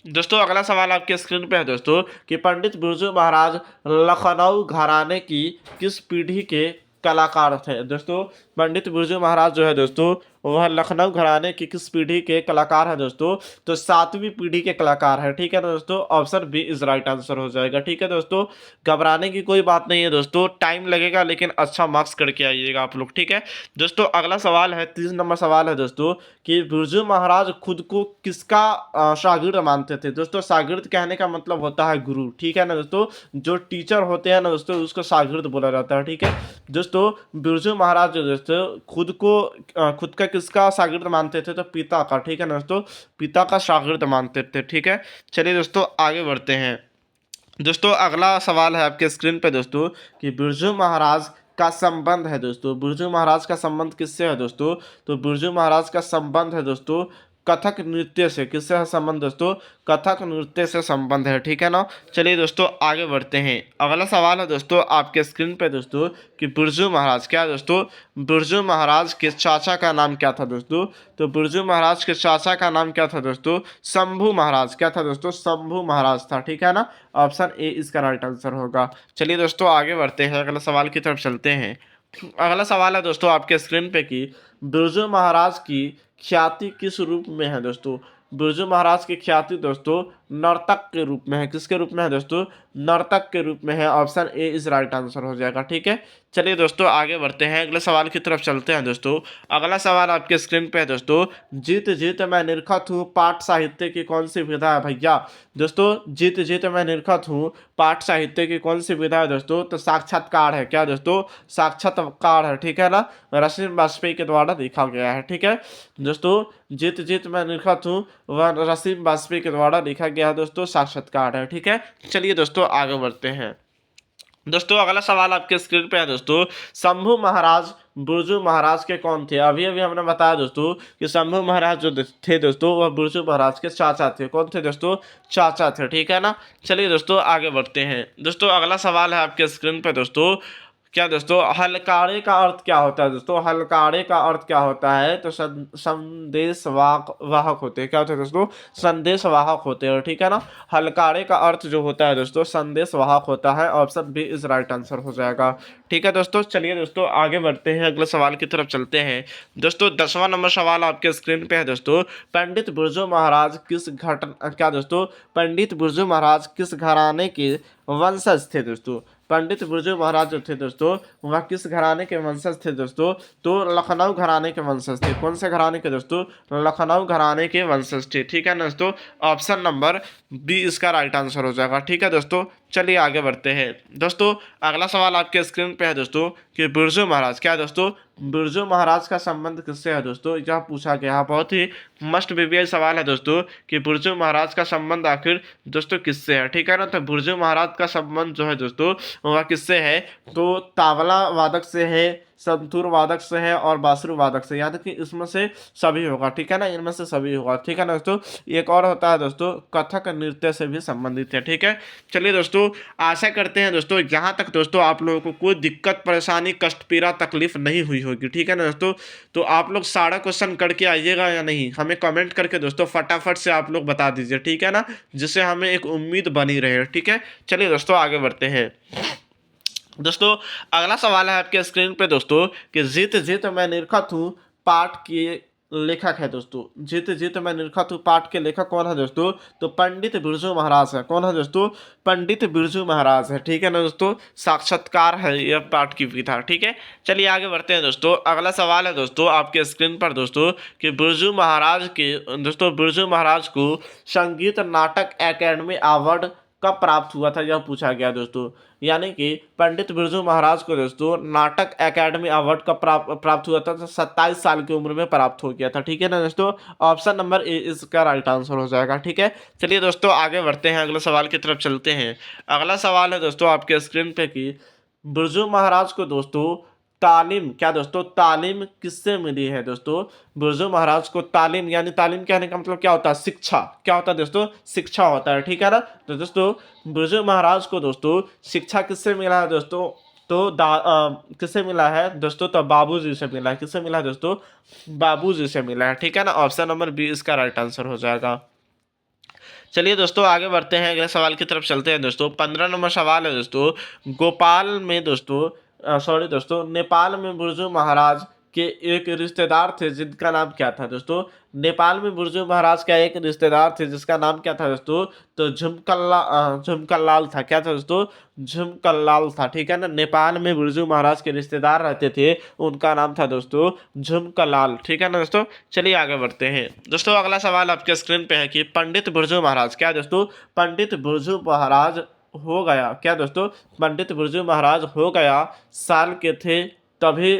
दोस्तों अगला सवाल आपके स्क्रीन पे है दोस्तों कि पंडित बिरजू महाराज लखनऊ घराने की किस पीढ़ी के कलाकार थे? दोस्तों पंडित बिरजू महाराज जो है दोस्तों वह लखनऊ घराने की किस पीढ़ी के कलाकार है? दोस्तों तो 7वीं पीढ़ी के कलाकार है। ठीक है ना दोस्तों, option B is right answer हो जाएगा। ठीक है दोस्तों, घबराने की कोई बात नहीं है दोस्तों, टाइम लगेगा लेकिन अच्छा मार्क्स करके आइएगा आप लोग। ठीक है दोस्तों, अगला सवाल है 30 नंबर सवाल है दोस्तों कि बिरजू महाराज खुद को किसका शागिर्द मानते थे? दोस्तों शागिर्द कहने का मतलब होता है गुरु। ठीक है ना दोस्तों, जो टीचर होते हैं ना दोस्तों उसको शागिर्द बोला जाता है। ठीक है दोस्तों, बिरजू महाराज जो दोस्तों खुद का किसका शागिर्द मानते थे? तो पिता का। ठीक है ना दोस्तों, पिता का शागिर्द मानते थे। ठीक है, चलिए दोस्तों आगे बढ़ते हैं। दोस्तों अगला सवाल है आपके स्क्रीन पे दोस्तों कि बिरजू महाराज का संबंध है दोस्तों बिरजू महाराज का संबंध किससे है? दोस्तों तो बिरजू महाराज का संबंध है दोस्तों कथक नृत्य से। किससे है संबंध? दोस्तों कथक नृत्य से संबंध है। ठीक है ना, चलिए दोस्तों आगे बढ़ते हैं। अगला सवाल है दोस्तों आपके स्क्रीन पे दोस्तों कि बिरजू महाराज क्या दोस्तों बिरजू महाराज के चाचा का नाम क्या था? दोस्तों तो बिरजू महाराज के चाचा का नाम क्या था? दोस्तों शंभू महाराज। क्या था दोस्तों? शंभू महाराज था। ठीक है ना, ऑप्शन ए इसका राइट आंसर होगा। चलिए दोस्तों आगे बढ़ते हैं, अगला सवाल की तरफ चलते हैं। अगला सवाल है दोस्तों आपके स्क्रीन पे कि बिरजू महाराज की ख्याति किस रूप में है? दोस्तों बिरजू महाराज की ख्याति दोस्तों नर्तक के रूप में है। किसके रूप में है दोस्तों? नर्तक के रूप में है। Option A is right answer हो जाएगा। ठीक है, चलिए दोस्तों आगे बढ़ते हैं, अगले सवाल की तरफ चलते हैं दोस्तों। अगला सवाल आपके स्क्रीन पे है दोस्तों। जीत जीत मैं निरखत हूँ पाठ साहित्य की कौन सी विधा है भैया? दोस्तों जीत जीत मैं निरखत हूँ पाठ साहित्य की कौन सी विधा है दोस्तों? तो साक्षात्कार है। क्या दोस्तों? साक्षात्कार है। ठीक है ना, रसीम वाजपेयी के द्वारा लिखा गया है। ठीक है दोस्तों, जीत जीत मैं निरखत हूँ वह रसीम वाजपेयी के द्वारा लिखा गया दोस्तों, साक्षात्कार है। ठीक है, चलिए दोस्तों आगे बढ़ते हैं दोस्तों। अगला सवाल आपके स्क्रीन पे है दोस्तों। शंभू महाराज बिरजू महाराज के कौन थे? अभी अभी हमने बताया दोस्तों कि शंभू महाराज जो थे दोस्तों वह बिरजू महाराज के चाचा थे। कौन थे दोस्तों? चाचा थे। ठीक है ना, चलिए दोस्तों आगे बढ़ते हैं दोस्तों। अगला सवाल है आपके स्क्रीन पे दोस्तों। क्या दोस्तों हलकारे का अर्थ क्या होता है दोस्तों? हलकारे का अर्थ क्या होता है? तो संदेश वाहक होते हैं। क्या होते हैं दोस्तों? संदेश वाहक होते हैं। ठीक है ना, हलकारे का अर्थ जो होता है दोस्तों संदेश वाहक होता है। Option B is right answer हो जाएगा। ठीक है दोस्तों, चलिए दोस्तों आगे बढ़ते हैं, अगले सवाल की तरफ चलते हैं दोस्तों। 10वां नंबर सवाल आपके स्क्रीन पे है दोस्तों। पंडित बिरजू महाराज किस घटना क्या दोस्तों पंडित बिरजू महाराज किस घराने के वंशज थे दोस्तों? पंडित बिरजू महाराज जो थे दोस्तों वह किस घराने के वंशज थे दोस्तों? तो लखनऊ घराने के वंशज थे। कौन से घराने के दोस्तों? लखनऊ घराने के वंशज थे। ठीक है ना दोस्तों, ऑप्शन नंबर बी इसका राइट आंसर हो जाएगा। ठीक है दोस्तों, चलिए आगे बढ़ते हैं दोस्तों। अगला सवाल आपके स्क्रीन पे है दोस्तों कि बिरजू महाराज क्या दोस्तों बिरजू महाराज का संबंध किससे है दोस्तों? यह पूछा गया है, बहुत ही मस्ट बीबीआई सवाल है दोस्तों कि बिरजू महाराज का संबंध आखिर दोस्तों किससे है? ठीक है ना, तो बिरजू महाराज का संबंध जो है दोस्तों वह किससे है? तो तबला वादक से है, संतूर वादक से है और बांसुरी वादक से, यानी कि इसमें से सभी होगा। ठीक है ना, इनमें से सभी होगा। ठीक है ना दोस्तों, एक और होता है दोस्तों कथक नृत्य से भी संबंधित है। ठीक है, चलिए दोस्तों आशा करते हैं दोस्तों यहाँ तक दोस्तों आप लोगों को कोई दिक्कत परेशानी कष्ट पीड़ा तकलीफ नहीं हुई होगी। ठीक है ना दोस्तों, तो आप लोग सारा क्वेश्चन करके आइएगा या नहीं, हमें कमेंट करके दोस्तों फटाफट से आप लोग बता दीजिए। ठीक है ना, जिससे हमें एक उम्मीद बनी रहे। ठीक है, चलिए दोस्तों आगे बढ़ते हैं दोस्तों। अगला सवाल है आपके स्क्रीन पे दोस्तों कि जीत जीत मैं निरखत हूँ पाठ के लेखक है दोस्तों। जीत जीत मैं निरखत हूँ पाठ के लेखक कौन है दोस्तों? तो पंडित बिरजू महाराज है। कौन है दोस्तों? पंडित बिरजू महाराज है। ठीक है ना दोस्तों, साक्षात्कार है यह पाठ की विधा। ठीक है, चलिए आगे बढ़ते हैं दोस्तों। अगला सवाल है दोस्तों आपके स्क्रीन पर दोस्तों कि बिरजू महाराज को संगीत नाटक एकेडमी अवार्ड कब प्राप्त हुआ था, यह पूछा गया दोस्तों। यानी कि पंडित बिरजू महाराज को दोस्तों नाटक एकेडमी अवार्ड कब प्राप्त हुआ था? तो 27 साल की उम्र में प्राप्त हो गया था। ठीक है ना दोस्तों, ऑप्शन नंबर ए इसका राइट आंसर हो जाएगा। ठीक है, चलिए दोस्तों आगे बढ़ते हैं, अगले सवाल की तरफ चलते हैं। अगला सवाल है दोस्तों आपके स्क्रीन पे कि बिरजू महाराज को दोस्तों तालीम क्या दोस्तों तालीम किससे मिली है दोस्तों? बिरजू महाराज को तालीम, यानी तालीम कहने का मतलब क्या होता है? शिक्षा। क्या होता है दोस्तों? शिक्षा होता है। ठीक है ना, तो दोस्तों बिरजू महाराज को दोस्तों शिक्षा किससे मिला है दोस्तों? तो किससे मिला है दोस्तों? तो बाबूजी से मिला है। किससे मिला है दोस्तों? बाबूजी से मिला है। ठीक है ना, ऑप्शन नंबर बी इसका राइट आंसर हो जाएगा। चलिए दोस्तों आगे बढ़ते हैं, अगले सवाल की तरफ चलते हैं दोस्तों। 15 नंबर सवाल है दोस्तों। गोपाल में दोस्तों सॉरी दोस्तों नेपाल में बिरजू महाराज के एक रिश्तेदार थे जिनका नाम क्या था दोस्तों? नेपाल में बिरजू महाराज का एक रिश्तेदार थे जिसका नाम क्या था दोस्तों? तो झुमकल लाल था। क्या था दोस्तों? झुमकल लाल था। ठीक है ना, नेपाल में बिरजू महाराज के रिश्तेदार रहते थे, उनका नाम था दोस्तों झुमकल लाल। ठीक है ना दोस्तों, चलिए आगे बढ़ते हैं दोस्तों। अगला सवाल आपके स्क्रीन पे है कि पंडित बिरजू महाराज क्या दोस्तों पंडित बिरजू महाराज हो गया क्या दोस्तों? पंडित बिरजू महाराज हो गया साल के थे तभी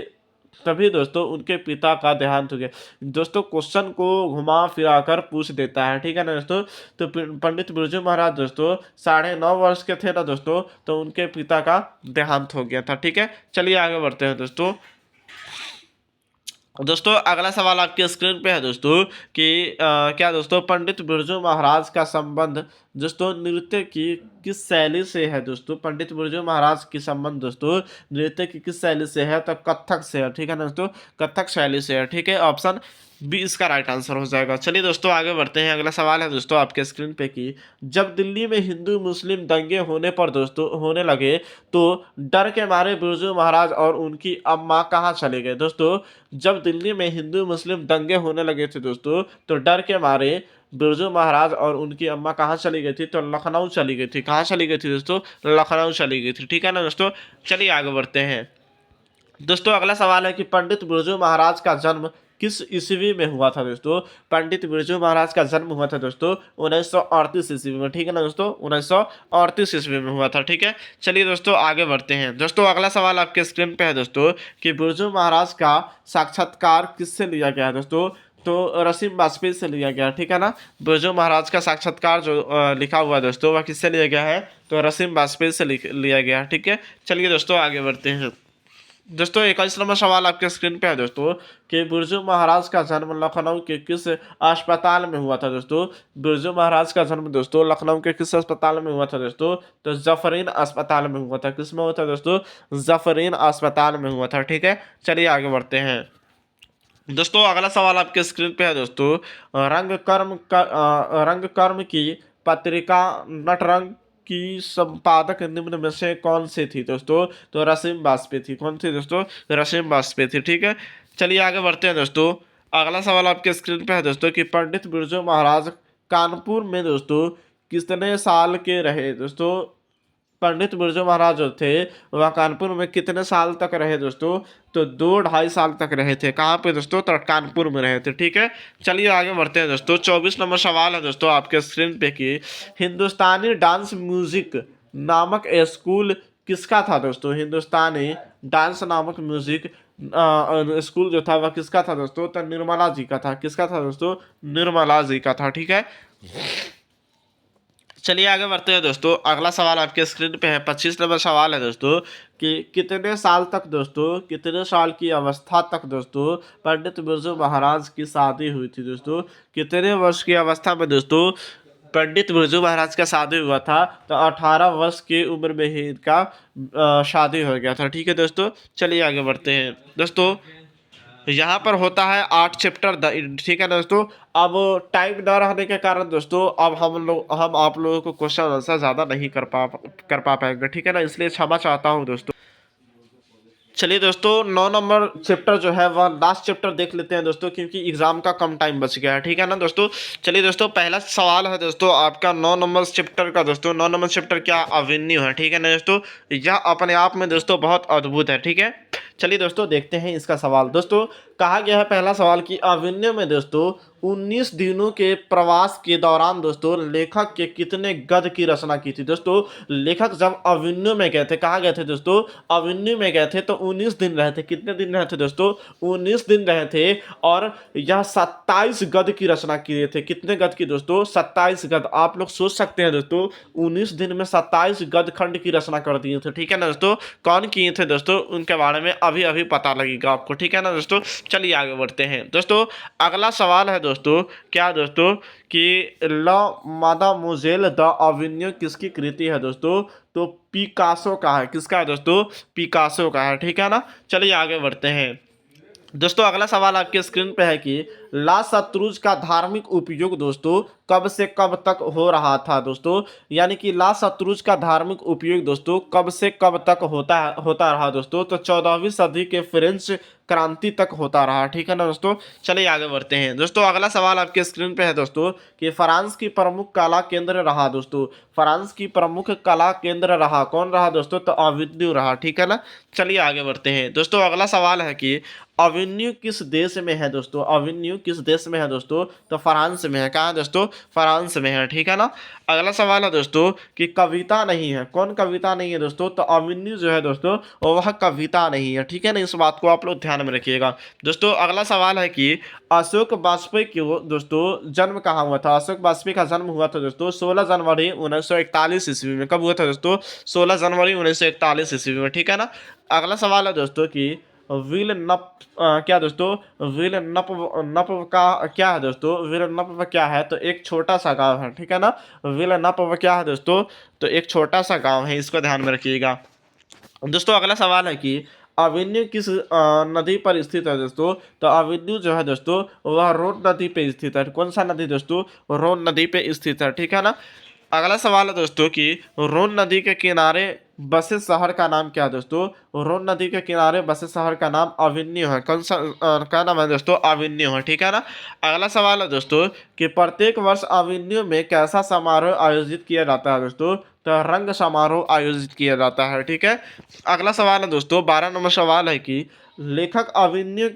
तभी दोस्तों उनके पिता का देहांत हो गया। दोस्तों क्वेश्चन को घुमा फिरा कर पूछ देता है। ठीक है ना दोस्तों, तो पंडित बिरजू महाराज दोस्तों 9.5 वर्ष के थे ना दोस्तों, तो उनके पिता का देहांत हो गया था। ठीक है, चलिए आगे बढ़ते हैं दोस्तों। दोस्तों अगला सवाल आपके स्क्रीन पे है दोस्तों कि क्या दोस्तों पंडित बिरजू महाराज का संबंध दोस्तों नृत्य की किस शैली से है दोस्तों? पंडित बिरजू महाराज की संबंध दोस्तों नृत्य की किस शैली से है? तो कथक से है। ठीक है ना दोस्तों, कथक शैली से है। ठीक है, ऑप्शन बी इसका राइट आंसर हो जाएगा। चलिए दोस्तों आगे बढ़ते हैं, अगला सवाल है दोस्तों आपके स्क्रीन पे कि जब दिल्ली में हिंदू मुस्लिम दंगे होने पर दोस्तों होने लगे तो डर के मारे बिरजू महाराज और उनकी अम्मा कहाँ चले गए दोस्तों? जब दिल्ली में हिंदू मुस्लिम दंगे होने लगे थे दोस्तों तो डर के मारे बिरजू महाराज और उनकी अम्मा कहाँ चली गई थी, तो लखनऊ चली गई थी। कहाँ चली गई थी दोस्तों, लखनऊ चली गई थी। ठीक है ना दोस्तों, चलिए आगे बढ़ते हैं। दोस्तों अगला सवाल है कि पंडित बिरजू महाराज का जन्म किस ईस्वी में हुआ था दोस्तों। पंडित बिरजू महाराज का जन्म हुआ था दोस्तों 1938 ईस्वी में। ठीक है ना दोस्तों, 1938 ईस्वी में हुआ था। ठीक है, चलिए दोस्तों आगे बढ़ते हैं। दोस्तों अगला सवाल आपके स्क्रीन पे है दोस्तों कि बिरजू महाराज का साक्षात्कार किससे लिया गया है दोस्तों, तो रसीम वाजपेयी से लिया गया। ठीक है ना, बिरजू महाराज का साक्षात्कार जो लिखा हुआ है दोस्तों वह किससे लिया गया है, तो रसीम वाजपेयी से लिया गया। ठीक है, चलिए दोस्तों आगे बढ़ते हैं। दोस्तों 21 नंबर सवाल आपके स्क्रीन पे है दोस्तों कि बिरजू महाराज का जन्म लखनऊ के किस अस्पताल में हुआ था दोस्तों। बिरजू महाराज का जन्म दोस्तों लखनऊ के किस अस्पताल में हुआ था दोस्तों, तो जफरीन अस्पताल में हुआ था। किस में हुआ था दोस्तों, जफरीन अस्पताल में हुआ था। ठीक है, चलिए आगे बढ़ते हैं। दोस्तों अगला सवाल आपके स्क्रीन पे है दोस्तों रंग कर्म की पत्रिका नटरंग की संपादक निम्न में से कौन सी थी दोस्तों, तो रसीम वाजपेयी थी। कौन सी दोस्तों, रसीम वाजपेयी थी। ठीक है, चलिए आगे बढ़ते हैं दोस्तों। अगला सवाल आपके स्क्रीन पे है दोस्तों कि पंडित बिरजू महाराज कानपुर में दोस्तों कितने साल के रहे दोस्तों। पंडित बिरजू महाराज जो थे वह कानपुर में कितने साल तक रहे दोस्तों, तो 2-2.5 साल तक रहे थे। कहाँ पे दोस्तों, तो कानपुर में रहे थे। ठीक है, चलिए आगे बढ़ते हैं दोस्तों। 24 नंबर सवाल है दोस्तों आपके स्क्रीन पे कि हिंदुस्तानी डांस म्यूजिक नामक स्कूल किसका था दोस्तों। हिंदुस्तानी डांस नामक म्यूजिक स्कूल जो था वह किसका था दोस्तों, तो निर्मला जी का था। किसका था दोस्तों, निर्मला जी का था। ठीक है, चलिए आगे बढ़ते हैं दोस्तों। अगला सवाल आपके स्क्रीन पे है, 25 नंबर सवाल है दोस्तों कि कितने साल तक दोस्तों, कितने साल की अवस्था तक दोस्तों पंडित बिरजू महाराज की शादी हुई थी दोस्तों। कितने वर्ष की अवस्था में दोस्तों पंडित बिरजू महाराज का शादी हुआ था, तो 18 वर्ष की उम्र में ही इनका शादी हो गया था। ठीक है दोस्तों, चलिए आगे बढ़ते हैं। दोस्तों यहाँ पर होता है 8 चैप्टर। ठीक है दोस्तों, अब टाइम न रहने के कारण दोस्तों अब हम आप लोगों को क्वेश्चन आंसर ज़्यादा नहीं कर पा पाएंगे। ठीक है ना, इसलिए क्षमा चाहता हूँ दोस्तों। चलिए दोस्तों 9 नंबर चैप्टर जो है वह लास्ट चैप्टर देख लेते हैं दोस्तों, क्योंकि एग्जाम का कम टाइम बच गया है। ठीक है ना दोस्तों, चलिए दोस्तों पहला सवाल है दोस्तों आपका 9 नंबर चैप्टर का दोस्तों। 9 नंबर चैप्टर क्या, अवेन्यू है। ठीक है ना दोस्तों, यह अपने आप में दोस्तों बहुत अद्भुत है। ठीक है, चलिए दोस्तों देखते हैं इसका सवाल। दोस्तों कहा गया है पहला सवाल कि अवेन्यू में दोस्तों 19 दिनों के प्रवास के दौरान दोस्तों लेखक के कितने गद्य की रचना की थी दोस्तों। लेखक जब अवेन्यू में गए थे, कहाँ गए थे दोस्तों, अवेन्यू में गए थे, तो 19 दिन रहे थे। कितने दिन रहे थे दोस्तों, 19 दिन रहे थे। और यह 27 गद्य की रचना किए थे। कितने गद्य की दोस्तों, 27 गद्य। आप लोग सोच सकते हैं दोस्तों 19 दिन में 27 गद्य खंड की रचना कर दिए थे। ठीक है ना दोस्तों, कौन किए थे दोस्तों, उनके बारे में अभी अभी पता लगेगा आपको। ठीक है ना दोस्तों, चलिए आगे बढ़ते हैं। दोस्तों अगला सवाल है दोस्तों क्या दोस्तों कि ला मादामोजेल द अवेन्यू किसकी कृति है दोस्तों, तो पिकासो का है। किसका है दोस्तों, पिकासो का है। ठीक है ना, चलिए आगे बढ़ते हैं। दोस्तों अगला सवाल आपके स्क्रीन पे है कि ला शत्रुज का धार्मिक उपयोग दोस्तों कब से कब तक हो रहा था दोस्तों। यानी कि ला शत्रुज का धार्मिक उपयोग दोस्तों कब से कब तक होता रहा दोस्तों, तो 14वीं सदी के फ्रेंच क्रांति तक होता रहा। ठीक है ना दोस्तों, चलिए आगे बढ़ते हैं। दोस्तों अगला सवाल आपके स्क्रीन पे है दोस्तों कि फ्रांस की प्रमुख कला केंद्र रहा दोस्तों। फ्रांस की प्रमुख कला केंद्र रहा, कौन रहा दोस्तों, तो अवेन्यू रहा। ठीक है ना, चलिए आगे बढ़ते हैं। दोस्तों अगला सवाल है कि अवेन्यू किस देश में है दोस्तों। अवेन्यू किस देश में है दोस्तों, तो फ्रांस में है। कहाँ दोस्तों, फ्रांस में है। ठीक है ना, अगला सवाल है दोस्तों कि कविता नहीं है, कौन कविता नहीं है दोस्तों, तो अवेन्यू जो है दोस्तों वह कविता नहीं है। ठीक है ना, इस बात को आप लोग ध्यान में रखिएगा। दोस्तों अगला सवाल है कि अशोक वाजपेयी की दोस्तों जन्म कहाँ हुआ था। अशोक वाजपेयी का जन्म हुआ था दोस्तों 16 जनवरी 1941 ईस्वी में। कब हुआ था दोस्तों, 16 जनवरी 1941 ईस्वी में। ठीक है ना, अगला सवाल है दोस्तों कि विल नप क्या दोस्तों, विल नप नप का क्या है दोस्तों, विल नप क्या है, तो एक छोटा सा गांव है। ठीक है ना, विल नप क्या है दोस्तों, तो एक छोटा सा गांव है, इसको ध्यान में रखिएगा। दोस्तों अगला सवाल है कि अवेन्यू किस नदी पर स्थित है दोस्तों, तो अवेन्यू जो है दोस्तों वह रोन नदी पे स्थित है। कौन सा नदी दोस्तों, रोन नदी पे स्थित है। ठीक है ना, अगला सवाल है दोस्तों कि रोन नदी के किनारे बसे शहर का नाम क्या है दोस्तों? रोन नदी के किनारे बसे शहर का नाम अविन्यो है। कौन सा क्या नाम है दोस्तों? अविन्यो है, ठीक है ना। अगला सवाल है दोस्तों कि प्रत्येक वर्ष अविन्यो में कैसा समारोह आयोजित किया जाता है दोस्तों? तो रंग समारोह आयोजित किया जाता है, ठीक है। अगला सवाल है दोस्तों, 12 नंबर सवाल है कि लेखक अविन्यो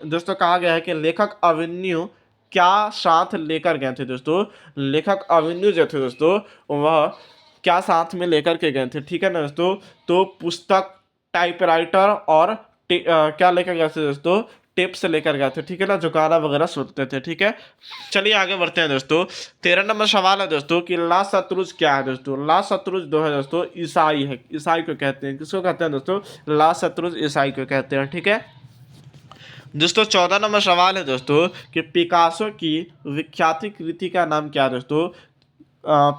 दोस्तों कहा गया है कि लेखक अविन्यो क्या साथ लेकर गए थे दोस्तों? लेखक अविन्यो जो थे दोस्तों, वह क्या साथ में लेकर के गए थे, ठीक है ना दोस्तों? तो पुस्तक, टाइपराइटर और क्या लेकर गए थे दोस्तों? टेप से लेकर गए थे, ठीक है ना, जो गाना वगैरह सुनते थे, ठीक है। चलिए आगे बढ़ते हैं दोस्तों। 13 नंबर सवाल है दोस्तों कि ला सतरुज क्या है दोस्तों? ला सतरुज जो है दोस्तों ईसाई है। ईसाई को कहते हैं, किसको कहते हैं दोस्तों? ला सतरुज ईसाई को कहते हैं, ठीक है। दोस्तों 14 नंबर सवाल है दोस्तों कि पिकासो की विख्याति कृति का नाम क्या है दोस्तों?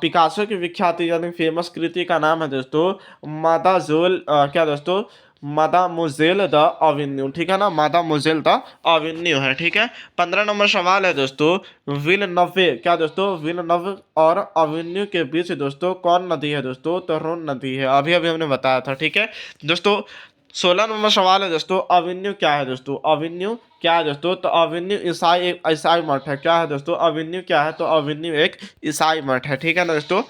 पिकासो की विख्याति यानी फेमस कृति का नाम है दोस्तों मादाजोल क्या दोस्तों? मादामोजेल द अवेन्यू, ठीक है ना, मादामोजेल द अवेन्यू है, ठीक है। 15 नंबर सवाल है दोस्तों विल नवे क्या दोस्तों? विल नव और अवेन्यू के बीच दोस्तों कौन नदी है दोस्तों? तो रोन नदी है, अभी अभी हमने बताया था, ठीक है दोस्तों। 16 नंबर सवाल है दोस्तों अवेन्यू क्या है दोस्तों? अवेन्यू क्या है दोस्तों? तो अवेन्यू ईसाई एक ईसाई मठ है। क्या है दोस्तों? अवेन्यू क्या है? तो अवेन्यू एक ईसाई मठ है, ठीक है ना दोस्तों।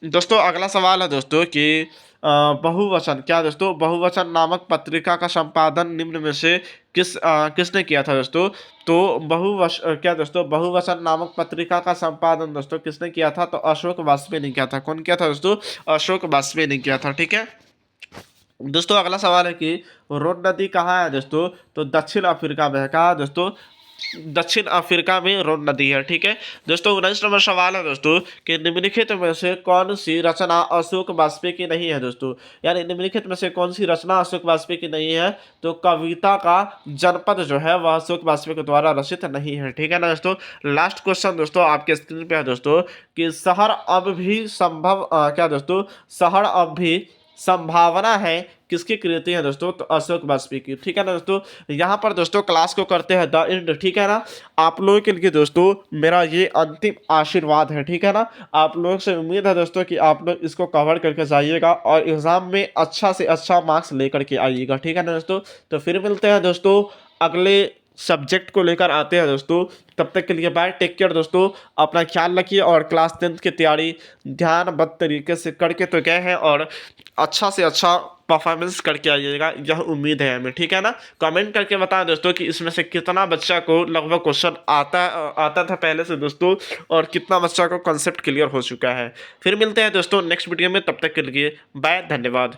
दोस्तों अगला सवाल है दोस्तों कि बहुवचन क्या दोस्तों? बहुवचन नामक पत्रिका का संपादन निम्न में से किसने किया था दोस्तों? तो क्या दोस्तों? बहुवचन नामक पत्रिका का संपादन दोस्तों किसने किया था? तो अशोक वाजपेयी ने किया था। कौन किया था दोस्तों? अशोक वाजपेयी ने किया था, ठीक है। दोस्तों अगला सवाल है कि रोन नदी कहाँ है दोस्तों? तो दक्षिण अफ्रीका में है। कहाँ है दोस्तों? दक्षिण अफ्रीका में रोन नदी है, ठीक है दोस्तों। 19 नंबर सवाल है दोस्तों कि निम्नलिखित में से कौन सी रचना अशोक वाजपेयी की नहीं है दोस्तों? यानी निम्नलिखित में से कौन सी रचना अशोक वाजपेयी की नहीं है? तो कविता का जनपद जो है वह अशोक वाजपेयी के द्वारा रचित नहीं है, ठीक है ना दोस्तों। लास्ट क्वेश्चन दोस्तों आपके स्क्रीन पे है दोस्तों कि शहर अब भी संभव क्या दोस्तों? शहर अब भी संभावना है किसकी कृति है दोस्तों? तो अशोक वाजपेयी की, ठीक है ना दोस्तों। यहाँ पर दोस्तों क्लास को करते हैं द एंड, ठीक है ना। आप लोगों के लिए दोस्तों मेरा ये अंतिम आशीर्वाद है, ठीक है ना। आप लोगों से उम्मीद है दोस्तों कि आप लोग इसको कवर करके जाइएगा और एग्जाम में अच्छा से अच्छा मार्क्स लेकर के आइएगा, ठीक है ना दोस्तों। तो फिर मिलते हैं दोस्तों अगले सब्जेक्ट को लेकर आते हैं दोस्तों। तब तक के लिए बाय, टेक केयर दोस्तों, अपना ख्याल रखिए और क्लास 10th की तैयारी ध्यानबद्ध तरीके से करके तो गए हैं और अच्छा से अच्छा परफॉर्मेंस करके आइएगा, यह उम्मीद है हमें, ठीक है ना। कमेंट करके बताएं दोस्तों कि इसमें से कितना बच्चा को लगभग क्वेश्चन आता था पहले से दोस्तों और कितना बच्चा को कॉन्सेप्ट क्लियर हो चुका है। फिर मिलते हैं दोस्तों नेक्स्ट वीडियो में, तब तक के लिए बाय, धन्यवाद।